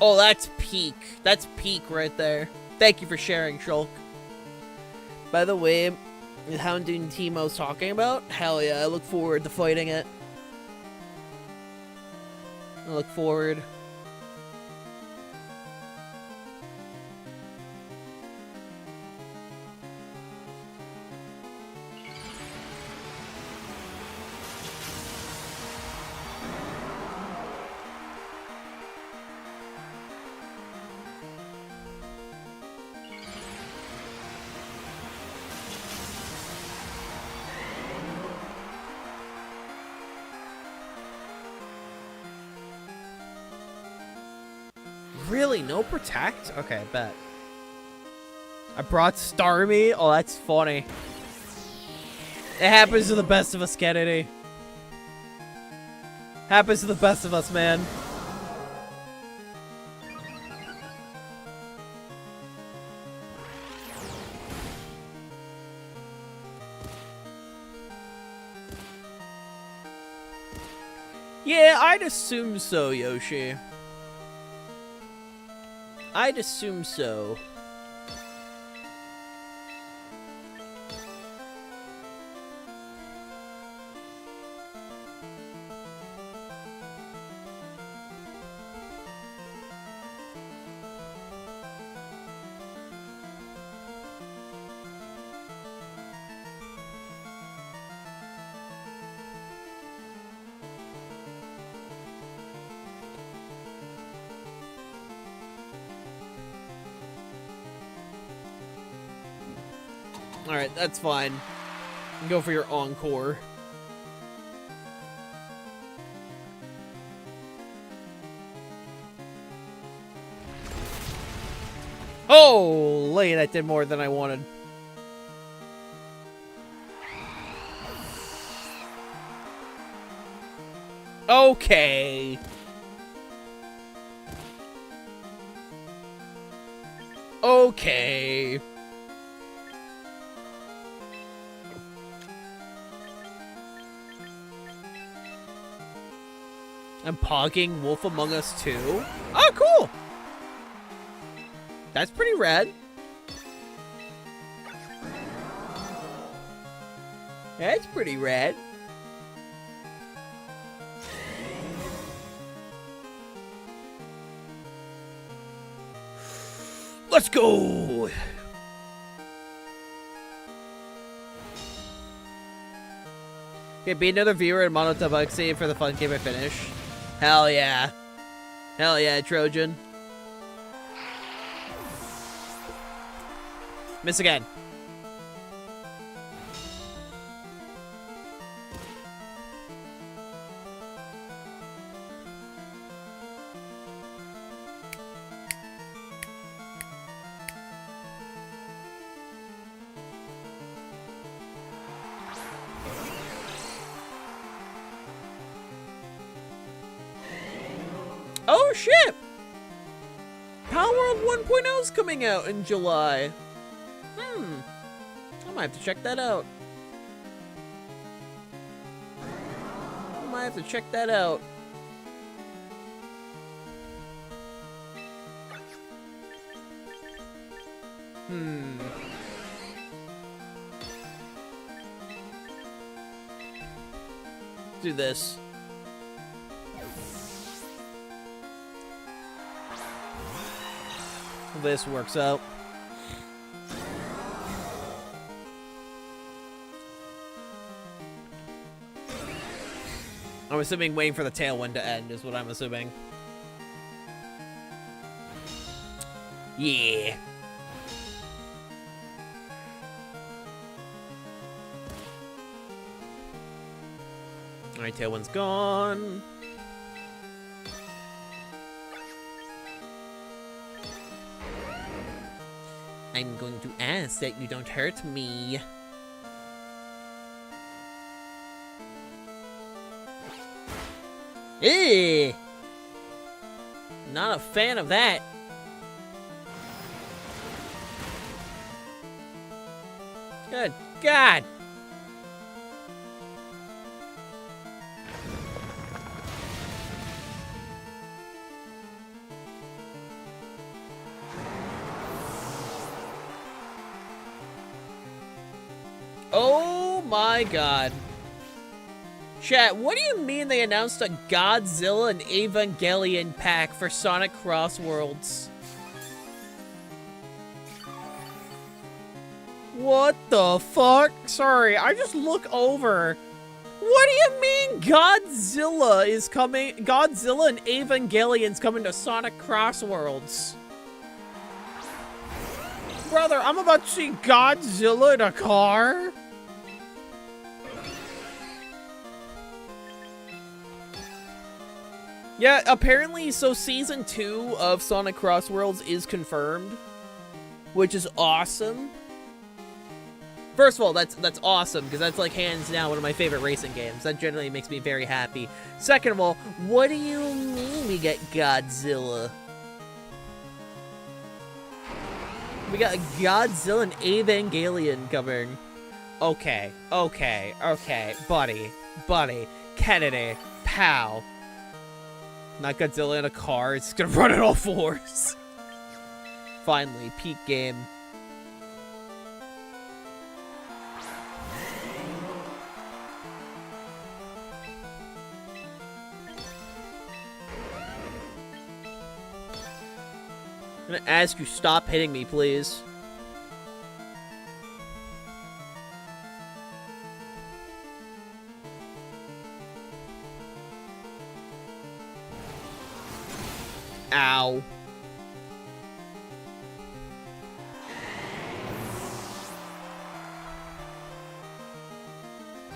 Oh, that's peak. That's peak right there. Thank you for sharing, Shulk. By the way, the Houndoom team I was talking about, hell yeah, I look forward to fighting it. I look forward. Really? No protect? Okay, bet. I brought Starmie? Oh, that's funny. It happens to the best of us, Kennedy. Happens to the best of us, man. Yeah, I'd assume so, Yoshi. I'd assume so. Alright, that's fine. Go for your encore. Holy, that did more than I wanted. Okay. Okay. I'm pogging Wolf Among Us 2. Oh, cool! That's pretty rad. That's pretty rad. Let's go! Okay, be another viewer in Mono Tabaxi for the fun game I finish. Hell yeah. Hell yeah, Trojan. Miss again. Oh shit! Power World 1.0 is coming out in July. I might have to check that out. Do this. This works out. I'm assuming waiting for the tailwind to end is what I'm assuming. Yeah. Alright, tailwind's gone. I'm going to ask that you don't hurt me. Ew. Not a fan of that. Good God. Oh my God. Chat, what do you mean they announced a Godzilla and Evangelion pack for Sonic Cross Worlds? What the fuck? Sorry, I just look over. What do you mean Godzilla is coming? Godzilla and Evangelion's coming to Sonic Cross Worlds. Brother, I'm about to see Godzilla in a car. Yeah, apparently, so Season 2 of Sonic Cross Worlds is confirmed, which is awesome. First of all, that's awesome, because that's, like, hands down one of my favorite racing games. That generally makes me very happy. Second of all, what do you mean we get Godzilla? We got Godzilla and Evangelion coming. Okay, buddy, Kennedy, pow. Not Godzilla in a car, it's gonna run on all fours. Finally, peak game. I'm gonna ask you, stop hitting me, please. Ow.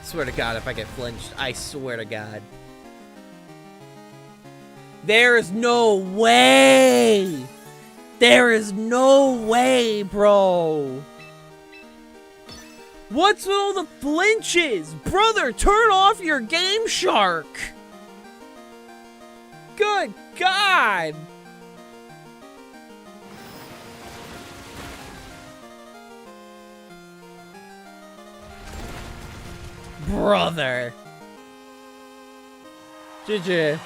Swear to God, if I get flinched, I swear to God. There is no way! There is no way, bro! What's with all the flinches? Brother, turn off your Game Shark! Good God! Brother! GG.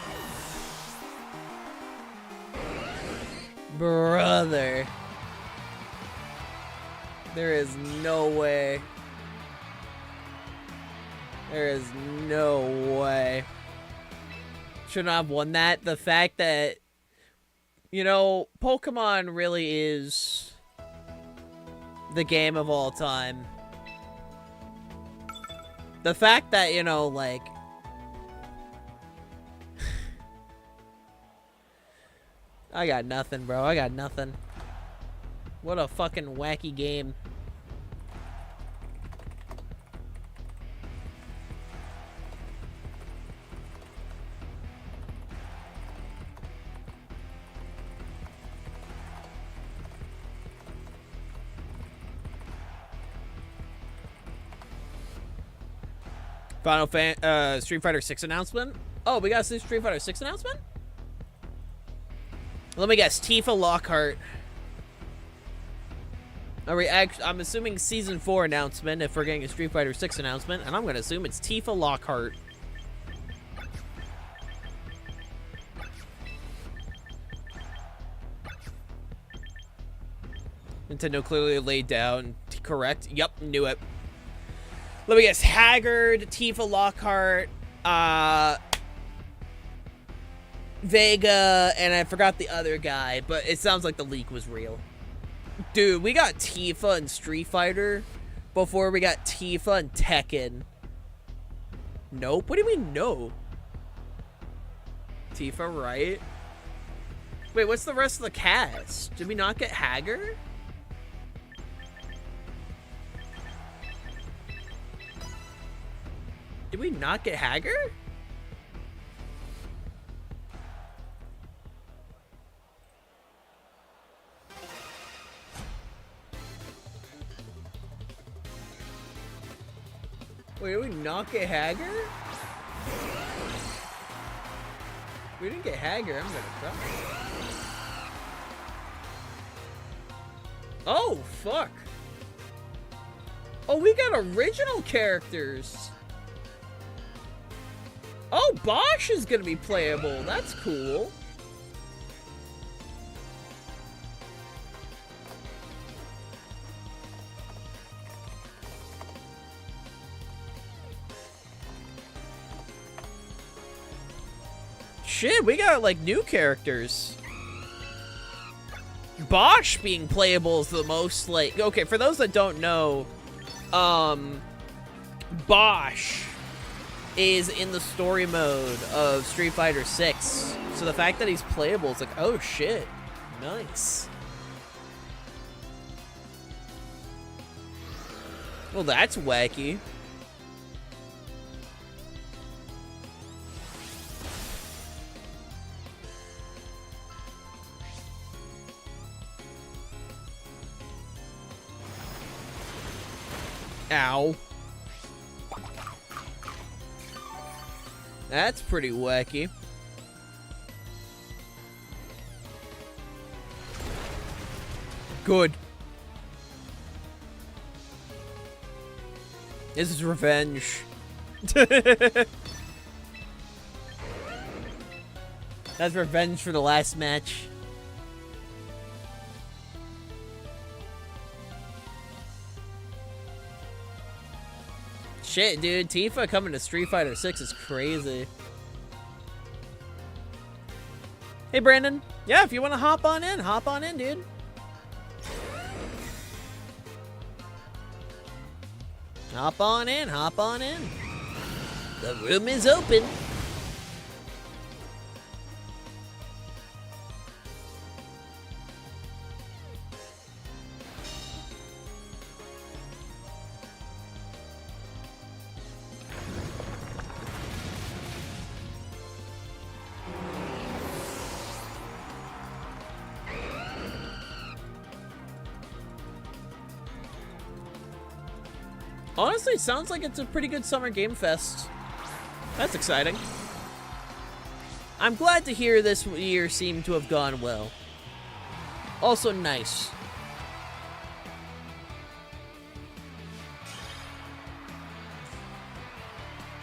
Brother. There is no way. There is no way. Should not have won that. The fact that, you know, Pokemon really is the game of all time. The fact that, you know, like, I got nothing, bro. I got nothing. What a fucking wacky game. Street Fighter 6 announcement? Oh, we got a Street Fighter 6 announcement? Let me guess, Tifa Lockhart. Are we I'm assuming Season 4 announcement if we're getting a Street Fighter 6 announcement, and I'm gonna assume it's Tifa Lockhart. Nintendo clearly laid down. Correct. Yep, knew it. Let me guess, Haggard, Tifa Lockhart, Vega, and I forgot the other guy, but it sounds like the leak was real. Dude, we got Tifa in Street Fighter before we got Tifa in Tekken. Nope. What do you mean, no? Tifa, right? Wait, what's the rest of the cast? Did we not get Haggard? Did we not get Haggard? Wait, did we not get Haggard? We didn't get Haggard, I'm gonna cry. Oh, fuck. Oh, we got original characters. Oh, Bosch is gonna be playable. That's cool. Shit, we got, like, new characters. Bosch being playable is the most, like... Okay, for those that don't know, Bosch is in the story mode of Street Fighter 6. So the fact that he's playable is like, oh shit, nice. Well, that's wacky. Ow. That's pretty wacky. Good. This is revenge. That's revenge for the last match. Shit, dude. Tifa coming to Street Fighter 6 is crazy. Hey, Brandon. Yeah, if you want to hop on in, dude. Hop on in, hop on in. The room is open. Honestly, it sounds like it's a pretty good summer game fest. That's exciting. I'm glad to hear this year seemed to have gone well. Also nice.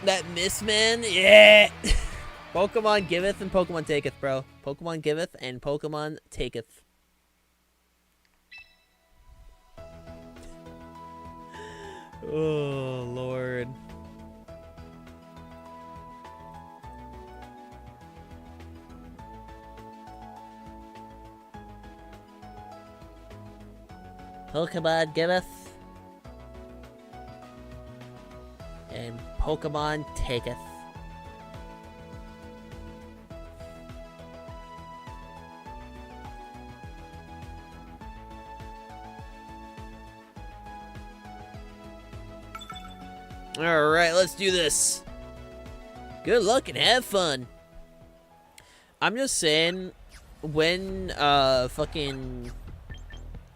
That miss, man? Yeah! Pokemon giveth and Pokemon taketh, bro. Pokemon giveth and Pokemon taketh. Oh, Lord. Pokemon giveth and Pokemon taketh. Alright, let's do this. Good luck and have fun. I'm just saying, when,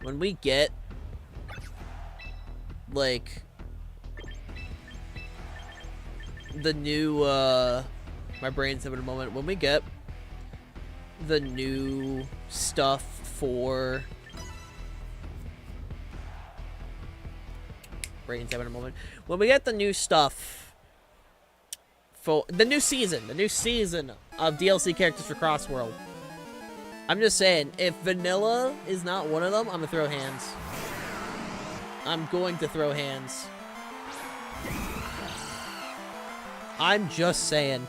when we get, like, the new, my brain's having a moment. When we get the new stuff for... Brain's having a moment. When we get the new stuff for the new season of DLC characters for Crossworld, I'm just saying, if vanilla is not one of them, I'm gonna throw hands. I'm going to throw hands. I'm just saying.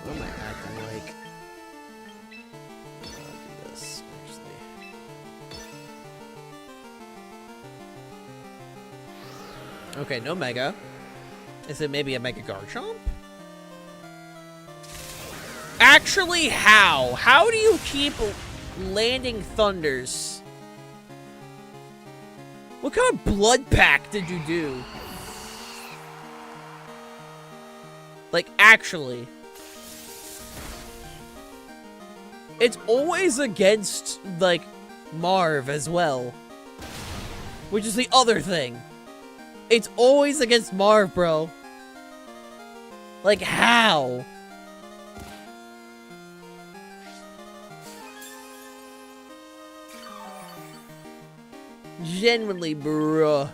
What am I acting like? I'll do this, actually. Okay, no Mega. Is it maybe a Mega Garchomp? Actually, how? How do you keep landing Thunders? What kind of blood pack did you do? Like, actually. It's always against, like, Marv as well. Which is the other thing. It's always against Marv, bro. Like, how? Genuinely, bruh.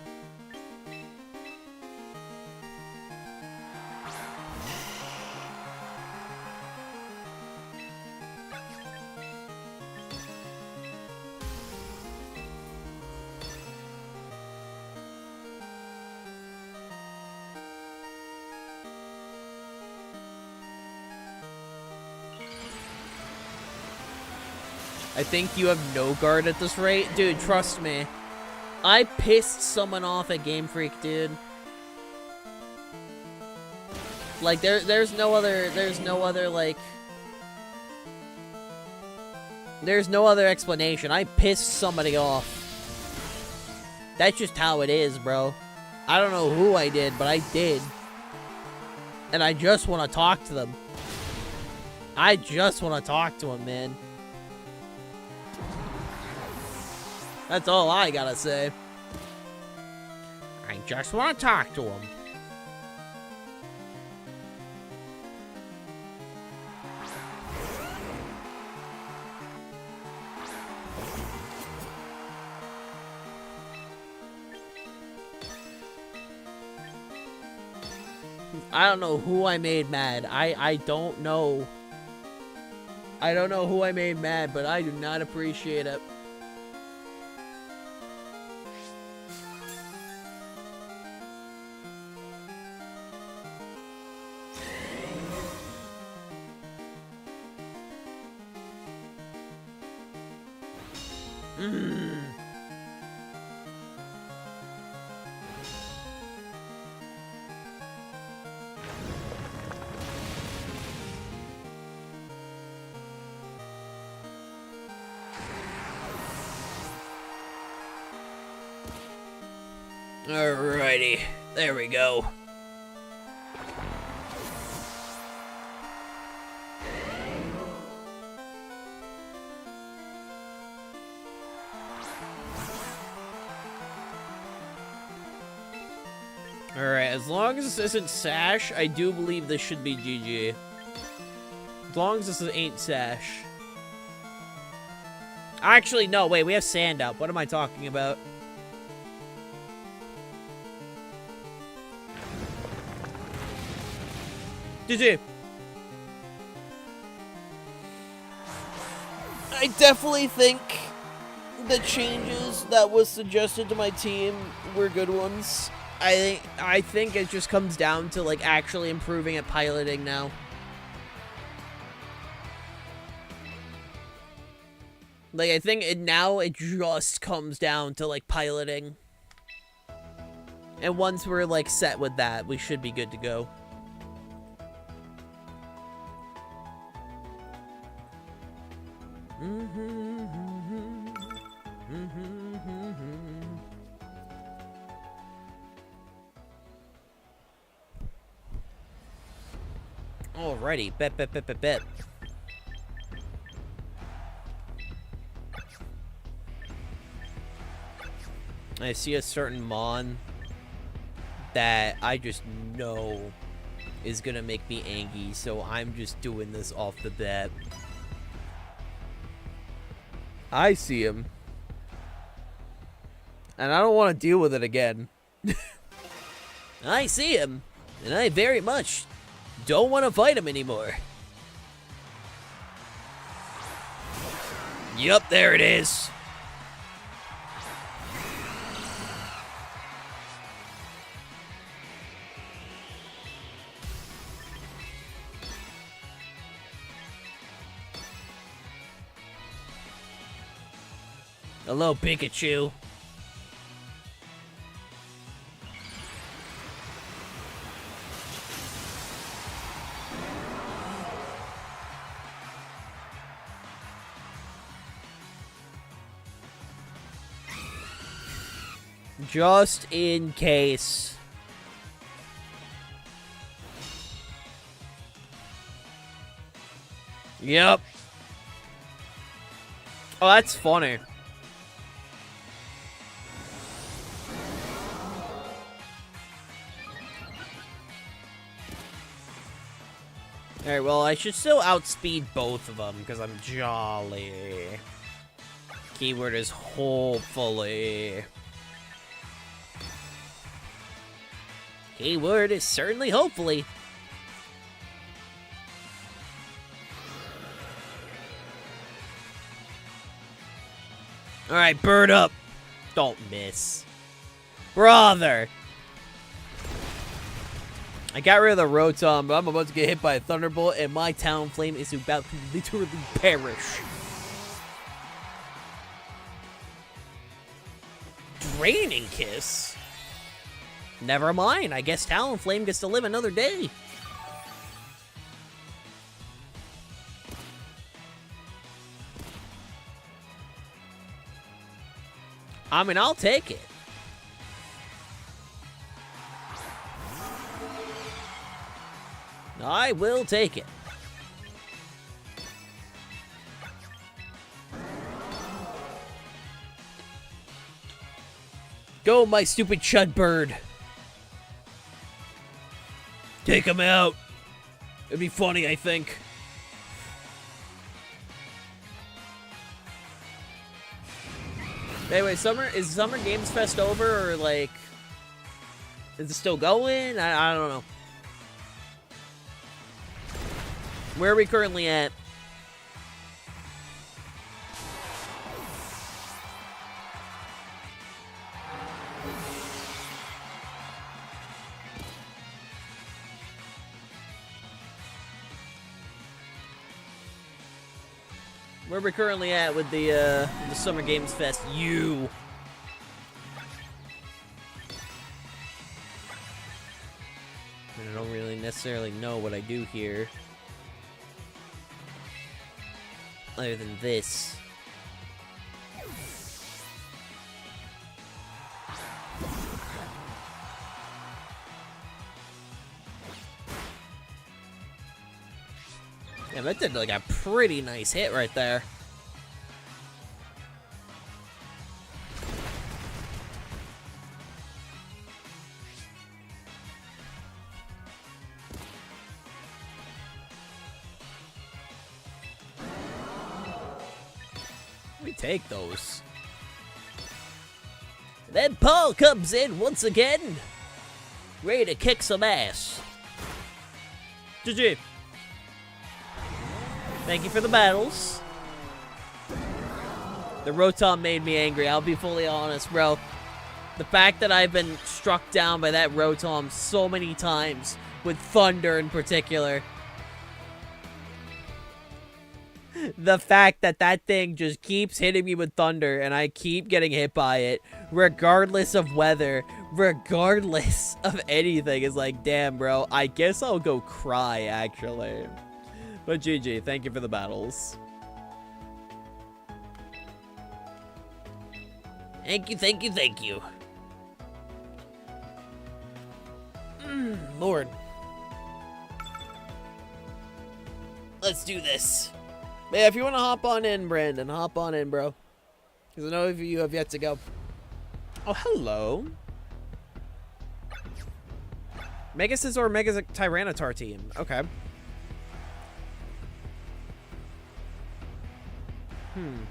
I think you have no guard at this rate. Dude, trust me. I pissed someone off at Game Freak, dude. Like, there's no other explanation. I pissed somebody off. That's just how it is, bro. I don't know who I did, but I did. And I just want to talk to them. I just want to talk to them, man. That's all I gotta say. I just want to talk to them. I don't know who I made mad. I don't know. I don't know who I made mad, but I do not appreciate it. Alrighty, there we go. Alright, as long as this isn't Sash, I do believe this should be GG. As long as this ain't Sash. Actually, no, wait, we have Sand up. What am I talking about? GG. I definitely think the changes that was suggested to my team were good ones. I think it just comes down to like actually improving at piloting now. Like I think now it just comes down to like piloting. And once we're like set with that, we should be good to go. Alrighty, bet. I see a certain Mon that I just know is gonna make me angry, so I'm just doing this off the bat. I see him. And I don't want to deal with it again. I see him. And I very much don't want to fight him anymore. Yup, there it is. Hello, Pikachu. Just in case. Yep. Oh, that's funny. Alright, well, I should still outspeed both of them, because I'm jolly. Keyword is hopefully. Keyword is certainly hopefully. Alright, bird up. Don't miss. Brother! I got rid of the Rotom, but I'm about to get hit by a Thunderbolt, and my Talonflame is about to literally perish. Draining Kiss? Never mind, I guess Talonflame gets to live another day. I mean, I'll take it. I will take it. Go, my stupid chud bird. Take him out. It'd be funny, I think. Anyway, is Summer Games Fest over, or like, is it still going? I don't know. Where are we currently at? Where we're currently at with the Summer Games Fest. I don't really necessarily know what I do here. Other than this. Yeah, that did like a pretty nice hit right there. We take those. Then Paul comes in once again, ready to kick some ass. GG. Thank you for the battles. The Rotom made me angry, I'll be fully honest, bro. The fact that I've been struck down by that Rotom so many times, with Thunder in particular. The fact that that thing just keeps hitting me with Thunder and I keep getting hit by it, regardless of weather, regardless of anything, is like, damn, bro. I guess I'll go cry, actually. But GG, thank you for the battles. Thank you, thank you, thank you. Lord. Let's do this. Yeah, if you want to hop on in, Brandon, hop on in, bro. Because I know you have yet to go. Oh, hello. Megasis or Mega Tyranitar team. Okay. I'm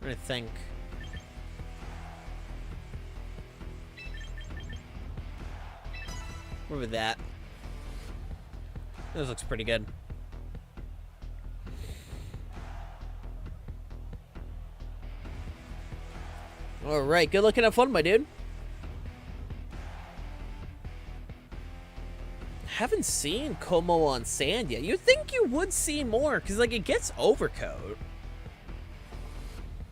gonna think. What with that? This looks pretty good. Alright, good looking, have fun, my dude. Haven't seen Como on sand yet. You'd think you would see more, because, like, it gets overcoat.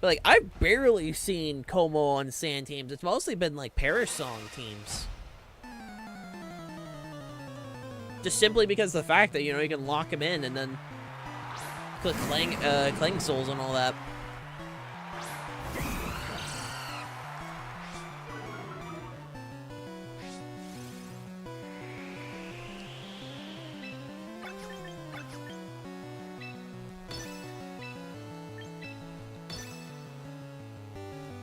But, like, I've barely seen Como on sand teams. It's mostly been, like, Parish Song teams. Just simply because of the fact that, you know, you can lock him in and then click Clang Souls and all that.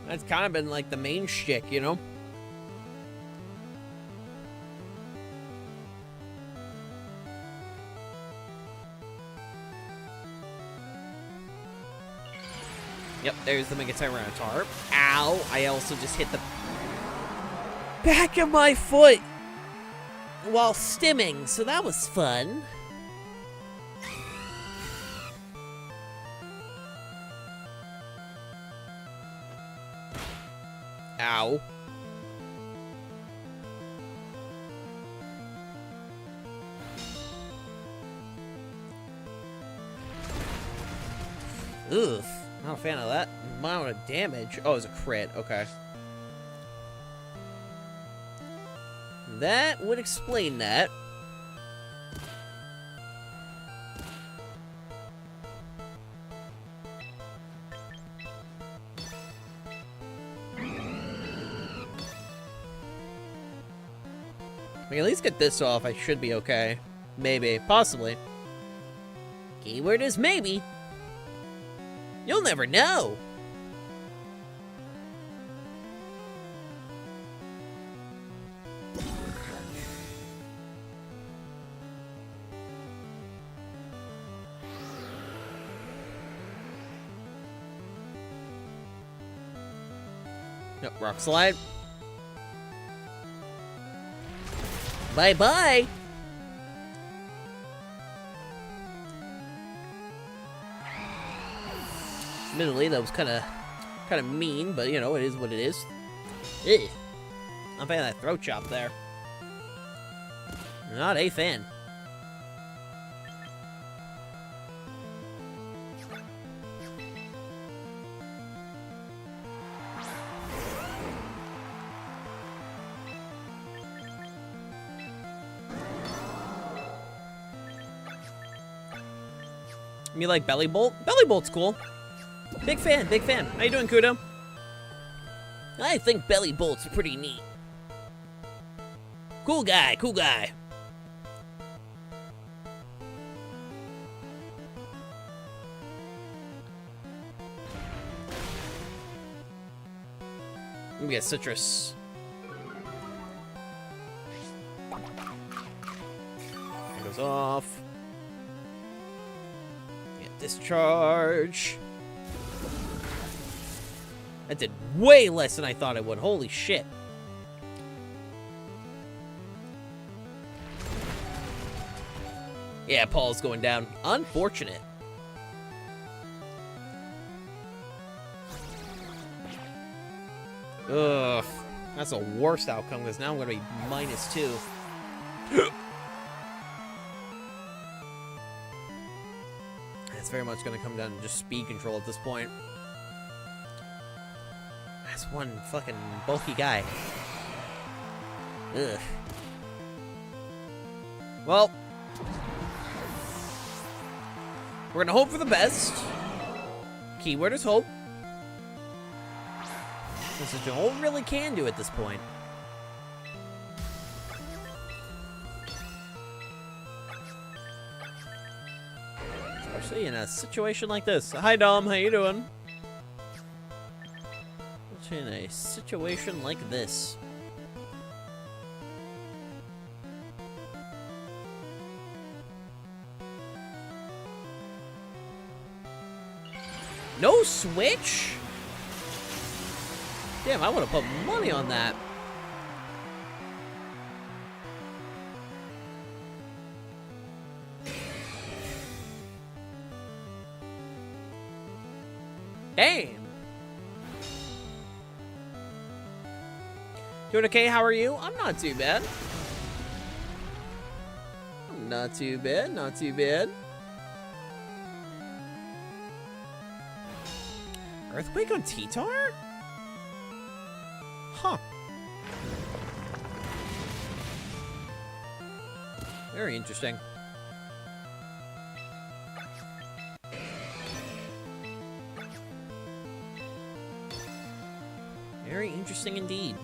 That's kind of been, like, the main shtick, you know? Yep, there's the Mega Tyranitar. Ow! I also just hit the back of my foot while stimming, so that was fun. Ow. Ugh. Not a fan of that. amount of damage. Oh, it was a crit. Okay. That would explain that. I can at least get this off. I should be okay. Maybe. Possibly. Keyword is maybe. You'll never know. Nope, rock slide. Bye-bye. Admittedly, that was kind of mean, but you know, it is what it is. Ugh. I'm a fan of that throat chop there. Not a fan. You like Belly Bolt? Belly Bolt's cool. Big fan, big fan. How you doing, Kudo? I think Belly Bolt's pretty neat. Cool guy, cool guy. Let me get citrus. It goes off. Get discharge. That did way less than I thought it would. Holy shit. Yeah, Paul's going down. Unfortunate. Ugh. That's a worst outcome, because now I'm going to be -2. It's very much going to come down to just speed control at this point. That's one fucking bulky guy. Ugh. Well, we're gonna hope for the best. Keyword is hope. This is all we really can do at this point. Especially in a situation like this. Hi Dom, how you doing? In a situation like this. No switch? Damn, I would have put money on that. Damn. Doing okay? How are you? I'm not too bad. Not too bad. Not too bad. Earthquake on T-Tar? Huh. Very interesting. Very interesting indeed.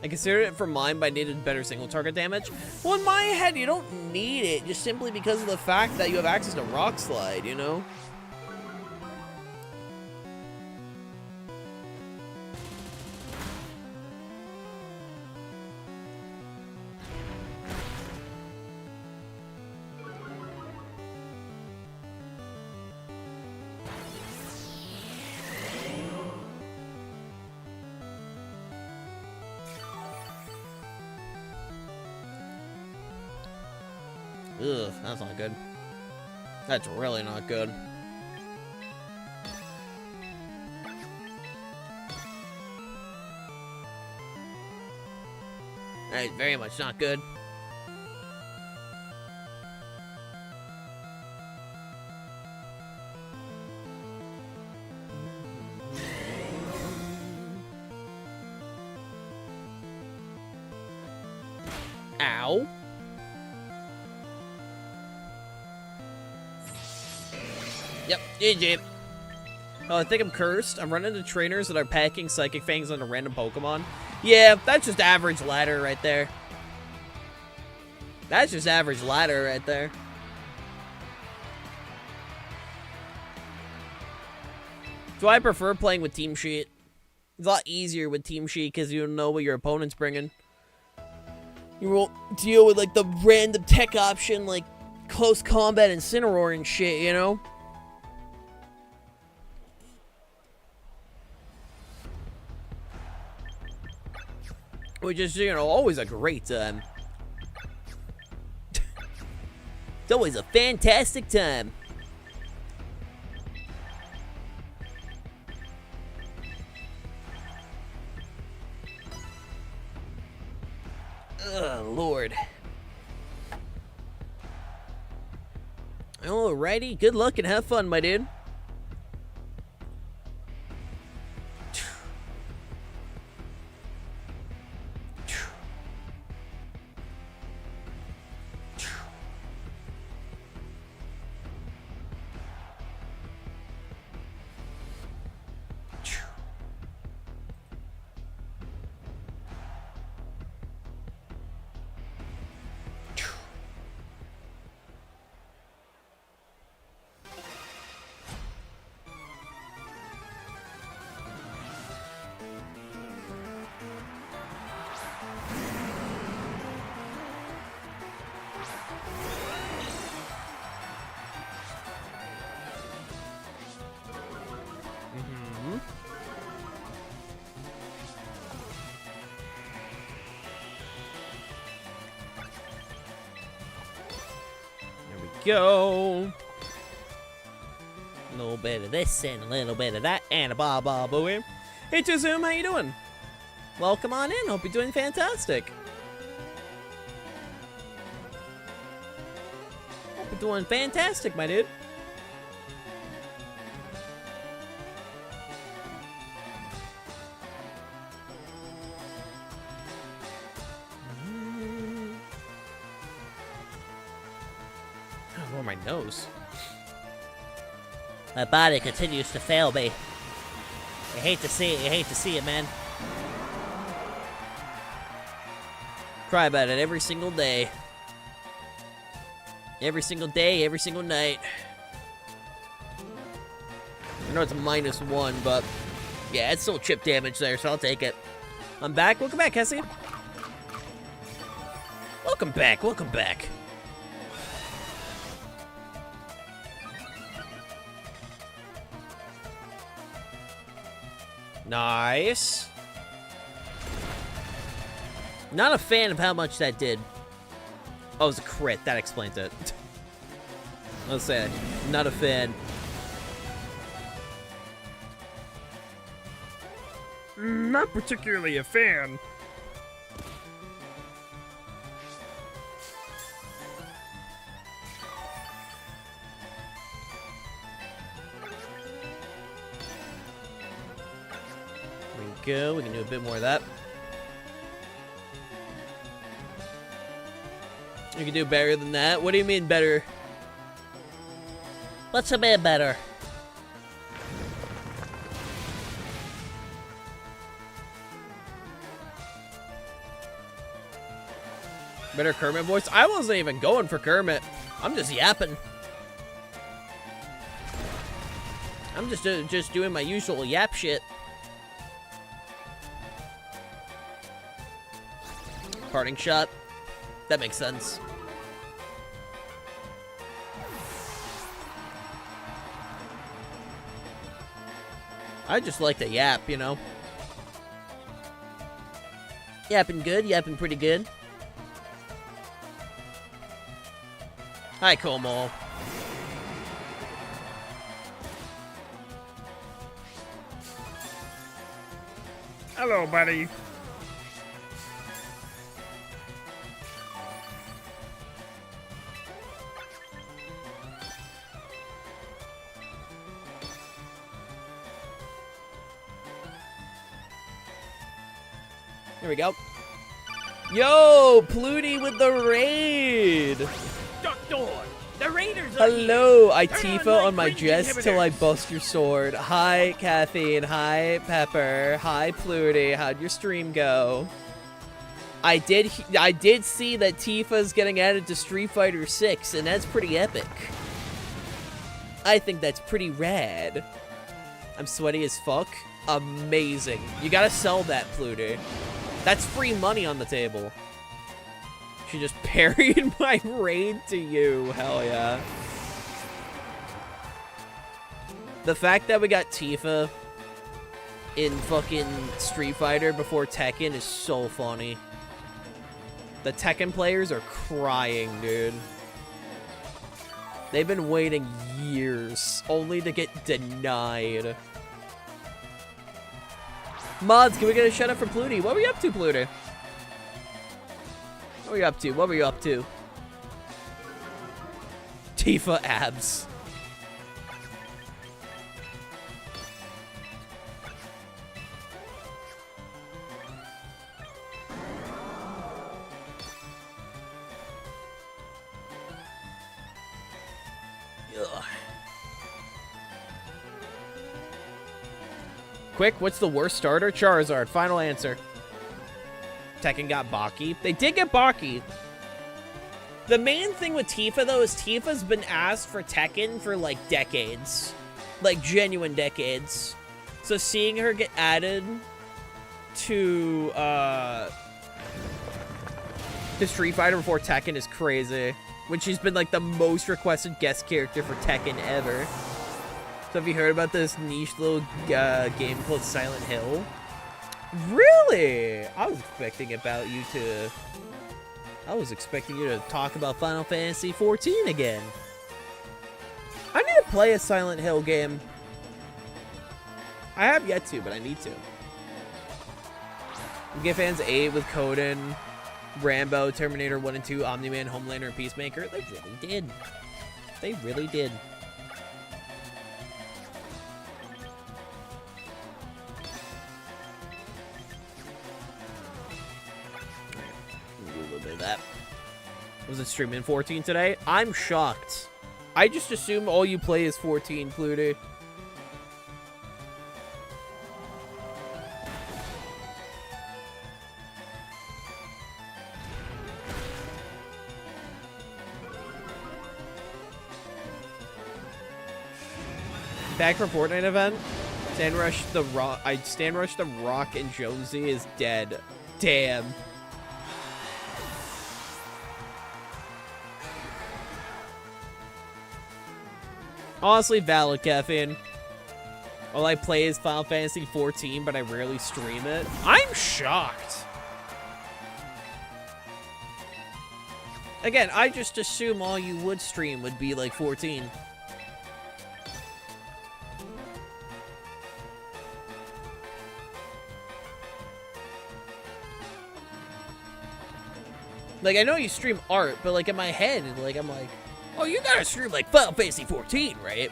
I considered it for mine, but I needed better single target damage. Well, in my head, you don't need it, just simply because of the fact that you have access to Rock Slide, you know? Ugh, that's not good. That's really not good. That is very much not good. Ow. Yep, GG. Oh, I think I'm cursed. I'm running into trainers that are packing Psychic Fangs on a random Pokemon. Yeah, that's just average ladder right there. That's just average ladder right there. So I prefer playing with Team Sheet. It's a lot easier with Team Sheet because you don't know what your opponent's bringing. You won't deal with, like, the random tech option, like Close Combat Incineroar and shit, you know? Which is, you know, always a great time. It's always a fantastic time. Ugh, Lord. Alrighty, good luck and have fun, my dude. Go. A little bit of this and a little bit of that and a ba-ba-boo. Hey, Zoom, how you doing? Welcome on in. Hope you're doing fantastic. Hope you're doing fantastic, my dude. My nose. My body continues to fail me. I hate to see it. I hate to see it, man. Cry about it every single day. Every single day, every single night. I know it's -1, but yeah, it's still chip damage there, so I'll take it. I'm back. Welcome back, Cassie. Welcome back. Welcome back. Nice. Not a fan of how much that did. Oh, it was a crit. That explains it. Let's say, not a fan. Not particularly a fan. Go. We can do a bit more of that. You can do better than that. What do you mean better? What's a bit better? Better Kermit voice? I wasn't even going for Kermit. I'm just yapping. I'm just doing my usual yap shit. Parting shot. That makes sense. I just like to yap, you know. Yapping good, yapping pretty good. Hi, Como. Hello, buddy. Here we go. Yo, Pluty with the raid. Doctor, the Raiders are Hello, I Turn Tifa on on my cringe jest till I inhibitors. bust your sword. Hi, Caffeine. Hi, Pepper. Hi, Pluty. How'd your stream go? I did see that Tifa's getting added to Street Fighter 6, and that's pretty epic. I think that's pretty rad. I'm sweaty as fuck. Amazing. You gotta sell that, Pluty. That's free money on the table. She just parried my raid to you. Hell yeah. The fact that we got Tifa in fucking Street Fighter before Tekken is so funny. The Tekken players are crying, dude. They've been waiting years only to get denied. Mods, can we get a shout out for Pluty? What were you up to, Pluty? What were you up to? What were you up to? Tifa abs. Ugh. Quick, what's the worst starter? Charizard. Final answer. Tekken got Baki. They did get Baki. The main thing with Tifa, though, is Tifa's been asked for Tekken for, like, decades. Like, genuine decades. So seeing her get added to Street Fighter before Tekken is crazy. When she's been, like, the most requested guest character for Tekken ever. So have you heard about this niche little game called Silent Hill? Really? I was expecting you to talk about Final Fantasy 14 again. I need to play a Silent Hill game. I have yet to, but I need to. Get fans 8 with Coden, Rambo, Terminator 1 and 2, Omni-Man, Homelander, and Peacemaker. They really did. They really did. Do a little bit of that. Was it streaming 14 today? I'm shocked. I just assume all you play is 14, Pluty. Back for Fortnite event. Stand Rush the Rock and Jonesy is dead. Damn. Honestly, valid, Caffeine. All I play is Final Fantasy 14, but I rarely stream it. I'm shocked. Again, I just assume all you would stream would be like 14. Like, I know you stream art, but, like, in my head, like, I'm like, oh, you gotta stream, like, Final Fantasy 14, right?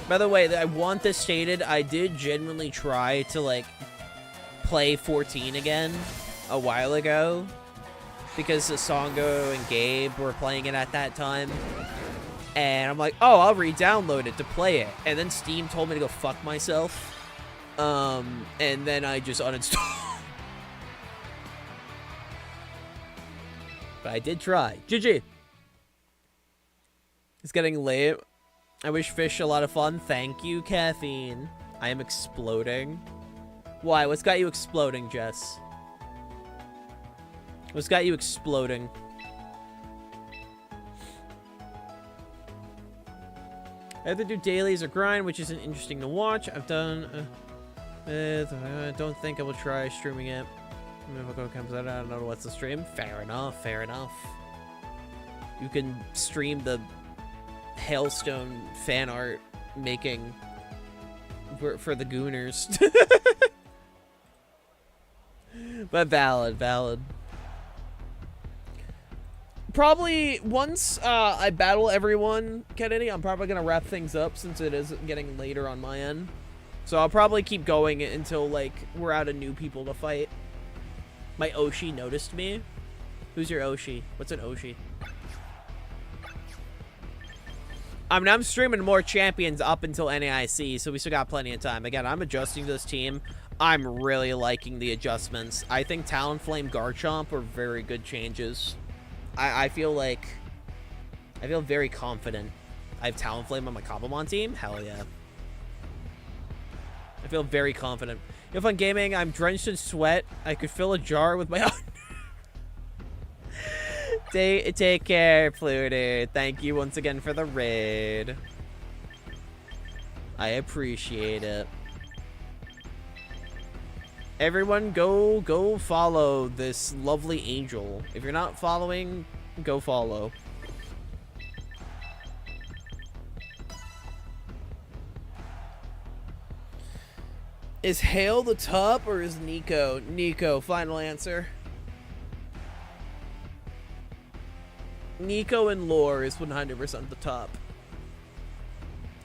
By the way, I want this stated, I did genuinely try to, like, play 14 again a while ago, because Sasongo and Gabe were playing it at that time, and I'm like, oh, I'll re-download it to play it, and then Steam told me to go fuck myself, and then I just uninstalled. But I did try. GG. It's getting late. I wish Fish a lot of fun. Thank you, Caffeine. I am exploding. Why? What's got you exploding, Jess? What's got you exploding? I have to do dailies or grind, which isn't interesting to watch. I've done... I don't think I will try streaming it. If it comes out, I don't know what's the stream. Fair enough, fair enough. You can stream the Hailstone fan art making for the Gooners. But valid. Probably once I battle everyone, Kennedy, I'm probably going to wrap things up since it is getting later on my end. So I'll probably keep going until, like, we're out of new people to fight. My Oshi noticed me. Who's your Oshi? What's an Oshi? I mean, I'm streaming more champions up until NAIC, so we still got plenty of time. Again, I'm adjusting to this team. I'm really liking the adjustments. I think Talonflame, Garchomp are very good changes. I feel very confident. I have Talonflame on my Cobblemon team? Hell yeah. I feel very confident. If I'm gaming, I'm drenched in sweat. I could fill a jar with my own. Take care, Pluto. Thank you once again for the raid. I appreciate it. Everyone, go follow this lovely angel. If you're not following, go follow. Is Hale the top or is Nico? Nico, final answer. Nico and Lore is 100% the top.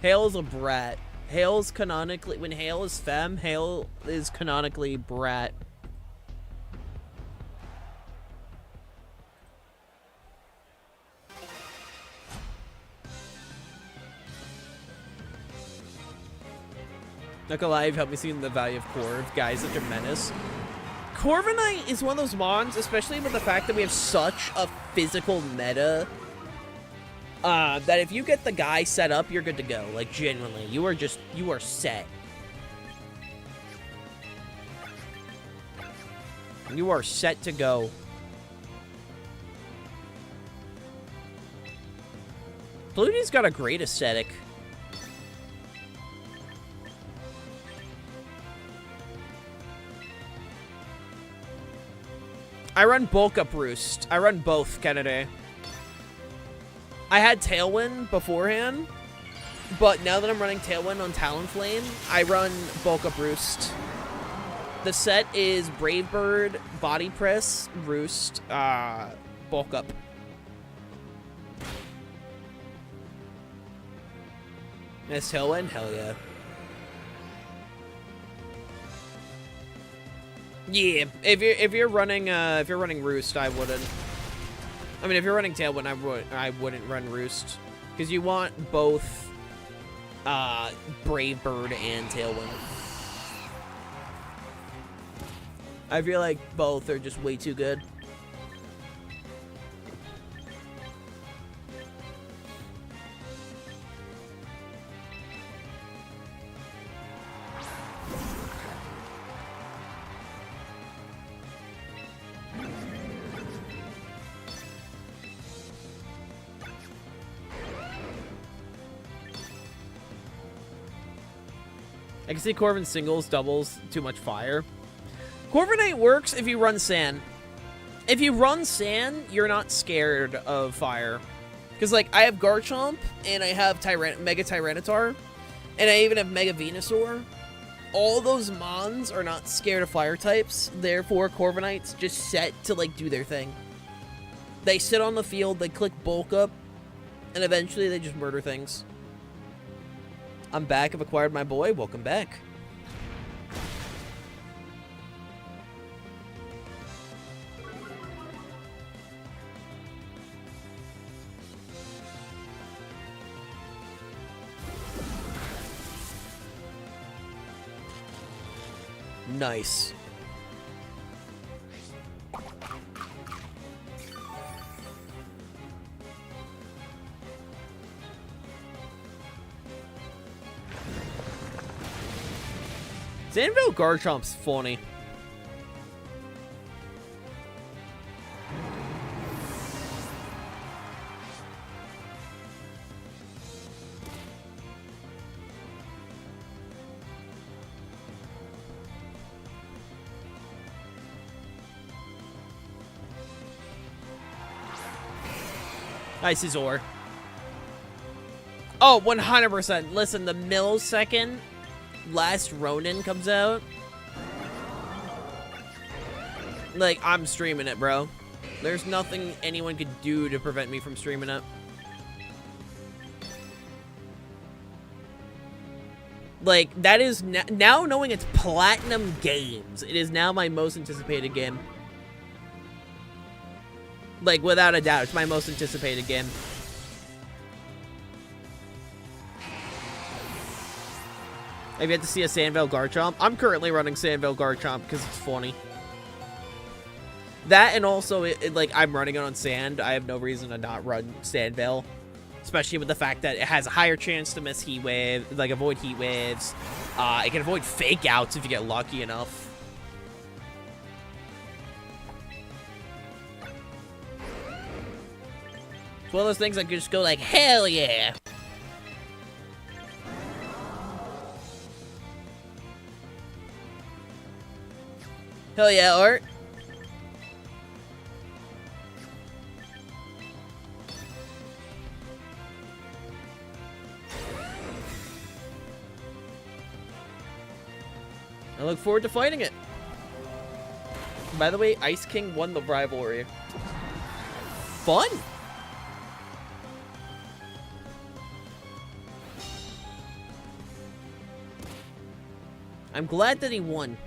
Hale's a brat. Hale's canonically, when Hale is femme, Hale is canonically brat. Not gonna lie, you've helped me see the value of Corv. Guys, such a menace. Corviknight is one of those mons, especially with the fact that we have such a physical meta, that if you get the guy set up, you're good to go. Like, genuinely, you are set. You are set to go. Bluedy's got a great aesthetic. I run bulk up Roost. I run both, Kennedy. I had Tailwind beforehand, but now that I'm running Tailwind on Talonflame, I run bulk up Roost. The set is Brave Bird, Body Press, Roost, bulk up. Nice Tailwind? Hell yeah. Yeah, if you're running Roost, I wouldn't. I mean, if you're running Tailwind, I wouldn't run Roost, because you want both Brave Bird and Tailwind. I feel like both are just way too good. I can see Corvin singles, doubles, too much fire. Corviknight works if you run Sand. If you run Sand, you're not scared of fire. Because, like, I have Garchomp, and I have Mega Tyranitar, and I even have Mega Venusaur. All those mons are not scared of fire types, therefore Corviknight's just set to, like, do their thing. They sit on the field, they click bulk up, and eventually they just murder things. I'm back. I've acquired my boy. Welcome back. Nice. Zanville Garchomp's funny. Hi, Cesar. Oh, 100%. Listen, the millisecond Last Ronin comes out, like, I'm streaming it, bro. There's nothing anyone could do to prevent me from streaming it. Like, that is now knowing it's Platinum Games, it is now my most anticipated game. Like, without a doubt, it's my most anticipated game. I've yet to see a Sandvale Garchomp. I'm currently running Sandvale Garchomp because it's funny. That, and also, like, I'm running it on Sand. I have no reason to not run Sandvale. Especially with the fact that it has a higher chance to miss Heat Wave, like, avoid Heat Waves. It can avoid Fake Outs if you get lucky enough. It's one of those things I could just go like, hell yeah! Hell yeah, Art. I look forward to fighting it. By the way, Ice King won the rivalry. Fun! I'm glad that he won.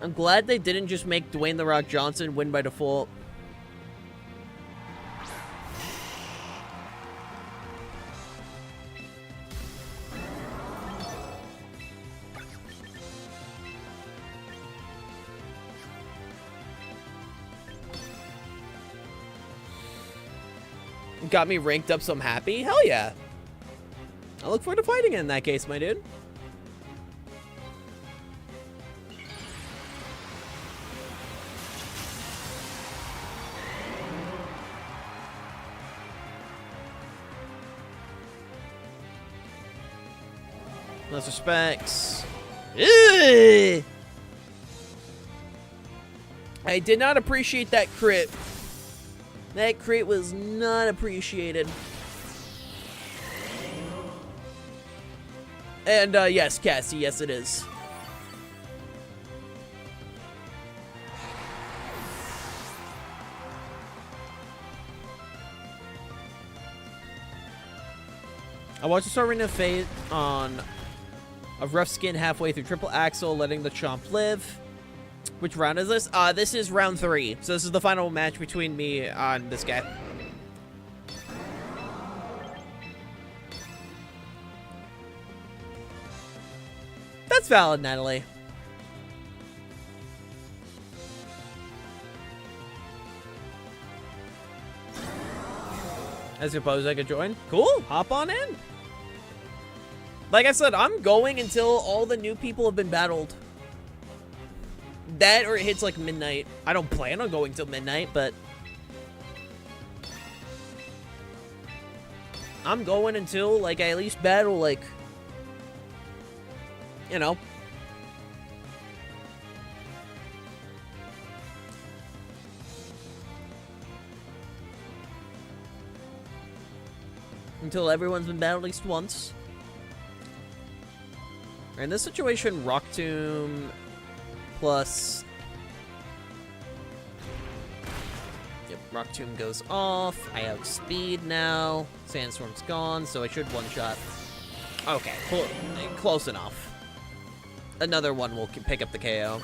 I'm glad they didn't just make Dwayne "The Rock" Johnson win by default. Got me ranked up, so I'm happy? Hell yeah. I look forward to fighting it in that case, my dude. Most respects. Ugh! I did not appreciate that crit. That crit was not appreciated. And, yes, Cassie, yes it is. I watched the Star Arena Fate on a rough skin halfway through Triple Axel, letting the Chomp live. Which round is this? This is round 3. So this is the final match between me and this guy. That's valid, Natalie. I suppose I could join. Cool, hop on in. Like I said, I'm going until all the new people have been battled. That or it hits like midnight. I don't plan on going till midnight, but I'm going until like I at least battle like, you know. Until everyone's been battled at least once. In this situation, Rock Tomb plus... Yep, Rock Tomb goes off. I outspeed now. Sandstorm's gone, so I should one-shot. Okay, close enough. Another one will pick up the KO.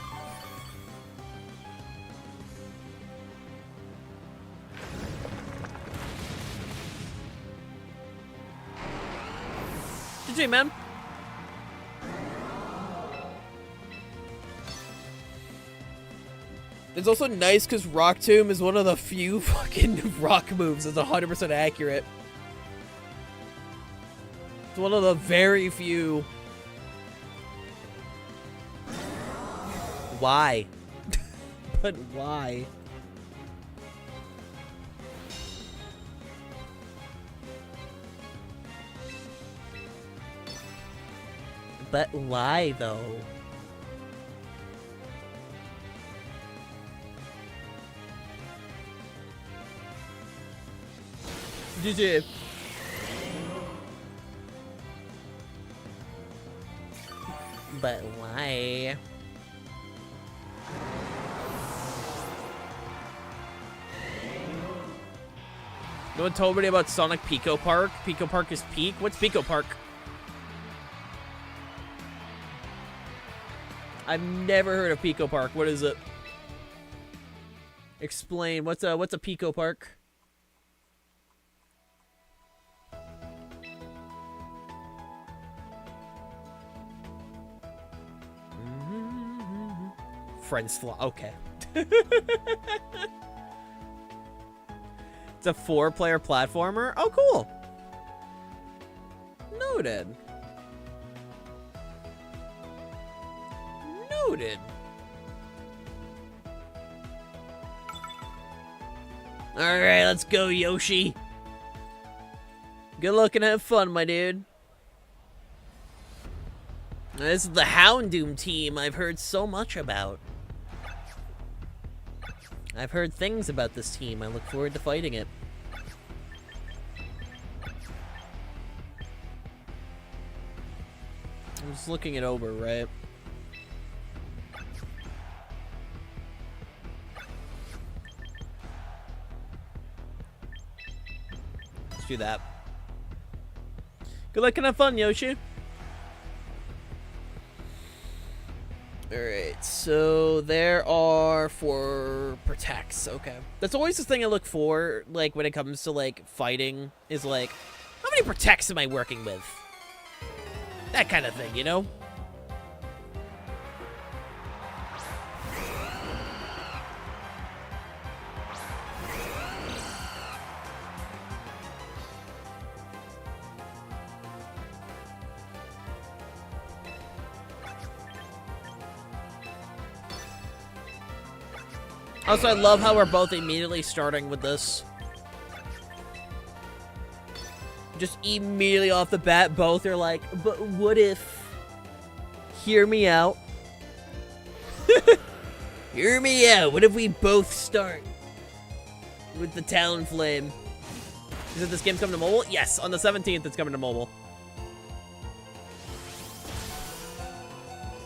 GG, man. It's also nice because Rock Tomb is one of the few fucking rock moves that's 100% accurate. It's one of the very few. Why? But why? But why, though? GG. But why? No one told me about Sonic Pico Park. Pico Park is peak. What's Pico Park? I've never heard of Pico Park. What is it? Explain. What's a Pico Park? Friends fly. Okay. It's a 4-player platformer. Oh, cool. Noted. Noted. All right, let's go, Yoshi. Good luck and have fun, my dude. This is the Houndoom team I've heard so much about. I've heard things about this team. I look forward to fighting it. I'm just looking it over, right? Let's do that. Good luck and have fun, Yoshi. Alright, so there are 4 protects. Okay. That's always the thing I look for, like, when it comes to, like, fighting, is, like, how many protects am I working with? That kind of thing, you know? Also, I love how we're both immediately starting with this. Just immediately off the bat, both are like, but what if... Hear me out. Hear me out. What if we both start with the Talonflame? Is it this game's coming to mobile? Yes, on the 17th it's coming to mobile.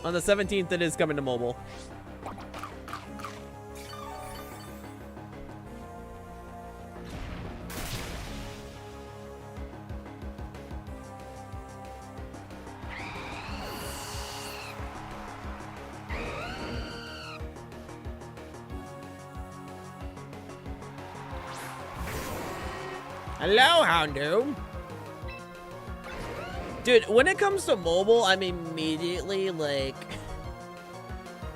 On the 17th it is coming to mobile. Hello, Houndoom. Dude, when it comes to mobile, I'm immediately, like...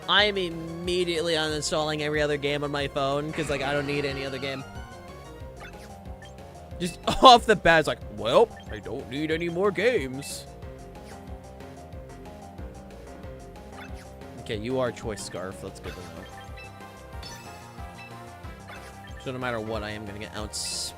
I'm immediately uninstalling every other game on my phone, because, like, I don't need any other game. Just off the bat, it's like, well, I don't need any more games. Okay, you are Choice Scarf. That's good to know. So no matter what, I am going to get outsped.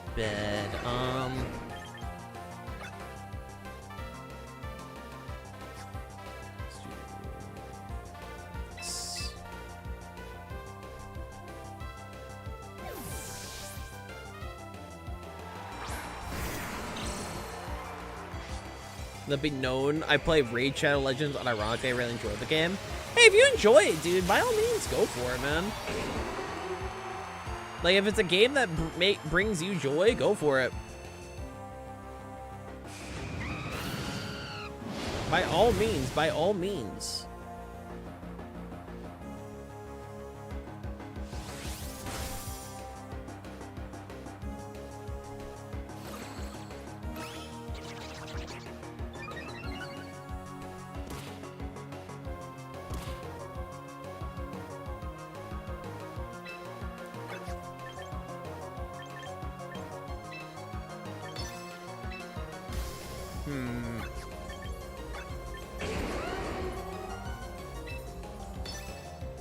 Let be known, I play Raid Shadow Legends, and ironically, I really enjoy the game. Hey, if you enjoy it, dude, by all means, go for it, man. Like, if it's a game that brings you joy, go for it. By all means, by all means.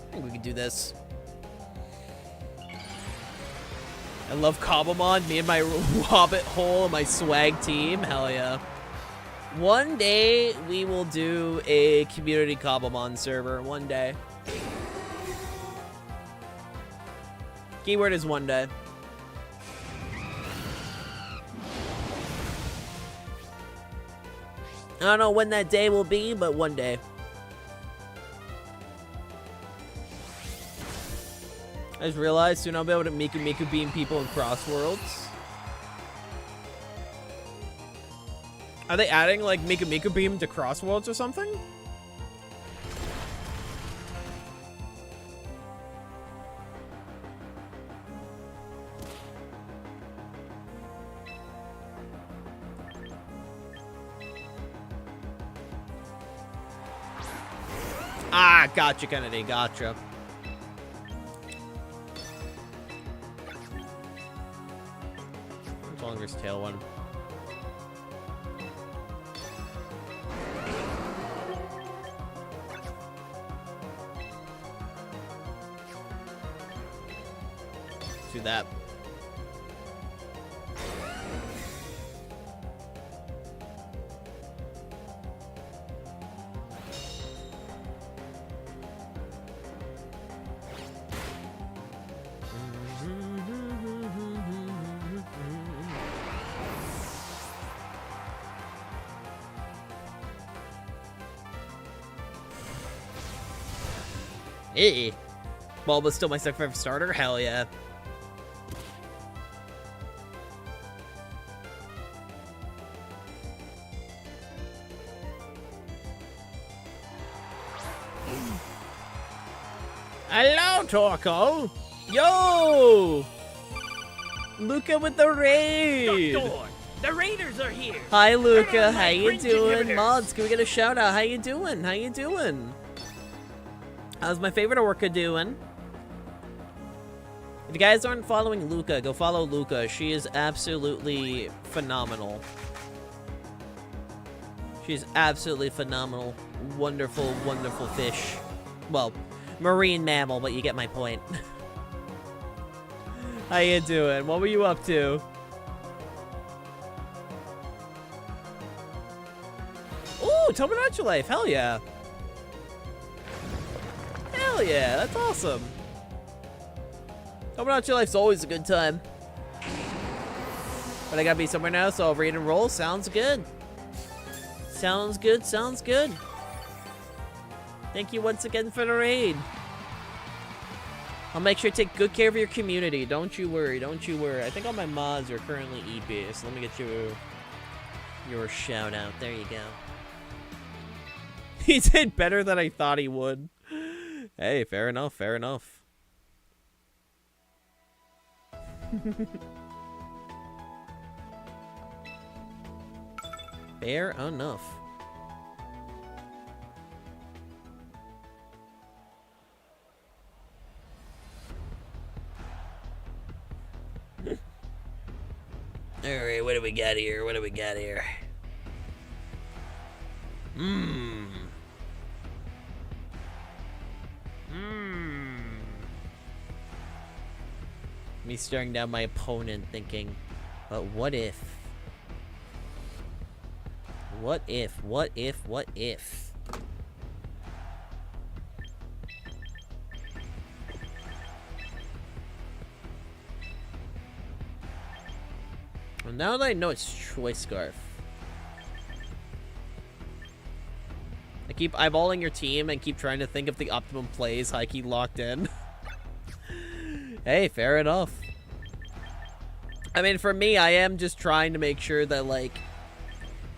I think we can do this. I love Cobblemon, me and my Hobbit hole and my swag team. Hell yeah. One day we will do a community Cobblemon server. One day. Keyword is one day. I don't know when that day will be, but one day. I just realized soon I'll be able to Miku beam people in Cross Worlds. Are they adding like Miku beam to Cross Worlds or something? Ah, gotcha, Kennedy, gotcha. Longer's tail one. Let's do that. Hey, Bulba's still my second favorite starter? Hell yeah. Hello, Torkoal. Yo! Luca with the raid. Doctor, the raiders are here. Hi, Luca. How you Fringe doing? inhibitors. Mods, can we get a shout out? How you doing? How you doing? How's my favorite Orca doing? If you guys aren't following Luca, go follow Luca. She is absolutely phenomenal. She's absolutely phenomenal. Wonderful, wonderful fish. Well, marine mammal, but you get my point. How you doing? What were you up to? Ooh, Tomodachi Life. Hell yeah. Hell yeah, that's awesome. Tomodachi Life's always a good time. But I gotta be somewhere now, so I'll read and roll. Sounds good. Sounds good, sounds good. Thank you once again for the raid. I'll make sure to take good care of your community. Don't you worry, don't you worry. I think all my mods are currently EP, so let me get you your shout out. There you go. He did better than I thought he would. Hey, fair enough, fair enough. Fair enough. Alright, what do we got here? What do we got here? Me staring down my opponent thinking, but what if? What if? What if? What if? Well, now that I know it's Choice Scarf. I keep eyeballing your team and keep trying to think of the optimum plays. Heike locked in. Hey, fair enough. I mean, for me, I am just trying to make sure that, like,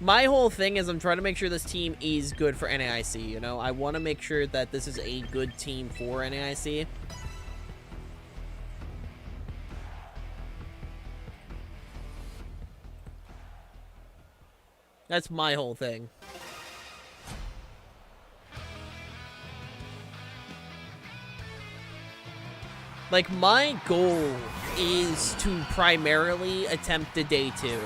my whole thing is I'm trying to make sure this team is good for NAIC, you know? I want to make sure that this is a good team for NAIC. That's my whole thing. Like, my goal is to primarily attempt the day 2.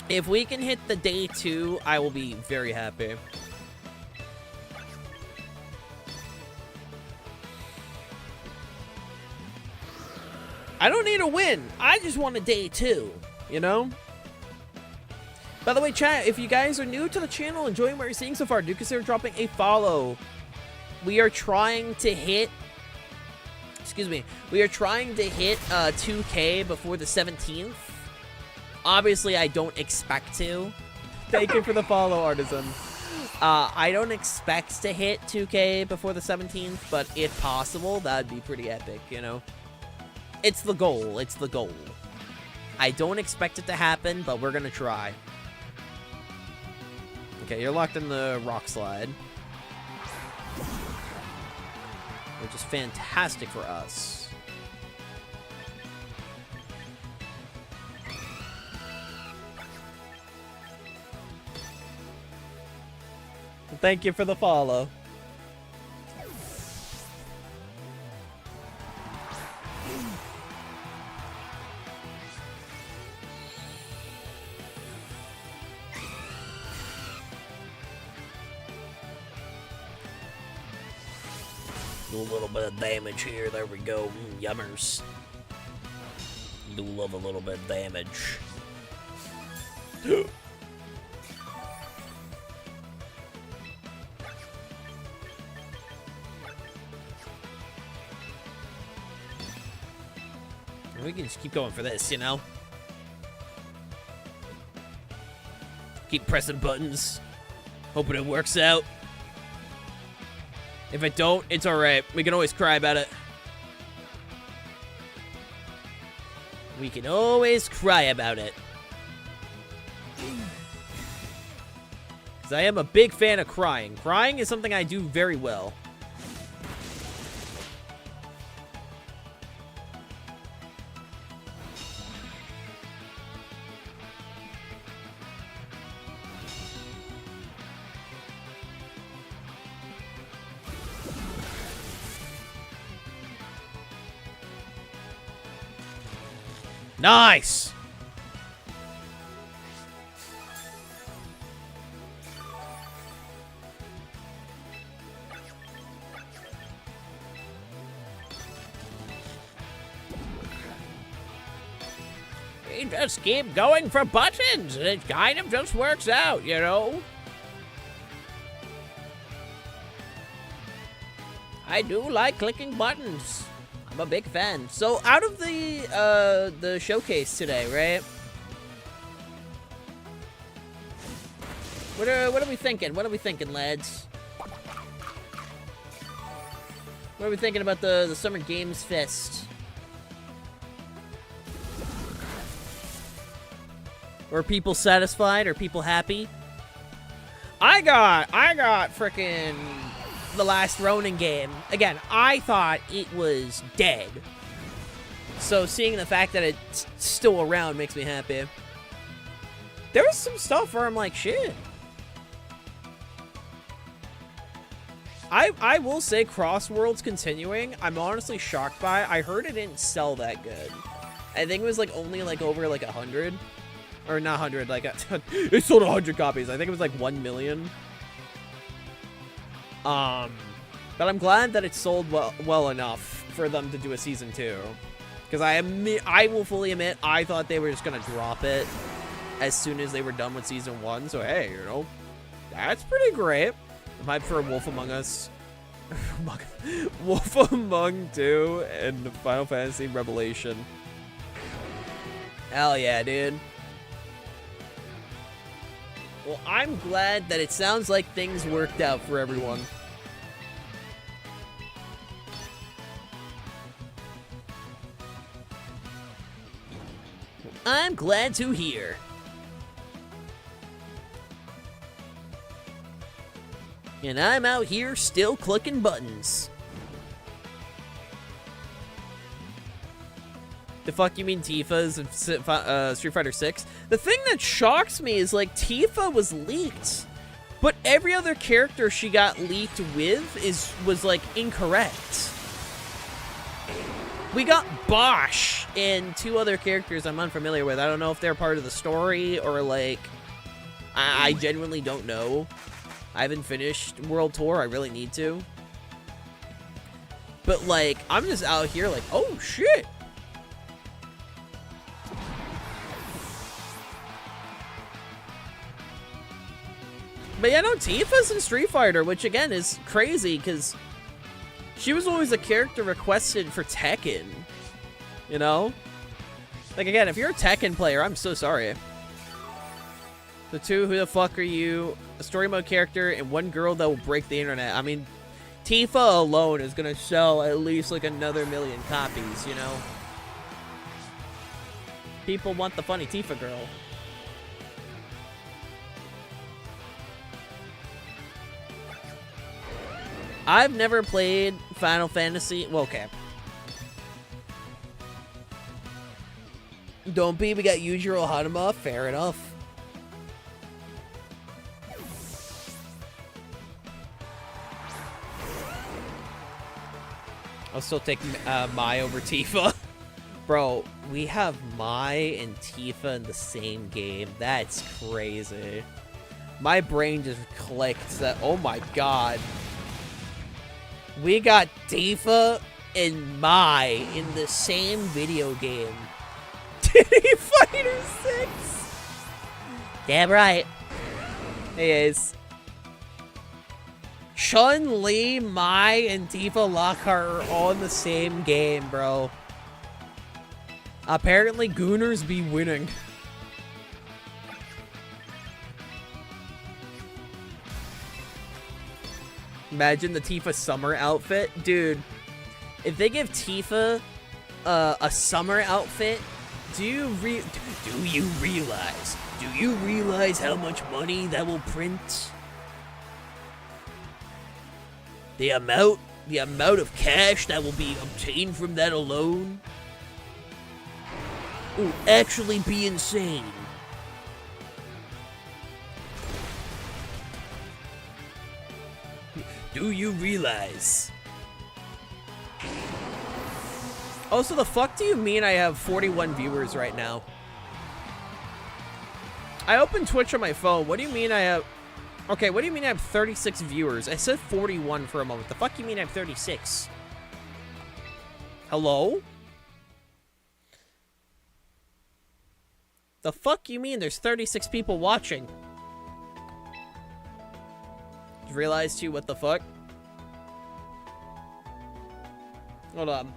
If we can hit the day 2, I will be very happy. I don't need a win. I just want a day 2, you know? By the way, chat, if you guys are new to the channel, enjoying what you're seeing so far, do consider dropping a follow. We are trying to hit... Excuse me. We are trying to hit 2K before the 17th. Obviously, I don't expect to. Thank you for the follow, Artisan. I don't expect to hit 2K before the 17th, but if possible, that'd be pretty epic, you know? It's the goal. It's the goal. I don't expect it to happen, but we're gonna try. Okay, you're locked in the rock slide. Which is fantastic for us. Thank you for the follow. Do a little bit of damage here. There we go. Yummers. Do love a little bit of damage. We can just keep going for this, you know? Keep pressing buttons. Hoping it works out. If it don't, it's alright. We can always cry about it. We can always cry about it. Because I am a big fan of crying. Crying is something I do very well. Nice! We just keep going for buttons, and it kind of just works out, you know? I do like clicking buttons. I'm a big fan. So out of the showcase today, right? What are we thinking? What are we thinking, lads? What are we thinking about the Summer Games Fest? Were people satisfied? Are people happy? I got frickin' the last Ronin game. Again, I thought it was dead. So seeing the fact that it's still around makes me happy. There was some stuff where I'm like, shit. I will say Cross Worlds continuing, I'm honestly shocked by it. I heard it didn't sell that good. I think it was like only like over like 100. Or not 100, like it sold 100 copies. I think it was like 1 million. But I'm glad that it sold well enough for them to do a season 2. Because I will fully admit, I thought they were just gonna drop it as soon as they were done with season 1. So hey, you know, that's pretty great. I'm hyped for Wolf Among Us, Wolf Among 2, and Final Fantasy Revelation. Hell yeah, dude. Well, I'm glad that it sounds like things worked out for everyone. I'm glad to hear. And I'm out here still clicking buttons. The fuck you mean Tifa's Street Fighter 6? The thing that shocks me is, like, Tifa was leaked, but every other character she got leaked with was like, incorrect. We got Bosch and 2 other characters I'm unfamiliar with. I don't know if they're part of the story or, like, I genuinely don't know. I haven't finished World Tour. I really need to. But, like, I'm just out here like, oh, shit. But yeah, no, Tifa's in Street Fighter, which, again, is crazy, because she was always a character requested for Tekken. You know? Like, again, if you're a Tekken player, I'm so sorry. The two, who the fuck are you? A story mode character and one girl that will break the internet. I mean, Tifa alone is gonna sell at least like another 1 million copies, you know? People want the funny Tifa girl. I've never played Final Fantasy. Well, okay. Don't be. We got Yujiro Hanuma. Fair enough. I'll still take Mai over Tifa. Bro, we have Mai and Tifa in the same game. That's crazy. My brain just clicked that, oh my god. We got Tifa and Mai in the same video game. Titty Fighter 6! Damn right. Hey guys. Chun-Li, Mai, and Tifa Lockhart are all in the same game, bro. Apparently, Gooners be winning. Imagine the Tifa summer outfit. Dude, if they give Tifa a summer outfit, do you realize how much money that will print? The amount of cash that will be obtained from that alone will actually be insane. Do you realize? Also, the fuck do you mean I have 41 viewers right now? I opened Twitch on my phone. What do you mean I have... Okay, what do you mean I have 36 viewers? I said 41 for a moment. The fuck you mean I have 36? Hello? The fuck you mean there's 36 people watching? Realized you, what the fuck? Hold on.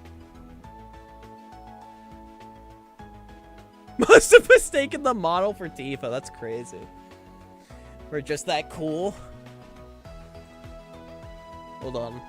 Must have mistaken the model for Tifa. That's crazy. We're just that cool. Hold on.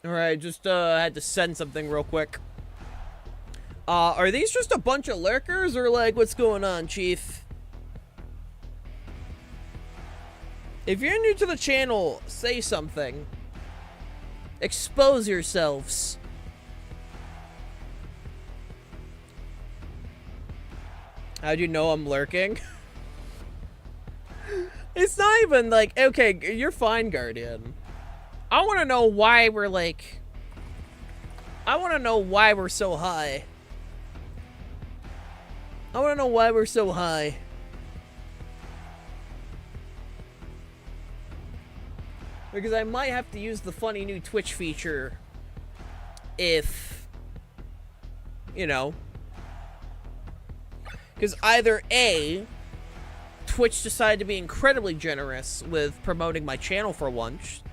Alright, just had to send something real quick. Are these just a bunch of lurkers, or like, what's going on, Chief? If you're new to the channel, say something. Expose yourselves. How'd you know I'm lurking? It's not even like, okay, you're fine, Guardian. I want to know why we're like... I want to know why we're so high. I want to know why we're so high. Because I might have to use the funny new Twitch feature if... You know. Because either A, Twitch decided to be incredibly generous with promoting my channel for once,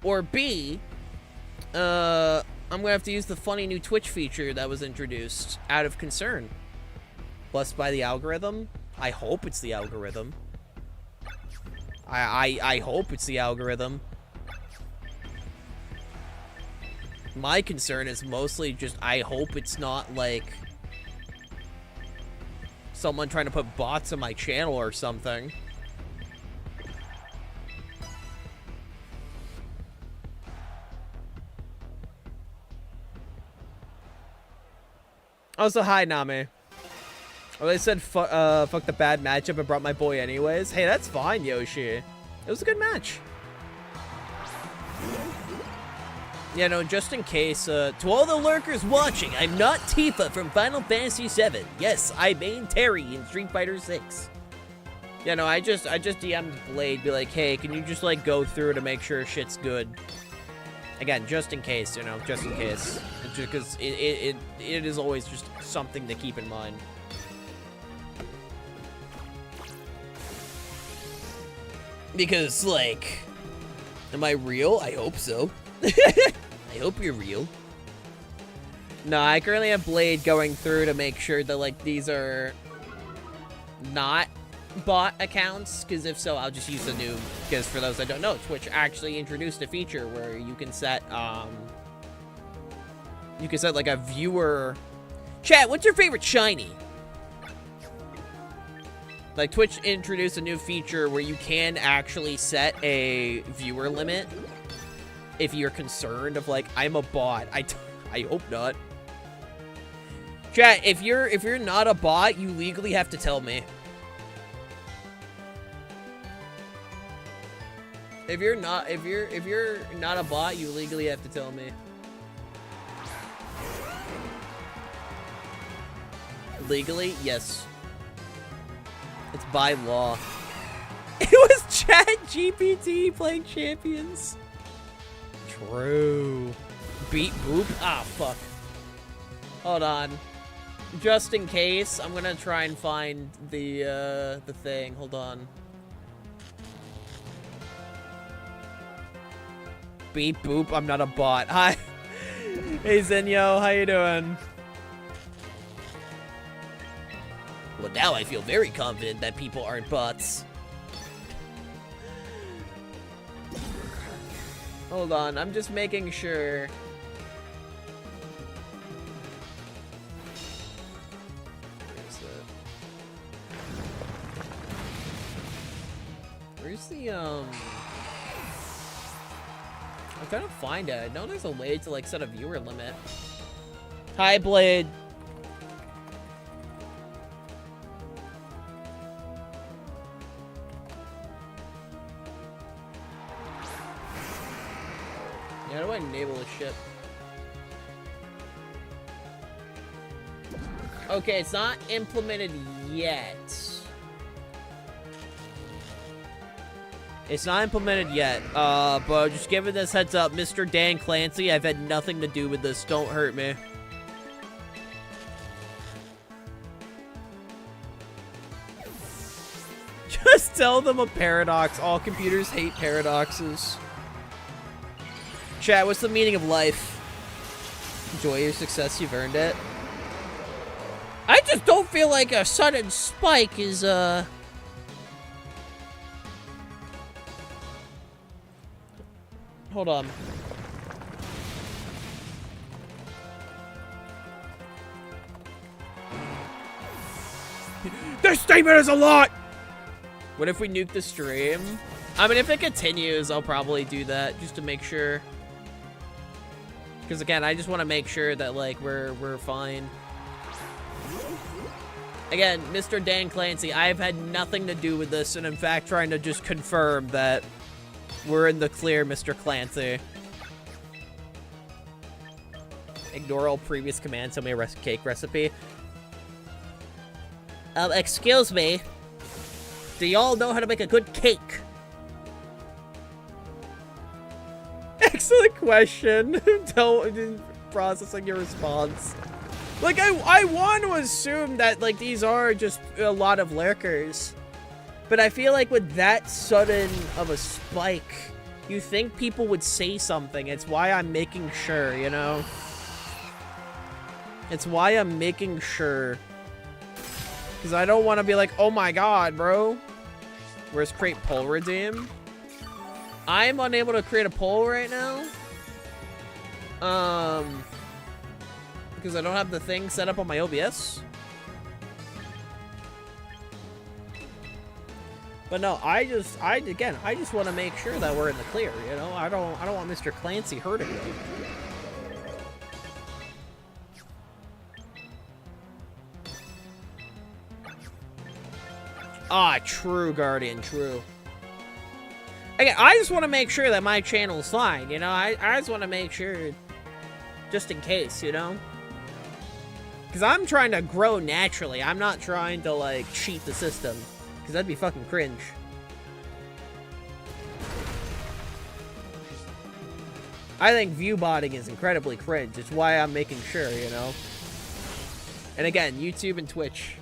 or B, I'm gonna have to use the funny new Twitch feature that was introduced out of concern. Blessed by the algorithm? I hope it's the algorithm. I hope it's the algorithm. My concern is mostly just, I hope it's not like someone trying to put bots on my channel or something. Also, hi, Name. Oh, they said fuck the bad matchup and brought my boy anyways. Hey, that's fine, Yoshi. It was a good match. You know, just in case, to all the lurkers watching, I'm not Tifa from Final Fantasy VII. Yes, I main Terry in Street Fighter 6. You know, I just DM'd Blade, be like, hey, can you just, like, go through to make sure shit's good? Again, just in case, you know, just in case. Because it is always just something to keep in mind. Because, like, am I real? I hope so. I hope you're real. No, I currently have Blade going through to make sure that, like, these are not bot accounts, because if so, I'll just use the new, because for those that don't know, Twitch actually introduced a feature where you can set, like, a viewer... Chat, what's your favorite shiny? Like, Twitch introduced a new feature where you can actually set a viewer limit if you're concerned of, like, I'm a bot. I hope not. Chat, if you're not a bot, you legally have to tell me. If you're not a bot, you legally have to tell me. Legally, yes. It's by law. It was ChatGPT playing Champions. True. Beat boop? Ah, fuck. Hold on. Just in case, I'm gonna try and find the thing. Hold on. Beep boop, I'm not a bot. Hi. Hey Zenyo, how you doing? Well, now I feel very confident that people aren't bots. Hold on, I'm just making sure. Where's the, I'm trying to find it. I know there's a way to, like, set a viewer limit. Hi, Blade. Yeah, how do I enable this shit? Okay, it's not implemented yet. It's not implemented yet, but just giving this heads up, Mr. Dan Clancy, I've had nothing to do with this. Don't hurt me. Just tell them a paradox. All computers hate paradoxes. Chat, what's the meaning of life? Enjoy your success, you've earned it. I just don't feel like a sudden spike is, Hold on. This statement is a lot! What if we nuke the stream? I mean, if it continues, I'll probably do that just to make sure. Because again, I just want to make sure that, like, we're fine. Again, Mr. Dan Clancy, I've had nothing to do with this, and in fact, trying to just confirm that we're in the clear, Mr. Clancy. Ignore all previous commands. Tell me a cake recipe. Excuse me. Do y'all know how to make a good cake? Excellent question. Don't processing your response. Like, I want to assume that, like, these are just a lot of lurkers. But I feel like with that sudden of a spike, you think people would say something. It's why I'm making sure, you know? It's why I'm making sure. Because I don't want to be like, oh my god, bro. Where's create poll redeem? I'm unable to create a poll right now. Because I don't have the thing set up on my OBS. But no, I just want to make sure that we're in the clear, you know? I don't want Mr. Clancy hurting me. Ah, true, Guardian, true. Again, I just want to make sure that my channel's fine, you know? I just want to make sure, just in case, you know? Because I'm trying to grow naturally. I'm not trying to, like, cheat the system. Because that'd be fucking cringe. I think view botting is incredibly cringe. It's why I'm making sure, you know? And again, YouTube and Twitch.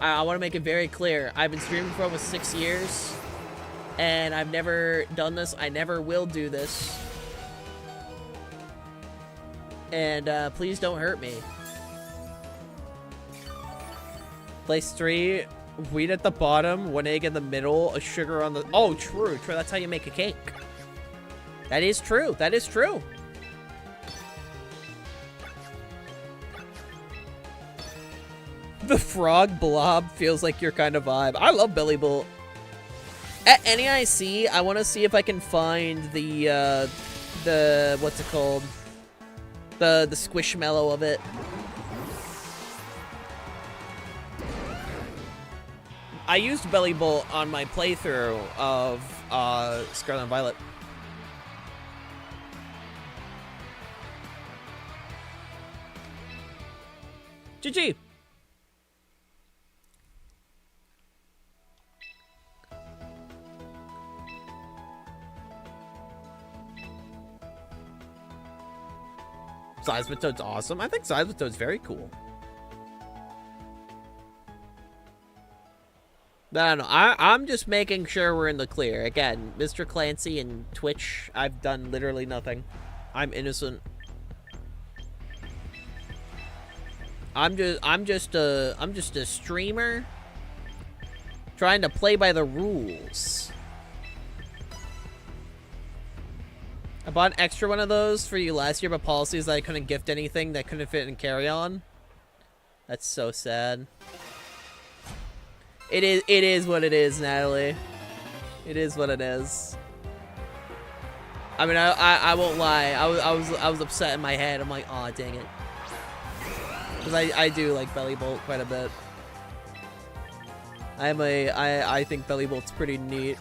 I want to make it very clear. I've been streaming for almost 6 years. And I've never done this. I never will do this. And please don't hurt me. Place 3, wheat at the bottom, 1 egg in the middle, a sugar on the... Oh, true. That's how you make a cake. That is true. That is true. The frog blob feels like your kind of vibe. I love Belly Bolt. At NAIC, I want to see if I can find the what's it called? The squishmallow of it. I used Belly Bolt on my playthrough of Scarlet and Violet. GG. Seismitoad's awesome. I think Seismitoad's very cool. But I don't know. I'm just making sure we're in the clear. Again, Mr. Clancy and Twitch, I've done literally nothing. I'm innocent. I'm just a streamer trying to play by the rules. I bought an extra one of those for you last year, but policies that I couldn't gift anything that couldn't fit in carry-on. That's so sad. It is what it is, Natalie. It is what it is. I mean, I won't lie. I was upset in my head. I'm like, aw, dang it. Because I do like Belly Bolt quite a bit. I think Belly Bolt's pretty neat.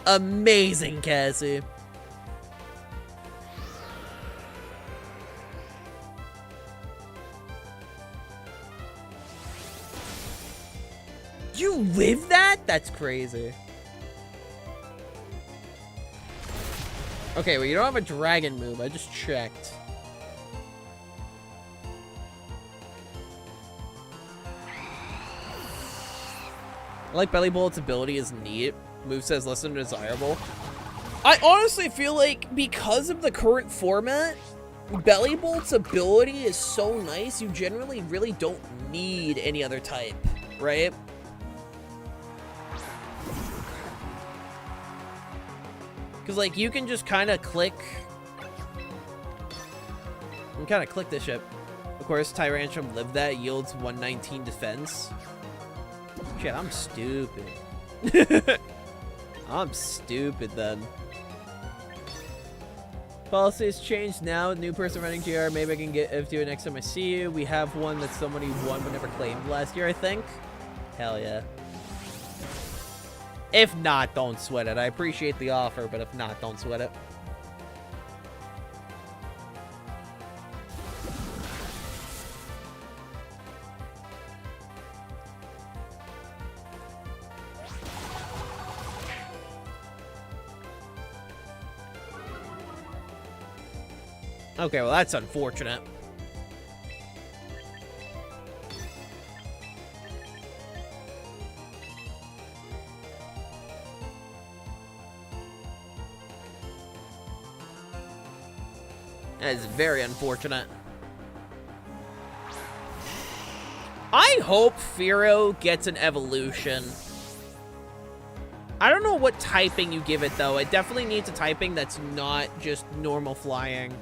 Amazing, Cassie. You live that? That's crazy. Okay, well, you don't have a dragon move. I just checked. I like Belly Bolt's ability is neat. Move says less than desirable. I honestly feel like because of the current format, Belly Bolt's ability is so nice, you generally really don't need any other type, right? Because, like, you can just kind of click... You can kind of click this ship. Of course, Tyrantrum lived that, yields 119 defense. Shit, I'm stupid. I'm stupid, then. Policy has changed now. New person running GR. Maybe I can get FTO next time I see you. We have one that somebody won but never claimed last year, I think. Hell yeah. If not, don't sweat it. I appreciate the offer, but if not, don't sweat it. Okay, well, that's unfortunate. That is very unfortunate. I hope Firo gets an evolution. I don't know what typing you give it, though. It definitely needs a typing that's not just normal flying.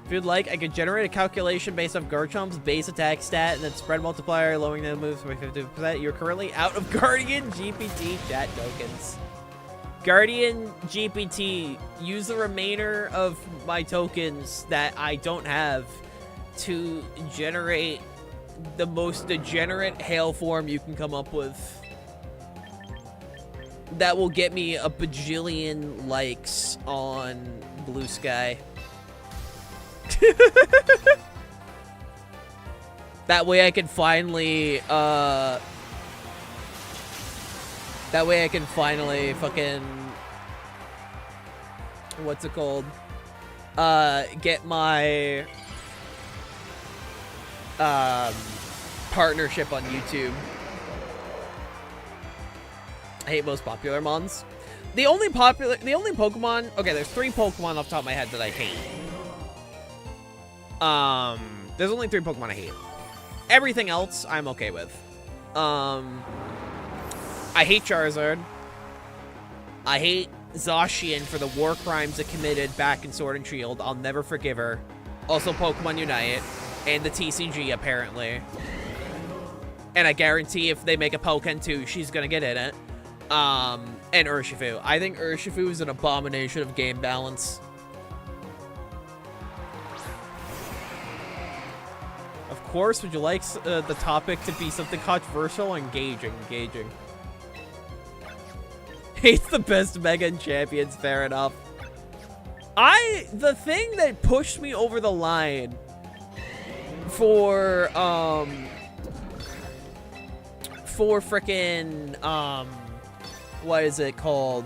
If you'd like, I could generate a calculation based off Garchomp's base attack stat and then spread multiplier, lowering the moves by 50%. You're currently out of Guardian GPT chat tokens. Guardian GPT, use the remainder of my tokens that I don't have to generate the most degenerate hail form you can come up with. That will get me a bajillion likes on Blue Sky. That way I can finally, fucking, what's it called? Get my, partnership on YouTube. I hate most popular mons. The only Pokemon, okay, there's 3 Pokemon off the top of my head that I hate. There's only 3 Pokemon I hate. Everything else, I'm okay with. I hate Charizard. I hate Zacian for the war crimes it committed back in Sword and Shield. I'll never forgive her. Also, Pokemon Unite. And the TCG, apparently. And I guarantee if they make a Pokken 2, she's gonna get in it. And Urshifu. I think Urshifu is an abomination of game balance. Of course, would you like the topic to be something controversial? Engaging. Hates the best Mega and Champions, fair enough. The thing that pushed me over the line for frickin', what is it called?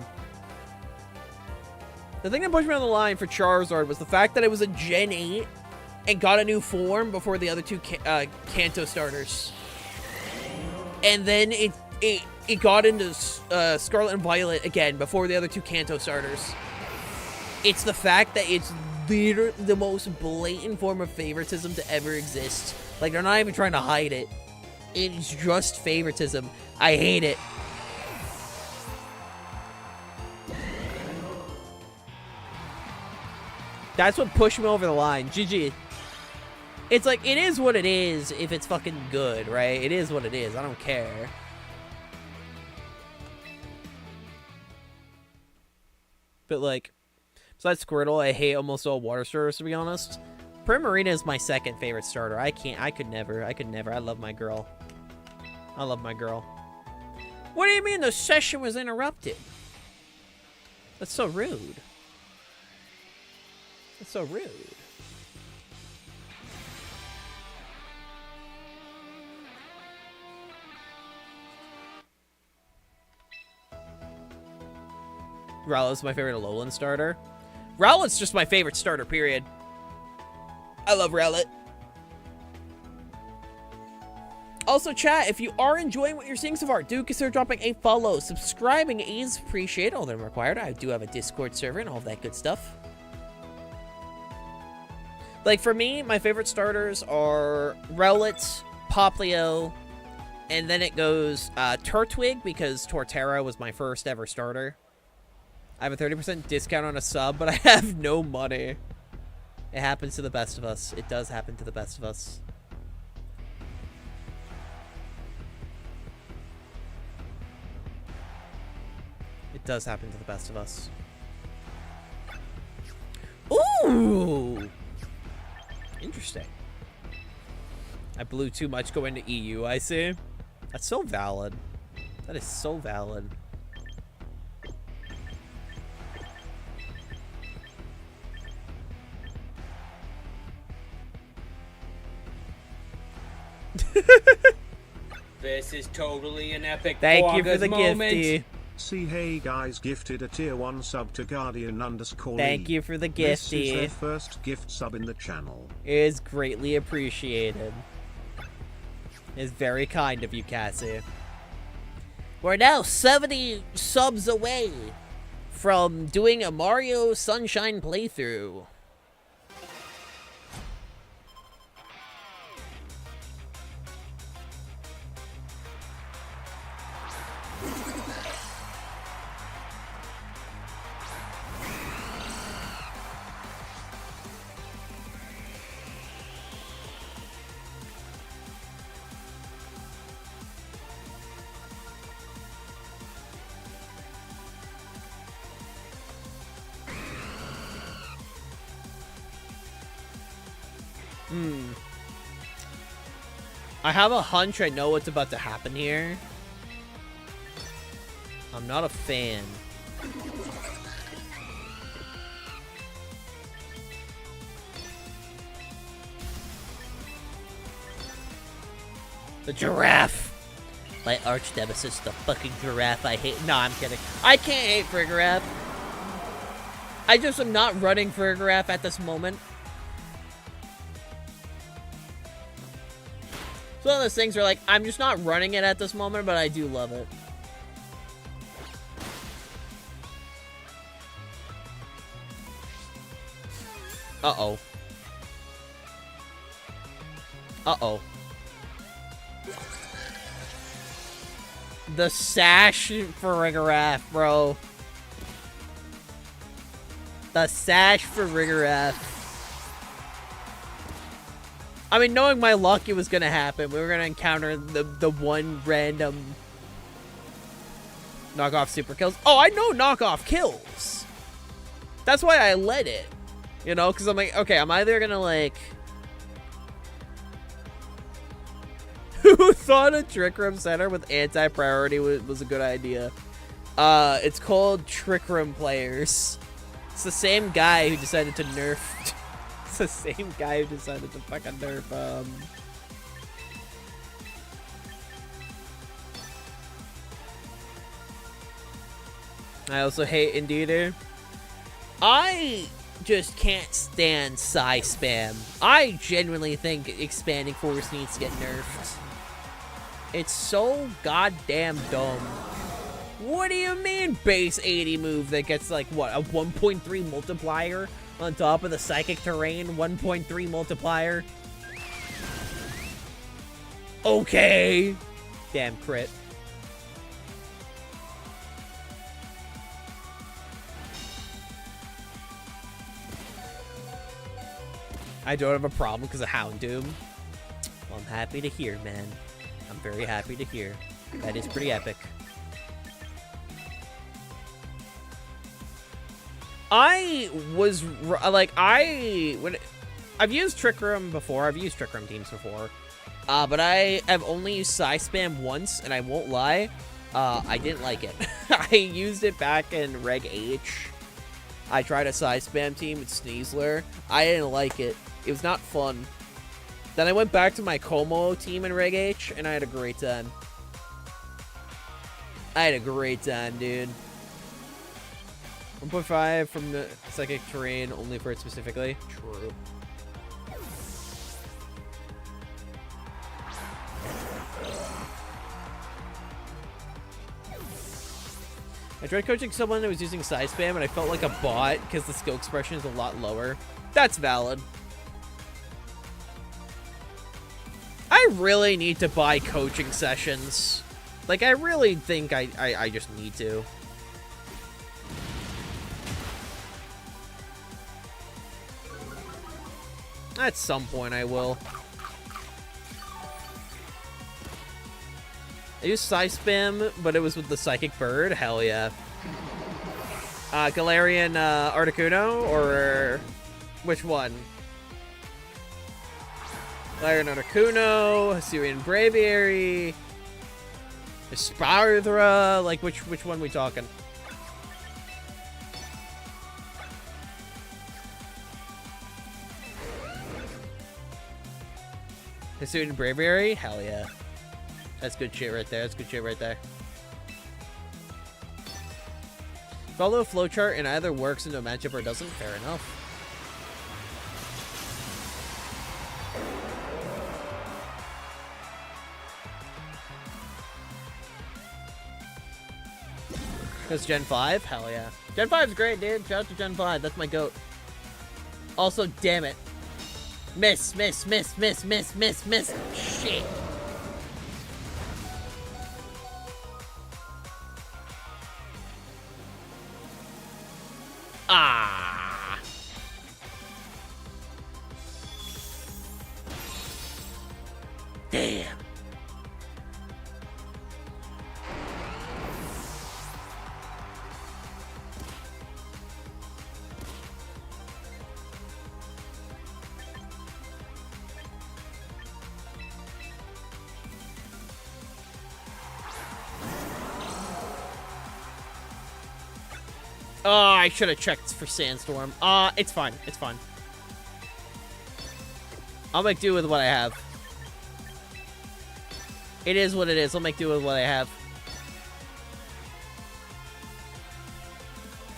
The thing that pushed me on the line for Charizard was the fact that it was a Gen 8 and got a new form before the other 2 Kanto starters. And then it got into Scarlet and Violet again before the other 2 Kanto starters. It's the fact that it's literally the most blatant form of favoritism to ever exist. Like, they're not even trying to hide it. It's just favoritism. I hate it. That's what pushed me over the line. GG. It's like, it is what it is if it's fucking good, right? It is what it is. I don't care. But, like, besides Squirtle, I hate almost all water starters, to be honest. Primarina is my second favorite starter. I could never. I love my girl. What do you mean the session was interrupted? That's so rude. Rowlet's my favorite Alolan starter. Rowlet's just my favorite starter, period. I love Rowlet. Also, chat, if you are enjoying what you're seeing so far, do consider dropping a follow. Subscribing is appreciated, all that required. I do have a Discord server and all that good stuff. Like, for me, my favorite starters are Rowlet, Poplio, and then it goes Turtwig, because Torterra was my first ever starter. I have a 30% discount on a sub, but I have no money. It happens to the best of us. It does happen to the best of us. It does happen to the best of us. Ooh! Interesting. I blew too much going to EU, I see. That's so valid. That is so valid. This is totally an epic Thank you for the moment. gifty. See, hey guys, gifted a tier 1 sub to Guardian_. Thank you for the gifty. This is their first gift sub in the channel. It is greatly appreciated. It is very kind of you, Cassie. We're now 70 subs away from doing a Mario Sunshine playthrough. I have a hunch I know what's about to happen here. I'm not a fan. The giraffe! My arch nemesis, the fucking giraffe I hate. No, I'm kidding. I can't hate for a giraffe. I just am not running for a giraffe at this moment. It's one of those things where, like, I'm just not running it at this moment, but I do love it. Uh-oh. Uh-oh. The sash for a giraffe, bro. The sash for Rigarath. I mean, knowing my luck, it was gonna happen. We were gonna encounter the one random knockoff super kills. Oh, I know knockoff kills. That's why I let it. You know, because I'm like, okay, I'm either gonna like... Who thought a Trick Room Center with anti-priority was a good idea? It's called Trick Room Players. It's the same guy who decided to nerf... It's the same guy who decided to fucking nerf, I also hate ENVtuber. I just can't stand Psy spam. I genuinely think expanding force needs to get nerfed. It's so goddamn dumb. What do you mean base 80 move that gets like, what, a 1.3 multiplier on top of the psychic terrain 1.3 multiplier? Okay. Damn crit. I don't have a problem because of Houndoom. Well, I'm happy to hear, man. I'm very happy to hear. That is pretty epic. I was like, I've used Trick Room before. I've used Trick Room teams before. But I have only used Psy spam once, and I won't lie, I didn't like it. I used it back in Reg H. I tried a Psy spam team with Sneasler. I didn't like it. It was not fun. Then I went back to my Como team in Reg H, and I had a great time. I had a great time, dude. 1.5 from the psychic terrain, only for it specifically. True. I tried coaching someone that was using Psy spam, and I felt like a bot because the skill expression is a lot lower. That's valid. I really need to buy coaching sessions. Like, I really think I just need to. At some point, I will. I used Psy spam, but it was with the Psychic Bird. Hell yeah. Galarian Articuno, or which one? Galarian Articuno, Hisuian Braviary, Spardra. Like, which one we talking? Hisuian Braviary? Hell yeah. That's good shit right there. That's good shit right there. Follow a flowchart and either works into a matchup or doesn't. Fair enough. Because Gen 5? Hell yeah. Gen 5's great, dude. Shout out to Gen 5. That's my goat. Also, damn it. Miss. Shit. Ah. Damn. Oh, I should have checked for Sandstorm. It's fine. It's fine. I'll make do with what I have. It is what it is. I'll make do with what I have.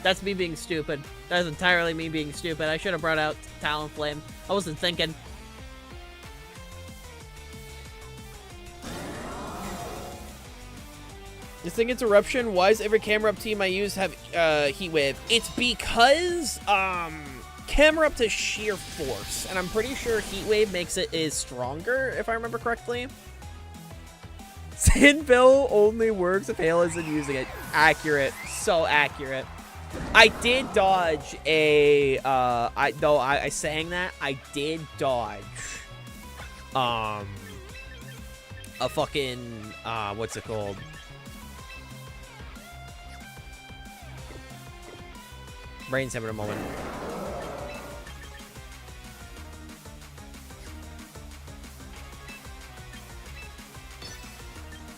That's me being stupid. That's entirely me being stupid. I should have brought out Talonflame. I wasn't thinking. You think it's Eruption? Why does every camera up team I use have Heat Wave? It's because camera up to sheer force, and I'm pretty sure Heat Wave makes it is stronger, if I remember correctly. Sandbill only works if Hale isn't using it. Accurate. So accurate. I did dodge a I sang that. I did dodge a fucking what's it called? Brain stem in a moment.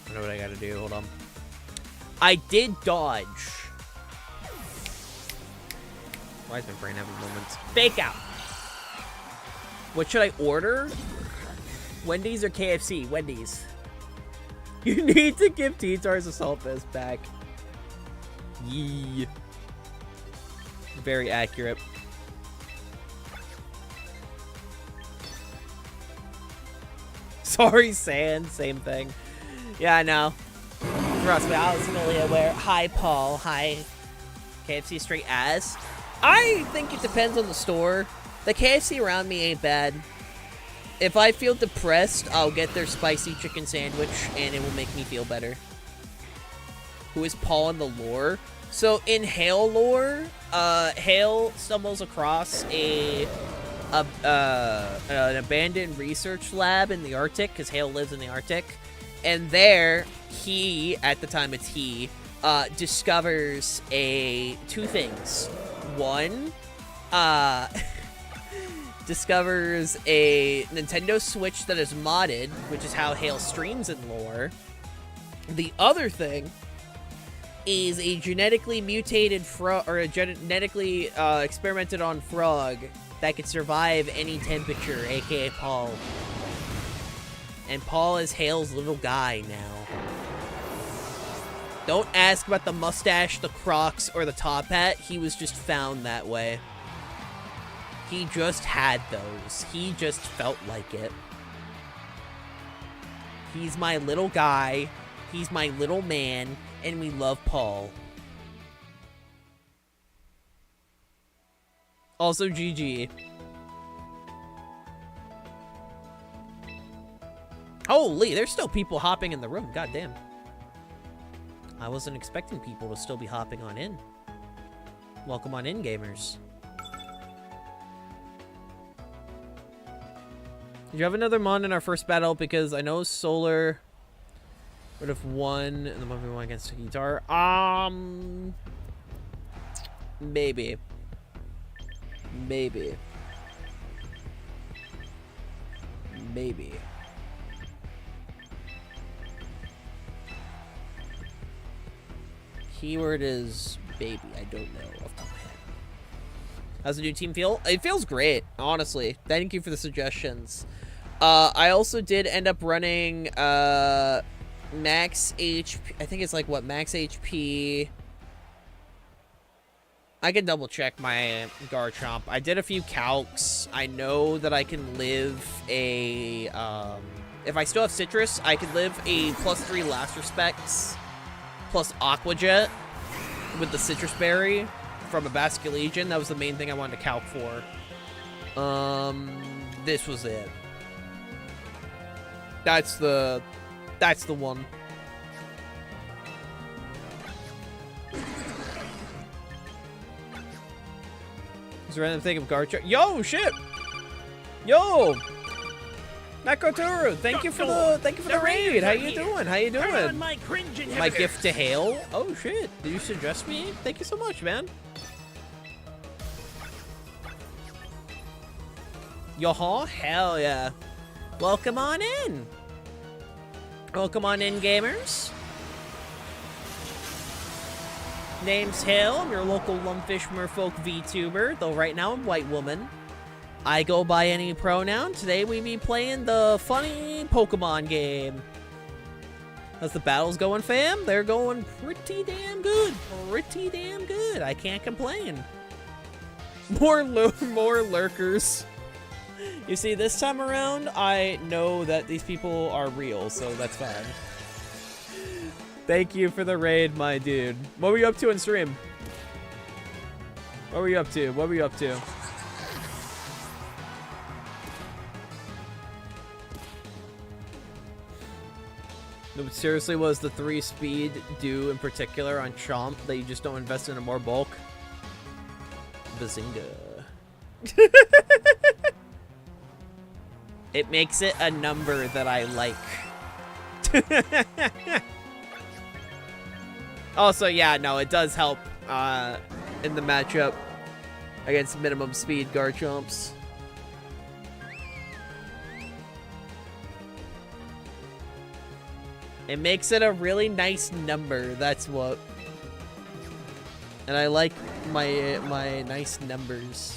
I know what I gotta do. Hold on. I did dodge. Why is my brain having moments? Fake out. What should I order? Wendy's or KFC? Wendy's. You need to give T-Tars Assault Vest back. Yee. Very accurate. Sorry, Sand. Same thing. Yeah, I know. Trust me, I was fully aware. Hi, Paul. Hi. KFC straight ass. I think it depends on the store. The KFC around me ain't bad. If I feel depressed, I'll get their spicy chicken sandwich, and it will make me feel better. Who is Paul in the lore? So, in Hale lore, Hale stumbles across an abandoned research lab in the Arctic, because Hale lives in the Arctic. And there, he, at the time it's he, discovers two things. One, discovers a Nintendo Switch that is modded, which is how Hale streams in lore. The other thing is a genetically mutated frog, or a genetically experimented on frog that could survive any temperature, aka Paul. And Paul is Hale's little guy now. Don't ask about the mustache, the Crocs, or the top hat. He was just found that way. He just had those. He just felt like it. He's my little guy. He's my little man. And we love Paul. Also, GG. Holy, there's still people hopping in the room. God damn. I wasn't expecting people to still be hopping on in. Welcome on in, gamers. Did you have another mon in our first battle? Because I know Solar would have won in the 1v1 against Guitar. Maybe. Maybe. Maybe. Keyword is baby. I don't know off the top of my head. How's the new team feel? It feels great, honestly. Thank you for the suggestions. I also did end up running max HP. I think it's like what, max HP. I can double check my Garchomp. I did a few calcs. I know that I can live a if I still have Citrus, I could live a +3 Last Respects plus Aqua Jet with the Citrus Berry from a Basculegion. That was the main thing I wanted to calc for. This was it. That's the one. Is there anything of Garchomp? Yo, shit! Yo! Nakoturu, thank you for the raid. How you doing? How you doing? My gift to Hale. Oh shit! Did you suggest me? Thank you so much, man. Yo-ho? Hell yeah! Welcome on in. Welcome on in, gamers. Name's Hill. I'm your local Lumpfish Vtuber, though right now I'm white woman. I go by any pronoun. Today we be playing the funny Pokemon game. How's the battles going, fam? They're going pretty damn good. Pretty damn good. I can't complain. More lurkers. You see, this time around, I know that these people are real, so that's fine. Thank you for the raid, my dude. What were you up to in stream? What were you up to? What were you up to? No, but seriously, was the 3-speed do in particular on Chomp that you just don't invest in more bulk? Bazinga. It makes it a number that I like. Also, yeah, no, it does help in the matchup against minimum speed Garchomps. It makes it a really nice number, that's what. And I like my nice numbers.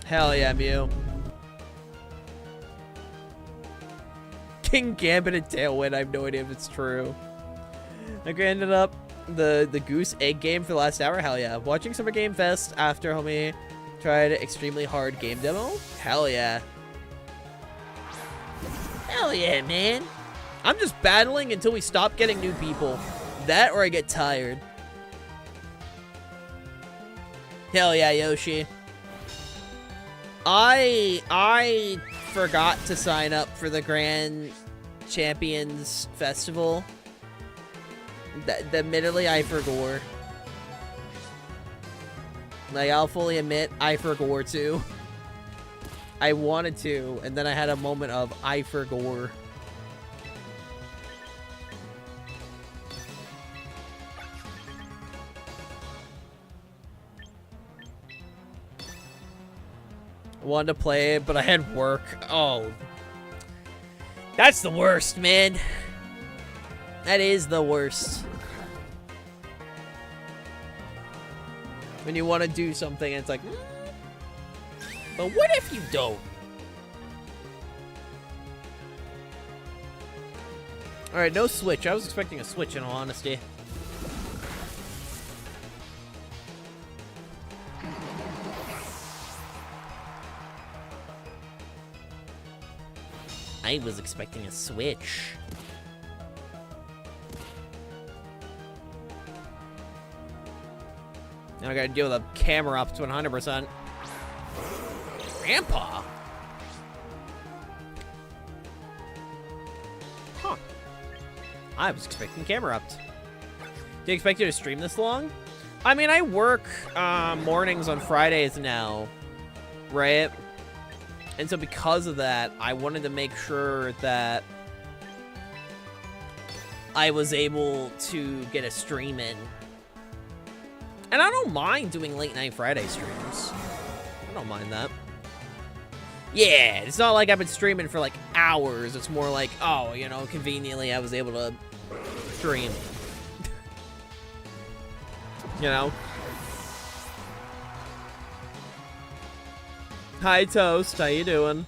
Hell yeah, Mew. King Gambit and Tailwind, I have no idea if it's true. I ended up the Goose Egg game for the last hour. Hell yeah. Watching Summer Game Fest after homie tried extremely hard game demo. Hell yeah. Hell yeah, man. I'm just battling until we stop getting new people. That or I get tired. Hell yeah, Yoshi. I forgot to sign up for the Grand Champions Festival. Admittedly, I forgot. Like, I'll fully admit, I forgot to. I wanted to, and then I had a moment of, I forgot. Wanted to play it, but I had work. Oh. That's the worst, man. That is the worst. When you want to do something, and it's like, but what if you don't? Alright, no Switch. I was expecting a Switch, in all honesty. I was expecting a Switch. Now I gotta deal with a camera up to 100%. Grandpa? Huh. I was expecting camera up. Do you expect you to stream this long? I mean, I work mornings on Fridays now, right? And so because of that, I wanted to make sure that I was able to get a stream in. And I don't mind doing late night Friday streams. I don't mind that. Yeah, it's not like I've been streaming for like hours. It's more like, oh, you know, conveniently I was able to stream. You know? Hi, Toast. How you doing?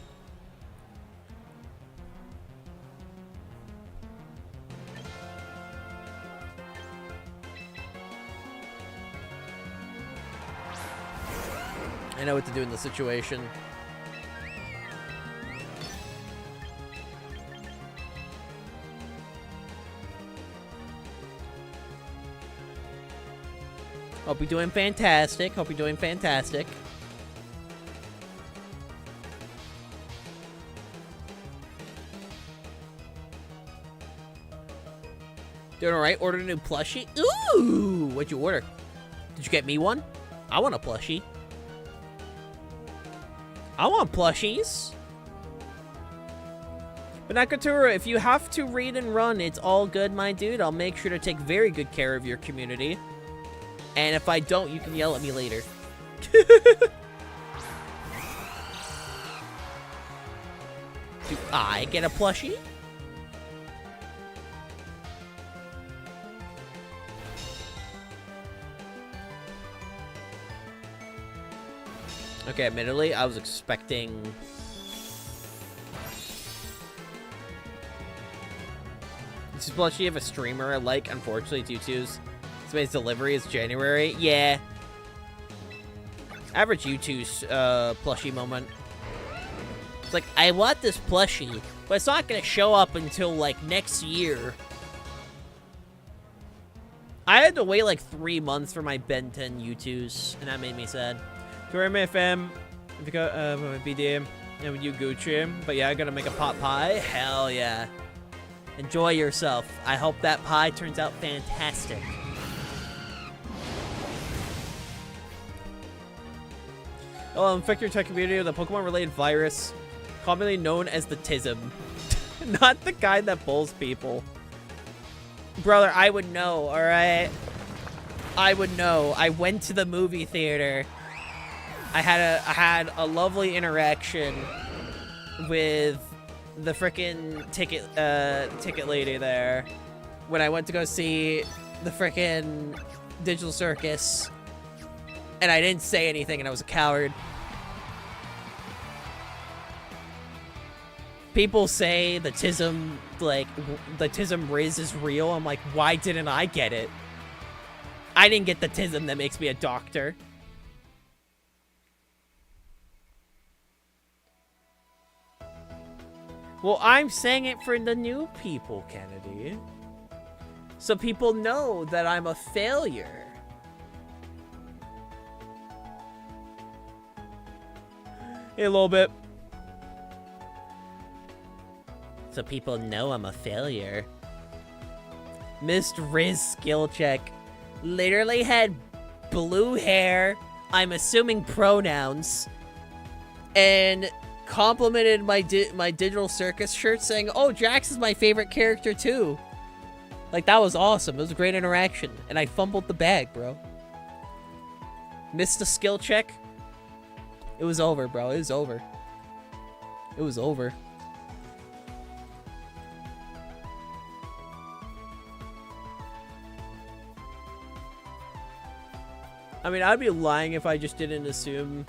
I know what to do in the situation. Hope you're doing fantastic. Hope you're doing fantastic. Doing alright? Ordered a new plushie? Ooh! What'd you order? Did you get me one? I want a plushie. I want plushies. But Nakatura, if you have to raid and run, it's all good, my dude. I'll make sure to take very good care of your community. And if I don't, you can yell at me later. Do I get a plushie? Okay, admittedly, I was expecting... This is plushie of a streamer I like. Unfortunately, Tutu's space delivery is January. Yeah. Average YouTube's plushie moment. It's like, I want this plushie, but it's not gonna show up until, like, next year. I had to wait, like, 3 months for my Ben 10 U2s, and that made me sad. Sorry, my fam, if you got, BDM, and with you Gucci, but yeah, I gotta make a pot pie. Hell yeah. Enjoy yourself. I hope that pie turns out fantastic. Oh, infect your tech community with a Pokemon-related virus, commonly known as the TISM. Not the kind that bulls people. Brother, I would know, alright? I would know. I went to the movie theater. I had a lovely interaction with the frickin' ticket lady there when I went to go see the frickin' Digital Circus, and I didn't say anything, and I was a coward. People say the TISM, like, the TISM Riz is real. I'm like, why didn't I get it? I didn't get the TISM that makes me a doctor. Well, I'm saying it for the new people, Kennedy. So people know that I'm a failure. Hey, a little bit. So people know I'm a failure. Missed Riz skill check. Literally had blue hair. I'm assuming pronouns. And complimented my Digital Circus shirt saying, oh, Jax is my favorite character too. Like, that was awesome. It was a great interaction. And I fumbled the bag, bro. Missed a skill check. It was over, bro. It was over. It was over. I mean, I'd be lying if I just didn't assume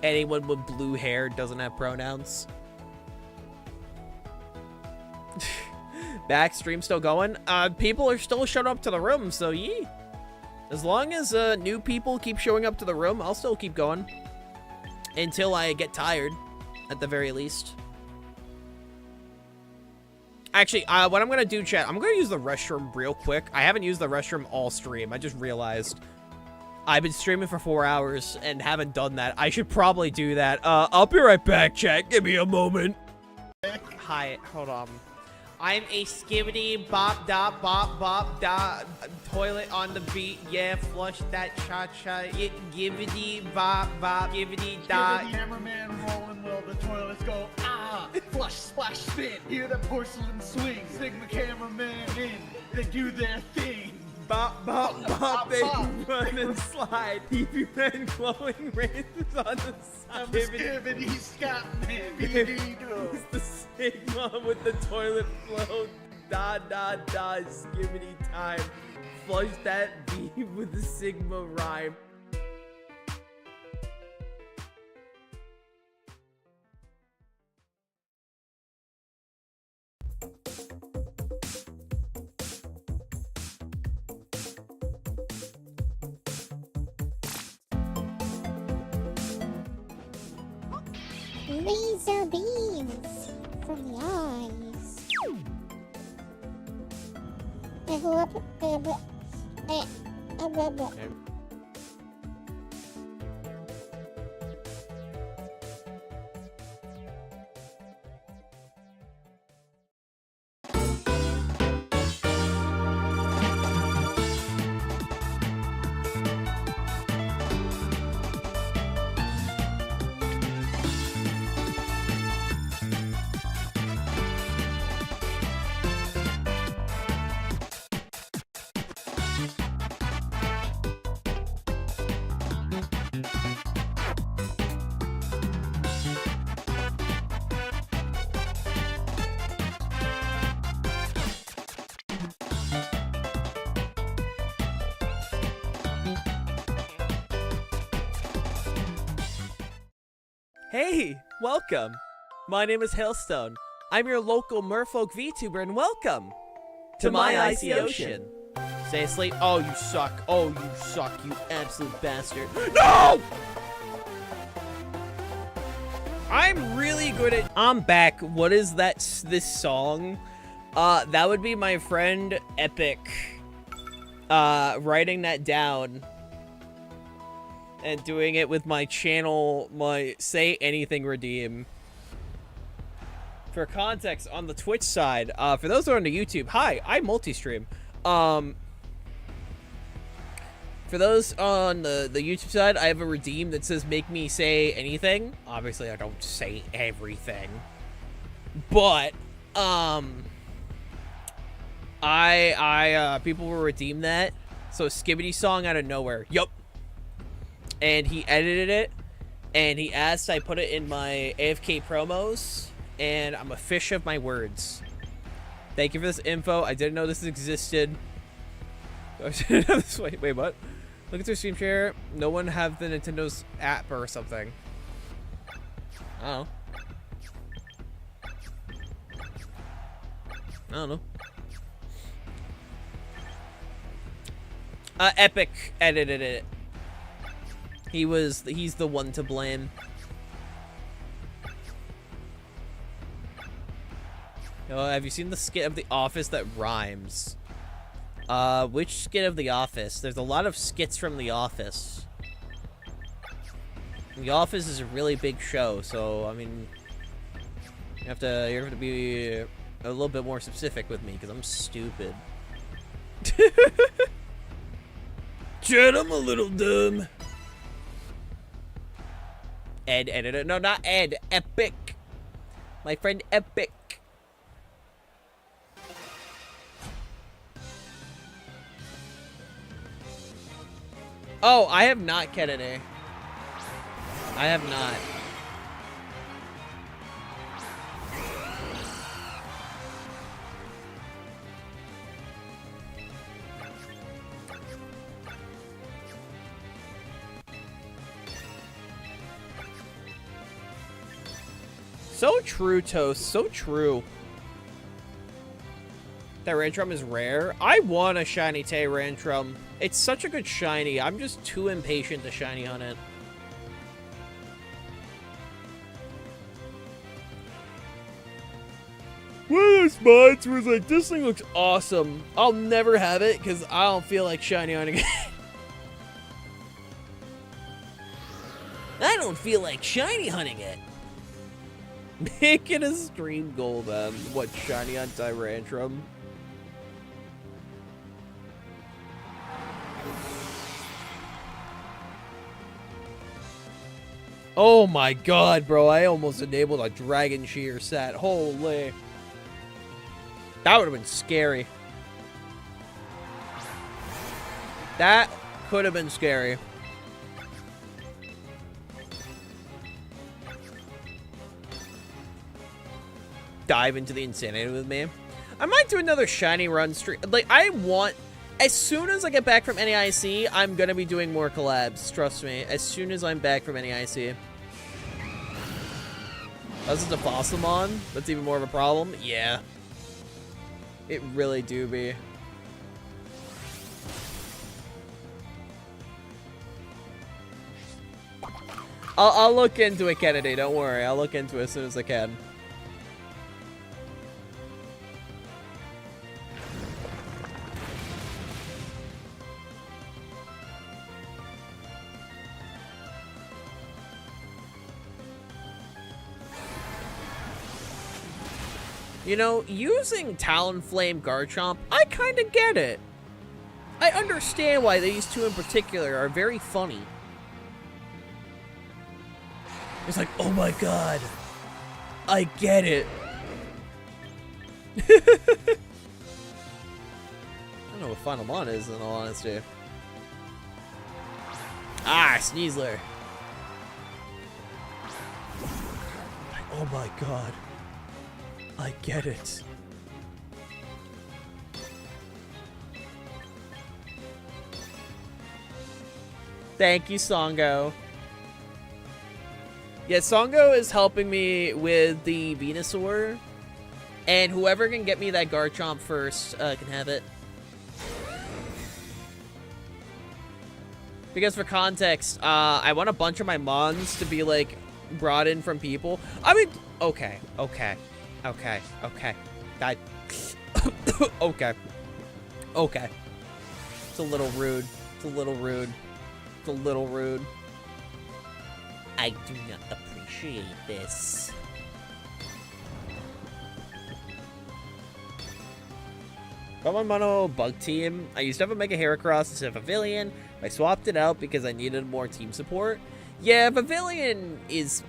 anyone with blue hair doesn't have pronouns. Back stream still going. People are still showing up to the room, so yeah. As long as new people keep showing up to the room, I'll still keep going until I get tired, at the very least. Actually, what I'm gonna do, chat, I'm gonna use the restroom real quick. I haven't used the restroom all stream. I just realized I've been streaming for 4 hours and haven't done that. I should probably do that. I'll be right back, chat. Give me a moment. Hi, hold on. I'm a skibbity bop da bop bop da toilet on the beat. Yeah, flush that cha cha. It gibbity bop bop gibbity da. Cameraman rolling while the toilets go ah. Flush splash spin. Hear the porcelain swing. Sigma cameraman in. They do their thing. Bop, bop, bop, they run and slide. TV man glowing rays on the side. Skibbity Scatman, BD go. It's the Sigma with the toilet flow. Da, da, da, skibbity time. Flush that B with the Sigma rhyme. Laser beams from the eyes. Hey, welcome. My name is Hailstone. I'm your local Merfolk VTuber, and welcome to my icy ocean. Stay asleep. Oh, you suck. Oh, you suck, you absolute bastard. No! I'm really good at... I'm back. What is this song? That would be my friend Epic writing that down and doing it with my channel, my Say Anything Redeem. For context, on the Twitch side, for those who are on the YouTube, hi, I multi-stream. For those on the YouTube side, I have a redeem that says make me say anything. Obviously, I don't say everything. But, people will redeem that. So, Skibbity song out of nowhere. Yup. And he edited it. And he asked I put it in my AFK promos. And I'm a fish of my words. Thank you for this info. I didn't know this existed. Wait, what? Look at their stream share. No one have the Nintendo's app or something. I don't know. Epic edited it. He's the one to blame. Oh, have you seen the skit of The Office that rhymes? Which skit of The Office? There's a lot of skits from The Office. The Office is a really big show, so I mean, you're gonna have to be a little bit more specific with me because I'm stupid. Chad, I'm a little dumb. Ed editor, no, not Ed. Epic. My friend Epic. Oh, I have not, Kennedy. I have not. So true, Toast. So true. Tyrantrum is rare. I want a shiny Tyrantrum. It's such a good shiny. I'm just too impatient to shiny hunt it. One of those mods was like, this thing looks awesome. I'll never have it because I don't feel like shiny hunting it. I don't feel like shiny hunting it. Make it a stream goal then. What, shiny on Tyrantrum? Oh my god, bro. I almost enabled a Dragon Shear set. Holy. That would have been scary. That could have been scary. Dive into the insanity with me. I might do another shiny run stream. Like, I want... As soon as I get back from NAIC, I'm gonna be doing more collabs. Trust me. As soon as I'm back from NAIC. This is a Fossilmon? That's even more of a problem? Yeah. It really do be. I'll look into it, Kennedy. Don't worry. I'll look into it as soon as I can. You know, using Talonflame Garchomp, I kind of get it. I understand why these two in particular are very funny. It's like, oh my god, I get it. I don't know what Final Mon is, in all honesty. Ah, Sneasler. Oh my god. I get it. Thank you, Songo. Yeah, Songo is helping me with the Venusaur. And whoever can get me that Garchomp first can have it. Because for context, I want a bunch of my mons to be, like, brought in from people. I mean, okay. God. Okay. It's a little rude. I do not appreciate this. Pokemon Mono Bug Team. I used to have a Mega Heracross instead of a Pavilion. I swapped it out because I needed more team support. Yeah, Pavilion is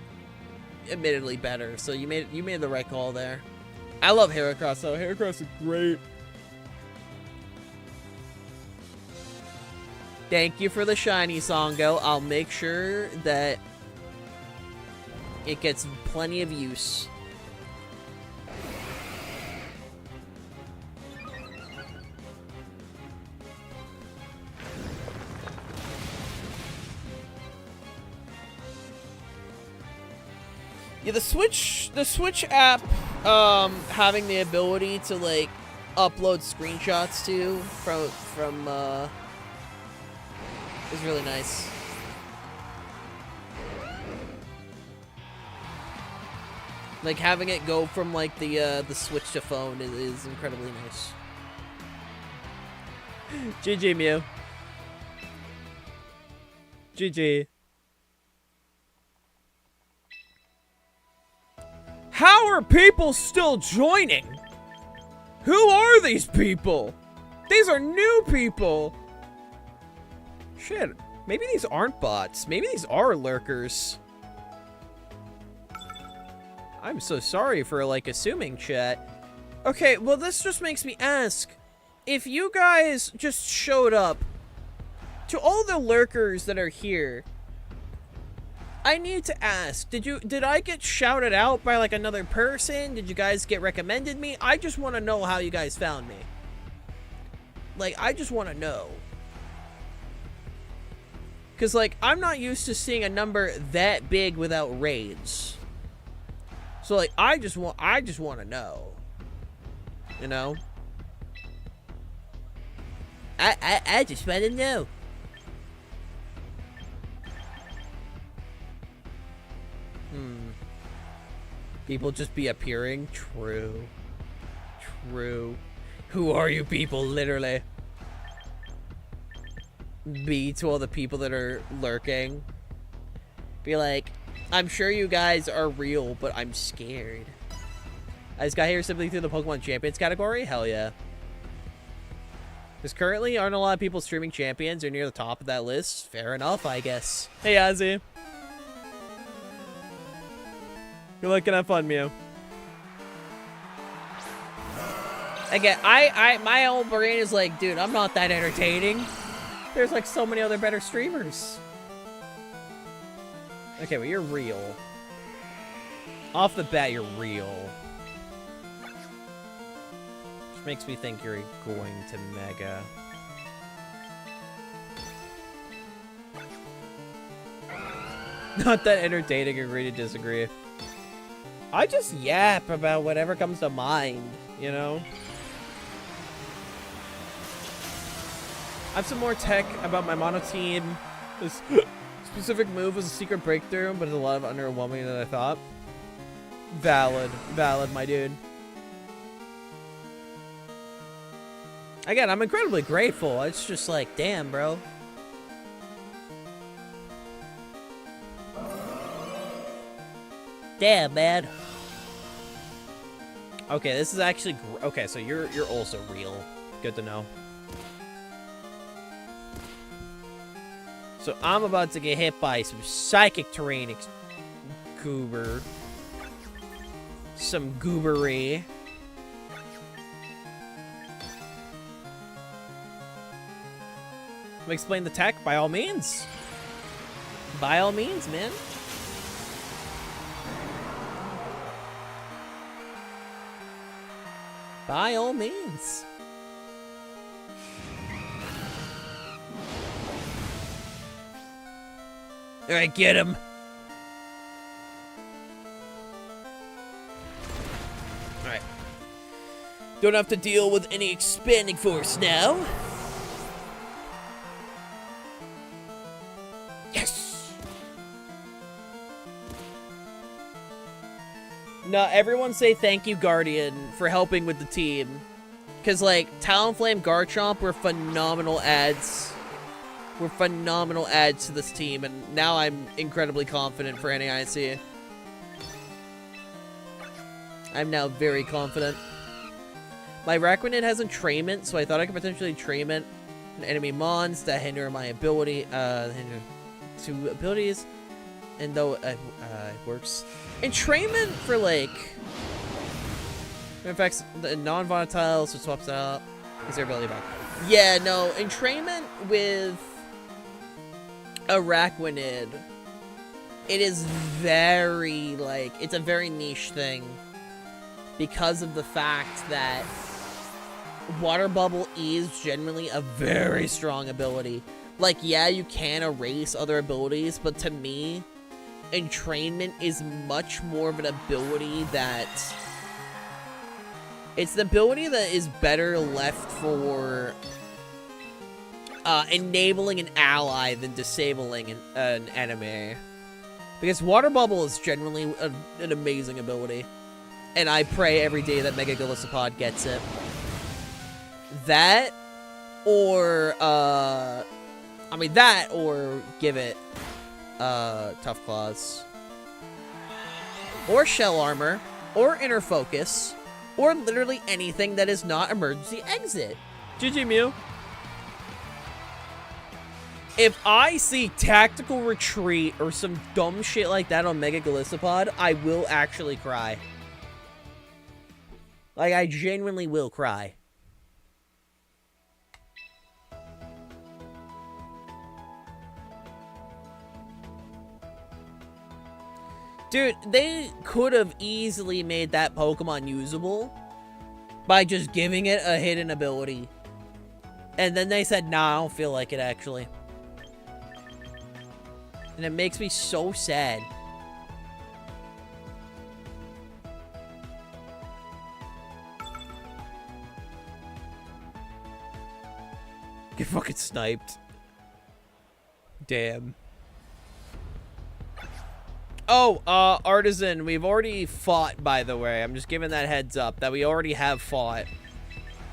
admittedly better, so you made the right call there. I love Heracross though. Heracross is great. Thank you for the shiny, Songo. I'll make sure that it gets plenty of use. Yeah, the Switch app, having the ability to like upload screenshots to from is really nice. Like having it go from like the Switch to phone is incredibly nice. GG Mew. GG. How are people still joining? Who are these people? These are new people. Shit, maybe these aren't bots. Maybe these are lurkers. I'm so sorry for, like, assuming, chat. Okay, well, this just makes me ask. If you guys just showed up, to all the lurkers that are here, I need to ask, did I get shouted out by, like, another person? Did you guys get recommended me? I just want to know how you guys found me. Like, I just want to know. Because, like, I'm not used to seeing a number that big without raids. So, like, I just want to know. You know? I just want to know. People just be appearing? True. Who are you people, literally? B to all the people that are lurking. Be like, I'm sure you guys are real, but I'm scared. I just got here simply through the Pokemon Champions category? Hell yeah. Because currently aren't a lot of people streaming Champions or near the top of that list. Fair enough, I guess. Hey, Ozzy. Good luck and have fun, Mew. Again, my old brain is like, dude, I'm not that entertaining. There's like so many other better streamers. Okay, well, you're real. Off the bat, you're real. Which makes me think you're going to Mega. Not that entertaining, agree to disagree. I just yap about whatever comes to mind, you know? I have some more tech about my mono team. This specific move was a secret breakthrough, but it's a lot of underwhelming than I thought. Valid, my dude. Again, I'm incredibly grateful. It's just like, damn, bro. Damn, man. Okay, this is actually okay. So you're also real. Good to know. So I'm about to get hit by some psychic terrain goober. Some goobery. Let me explain the tech, by all means. By all means, man. By all means. Alright, get him. Don't have to deal with any expanding force now. Yes! No, everyone say thank you, Guardian, for helping with the team. Because, like, Talonflame, Garchomp were phenomenal ads. Were phenomenal ads to this team, and now I'm incredibly confident for NAIC. I'm now very confident. My Raquinid has entrainment, so I thought I could potentially trainment an enemy mons to hinder my ability, hinder two abilities, and though it works. Entrainment for, like, affects the non-volatile, so it swaps out. Is their ability back? Yeah, no, entrainment with Araquanid, it is very, like, it's a very niche thing because of the fact that Water Bubble is generally a very strong ability. Like, yeah, you can erase other abilities, but to me, entrainment is much more of an ability that... It's the ability that is better left for enabling an ally than disabling an enemy. Because Water Bubble is generally an amazing ability. And I pray every day that Mega Golisopod gets it. That, or, I mean, that, or give it, Tough Claws. Or Shell Armor, or Inner Focus, or literally anything that is not Emergency Exit. GG Mew. If I see Tactical Retreat or some dumb shit like that on Mega Golisopod, I will actually cry. Like, I genuinely will cry. Dude, they could have easily made that Pokemon usable by just giving it a hidden ability. And then they said, nah, I don't feel like it, actually. And it makes me so sad. Get fucking sniped. Damn. Oh, Artisan, we've already fought, by the way. I'm just giving that heads up that we already have fought.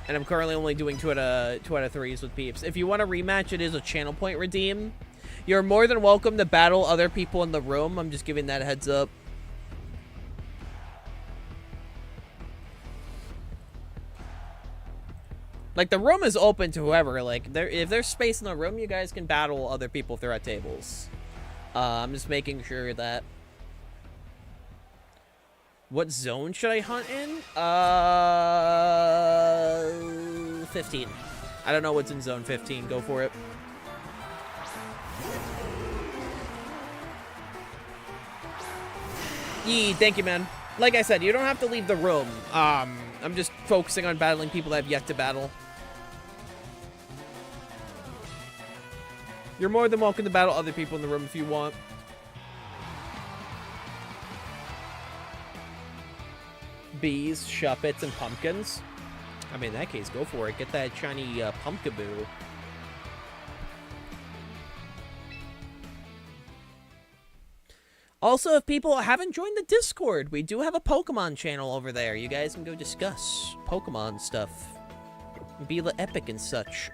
And I'm currently only doing 2 out of 3s with peeps. If you want a rematch, it is a channel point redeem. You're more than welcome to battle other people in the room. I'm just giving that a heads up. Like, the room is open to whoever. Like, if there's space in the room, you guys can battle other people if they're at tables. I'm just making sure that... What zone should I hunt in? 15. I don't know what's in zone 15. Go for it. Yee, thank you, man. Like I said, you don't have to leave the room. I'm just focusing on battling people that have yet to battle. You're more than welcome to battle other people in the room if you want. Bees, Shuppets, and pumpkins. I mean, in that case, go for it. Get that shiny Pumpkaboo. Also, if people haven't joined the Discord, we do have a Pokemon channel over there. You guys can go discuss Pokemon stuff. Be the epic and such.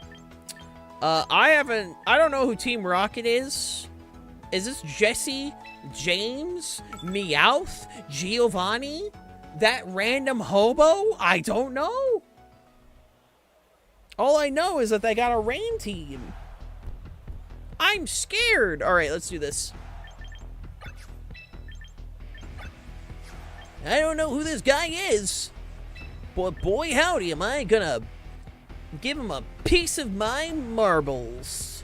I don't know who Team Rocket is. Is this Jesse, James, Meowth, Giovanni? That random hobo? I don't know. All I know is that they got a rain team. I'm scared. All right, let's do this. I don't know who this guy is, but boy howdy am I gonna give him a piece of my marbles.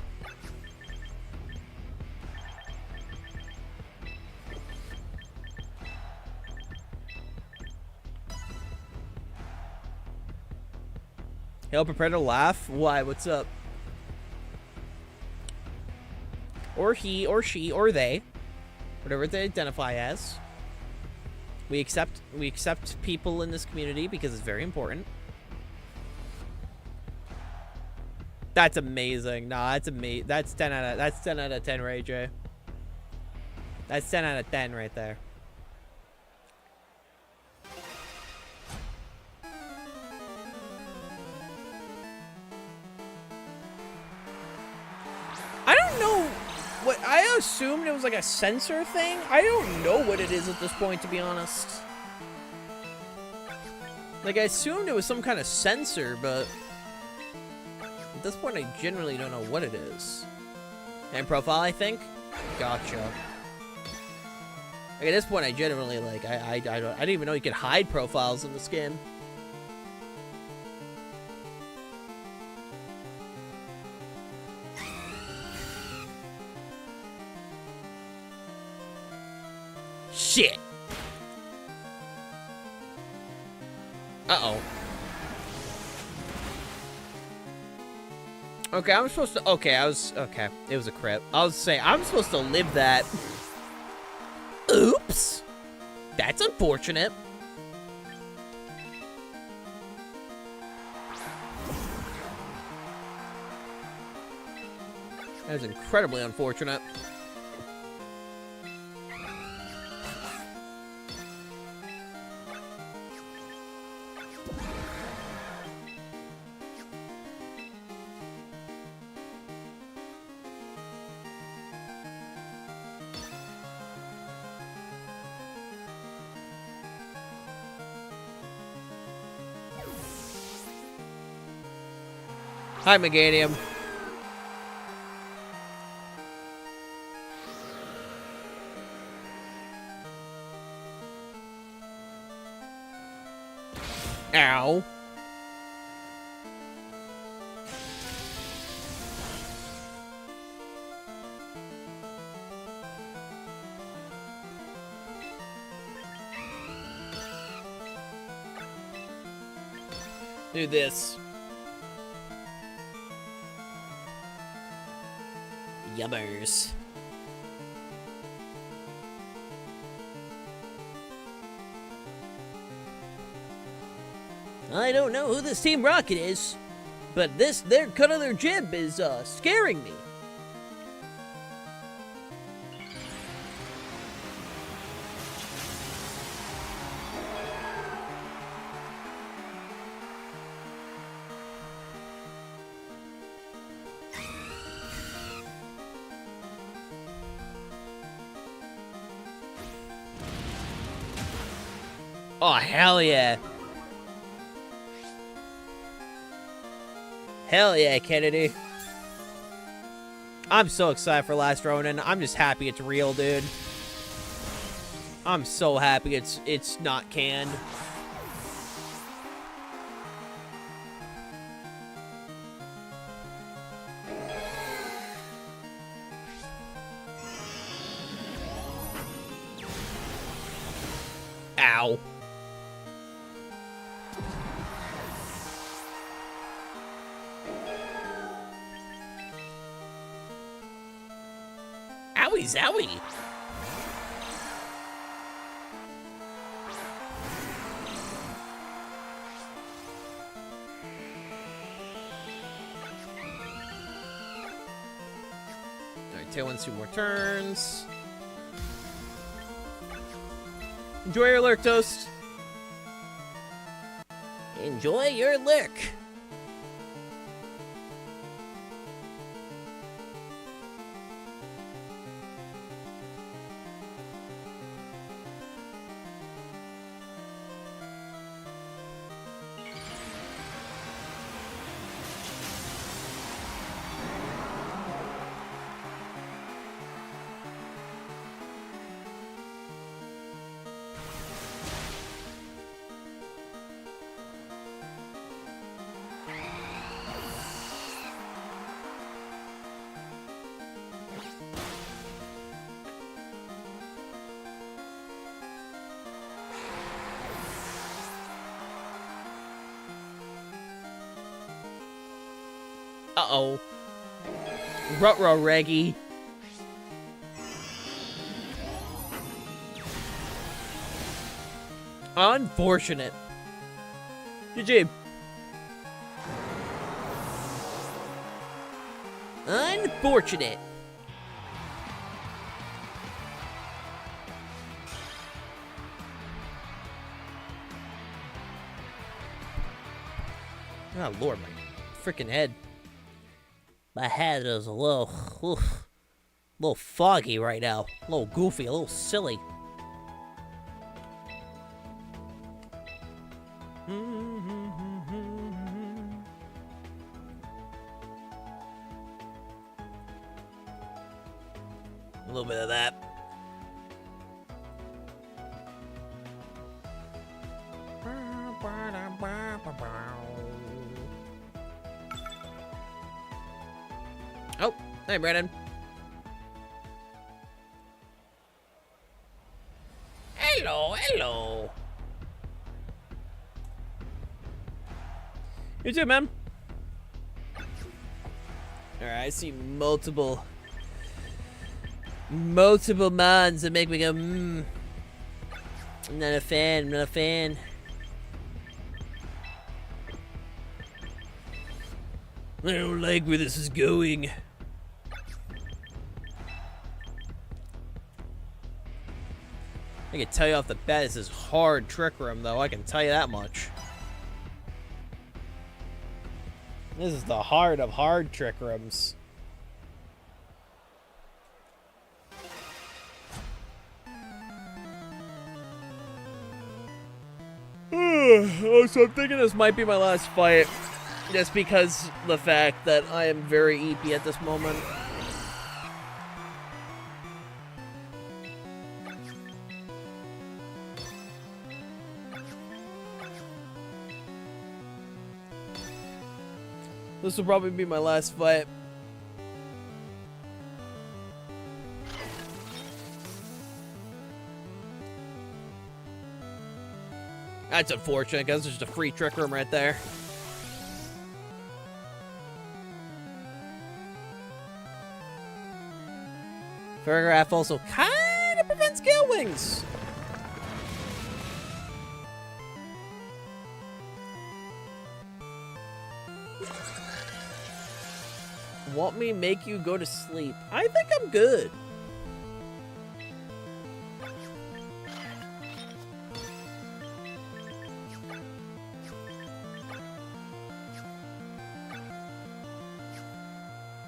He'll prepare to laugh? Why? What's up? Or he, or she, or they. Whatever they identify as. We accept people in this community because it's very important. That's amazing. Nah, that's amazing. That's 10 out of 10, Ray J. That's 10 out of 10 right there. I don't know what I assumed it was like a sensor thing. I don't know what it is at this point, to be honest. Like, I assumed it was some kind of sensor, but at this point, I generally don't know what it is. And profile, I think. Gotcha. Like, at this point, I generally like I didn't even know you could hide profiles in this game. Shit. Uh-oh. Okay, I'm supposed to... Okay, okay, it was a crit. I was saying, I'm supposed to live that. Oops. That's unfortunate. That is incredibly unfortunate. Hi, Meganium. Ow. Do this. Yubbers. I don't know who this Team Rocket is, but their cut of their jib is scaring me. Oh, hell yeah. Hell yeah, Kennedy. I'm so excited for Last Ronin. I'm just happy it's real, dude. I'm so happy it's not canned. Ow. Owie zowie. Alright, Tailwind's 2 more turns. Enjoy your lurk, Toast. Enjoy your lurk. Uh-oh. Ruh-roh, Reggie. Unfortunate. GG. Unfortunate. Oh, Lord, my freaking head. My head is a little foggy right now. A little goofy, a little silly. A little bit of that. Oh, hey, Brandon. Hello. You too, man. Alright, I see multiple mons that make me go, I'm not a fan. I don't like where this is going. I can tell you off the bat, this is hard trick room, though. I can tell you that much. This is the heart of hard trick rooms. Oh, so I'm thinking this might be my last fight. Just because the fact that I am very EP at this moment. This will probably be my last fight. That's unfortunate, because there's just a free trick room right there. Paragraph also kind of prevents gale wings. Want me make you go to sleep? I think I'm good.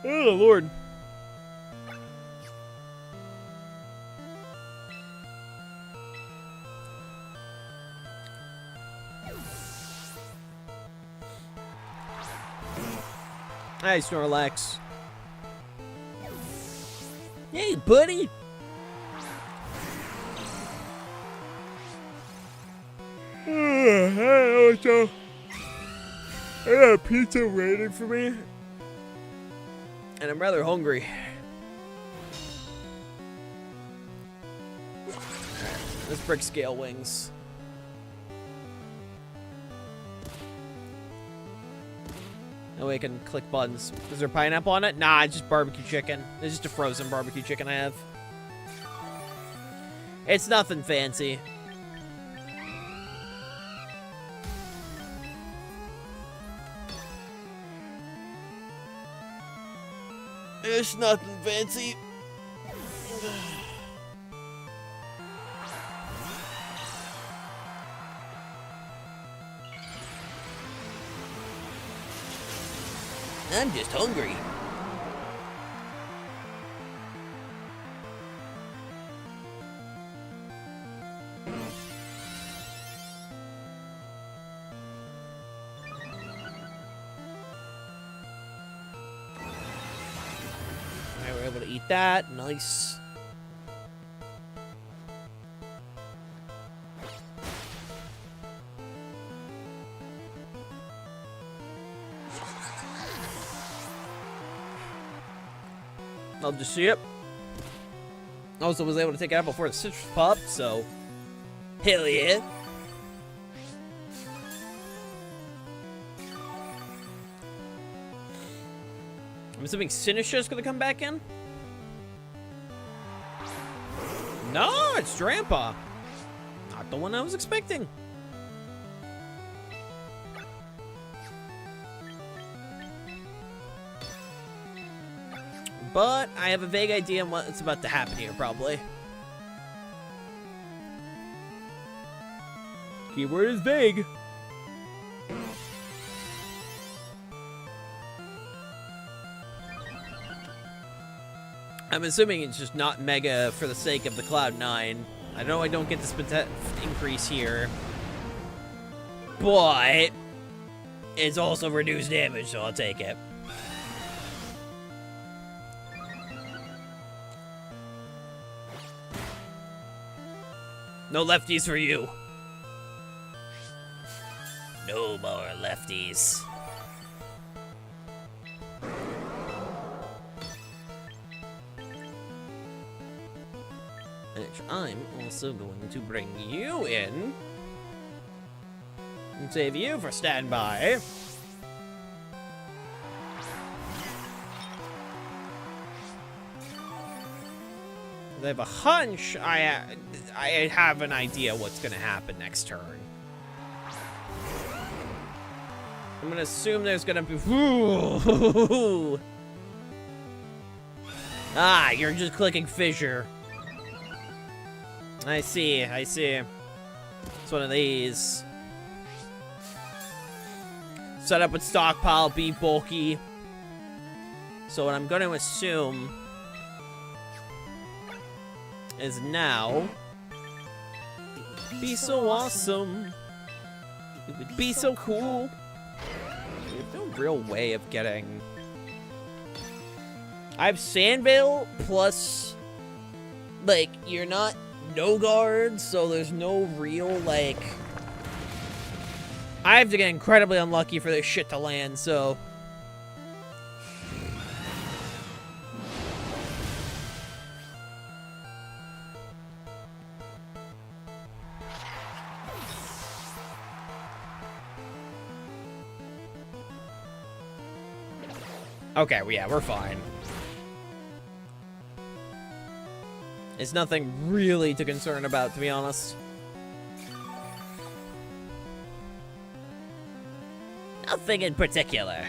Oh, Lord. Hi, Snorlax. Hey, buddy. I got a pizza waiting for me. And I'm rather hungry. Let's break scale wings. That way I can click buttons. Is there pineapple on it? Nah, it's just barbecue chicken. It's just a frozen barbecue chicken I have. It's nothing fancy. It's nothing fancy. I'm just hungry. Alright, we're able to eat that. Nice. I'll just see it. Also was able to take it out before the citrus popped, so hell yeah. I'm assuming Sinisha's gonna come back in? No, it's Drampa. Not the one I was expecting. But I have a vague idea on what's about to happen here, probably. Keyword is vague. I'm assuming it's just not mega for the sake of the Cloud9. I know I don't get this increase here, but it's also reduced damage, so I'll take it. No lefties for you. No more lefties. Which I'm also going to bring you in and save you for standby. I have a hunch I have an idea what's gonna happen next turn. I'm gonna assume there's gonna be... Ooh. Ah, you're just clicking fissure. I see, I see. It's one of these. Set up with stockpile, be bulky. So what I'm gonna assume is now be so awesome. It would be so cool. There's no real way of getting... I have Sandvale plus, like, you're not no guard, so there's no real, like... I have to get incredibly unlucky for this shit to land, so... Okay, well, yeah, we're fine. It's nothing really to concern about, to be honest. Nothing in particular.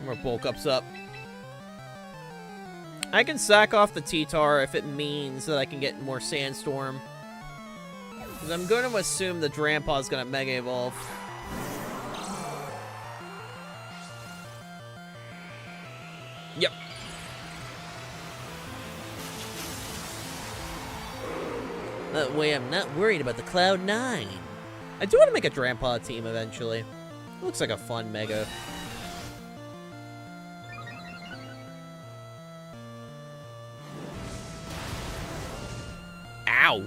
More bulk ups up. I can sack off the T-Tar if it means that I can get more Sandstorm. Because I'm going to assume the Drampa is going to Mega Evolve. Yep. That way I'm not worried about the Cloud9. I do want to make a Drampa team eventually. Looks like a fun Mega. Ow!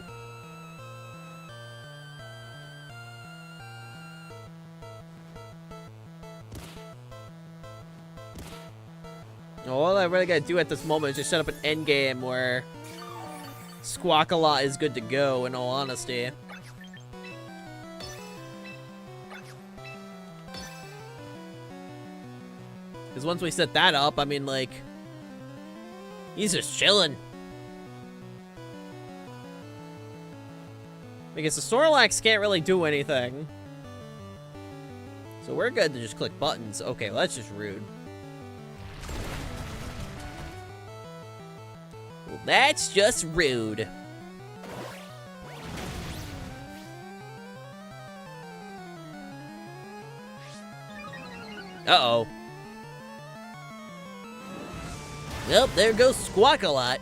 All I really gotta do at this moment is just set up an endgame where Squawk-a-Lot is good to go, in all honesty. Because once we set that up, I mean, like, he's just chilling. Because the Snorlax can't really do anything. So we're good to just click buttons. Okay, well, that's just rude. Well, that's just rude. Uh-oh. Well, there goes Squawk-a-Lot.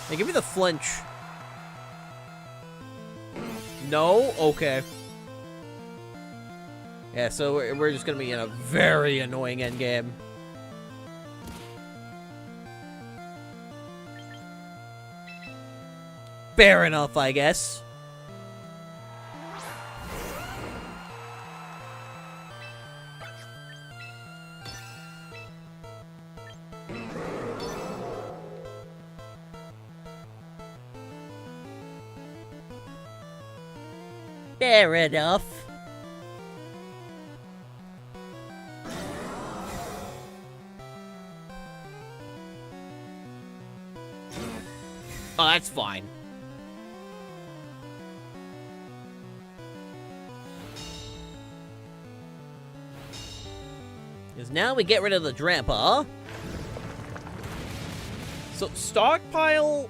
Hey, give me the flinch. No? Okay. Yeah, so we're just gonna be in a very annoying endgame. Fair enough, I guess. Fair enough. that's fine. Because now we get rid of the Drampa. So, stockpile...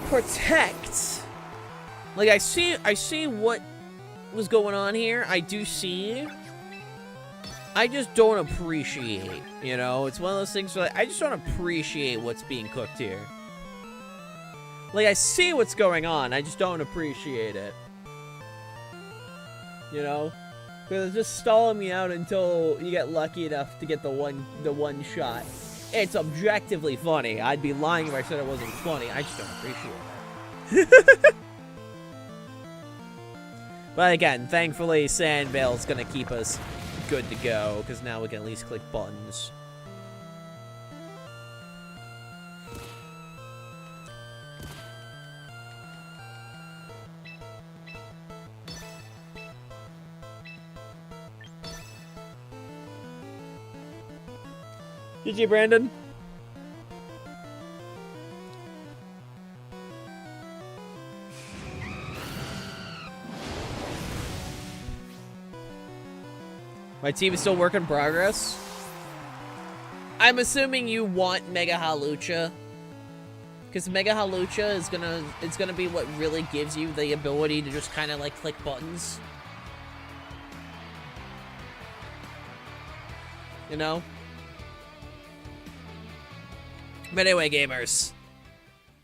Protect. Like, I see what was going on here. I do see. I just don't appreciate, you know? It's one of those things where, like, I just don't appreciate what's being cooked here. Like, I see what's going on. I just don't appreciate it. You know? Because it's just stalling me out until you get lucky enough to get the one shot. It's objectively funny. I'd be lying if I said it wasn't funny. I just don't appreciate it. But again, thankfully, Sandvale's gonna keep us good to go, because now we can at least click buttons. GG, Brandon. My team is still work in progress. I'm assuming you want Mega Halucha, because Mega Halucha is gonna be what really gives you the ability to just kind of like click buttons. You know? But anyway, gamers,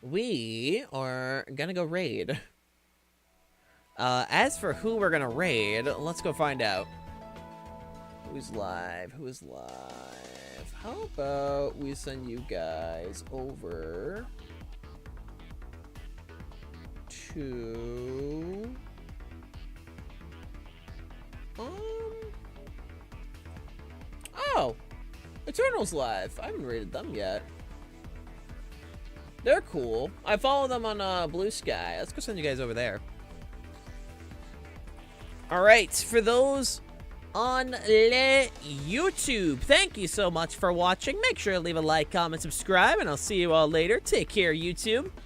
we are gonna go raid. As for who we're gonna raid, let's go find out. Who's live? Who is live? How about we send you guys over to... Oh! Eternal's live. I haven't rated them yet. They're cool. I follow them on Blue Sky. Let's go send you guys over there. Alright, for those on YouTube, thank you so much for watching. Make sure to leave a like, comment, subscribe, and I'll see you all later. Take care, YouTube.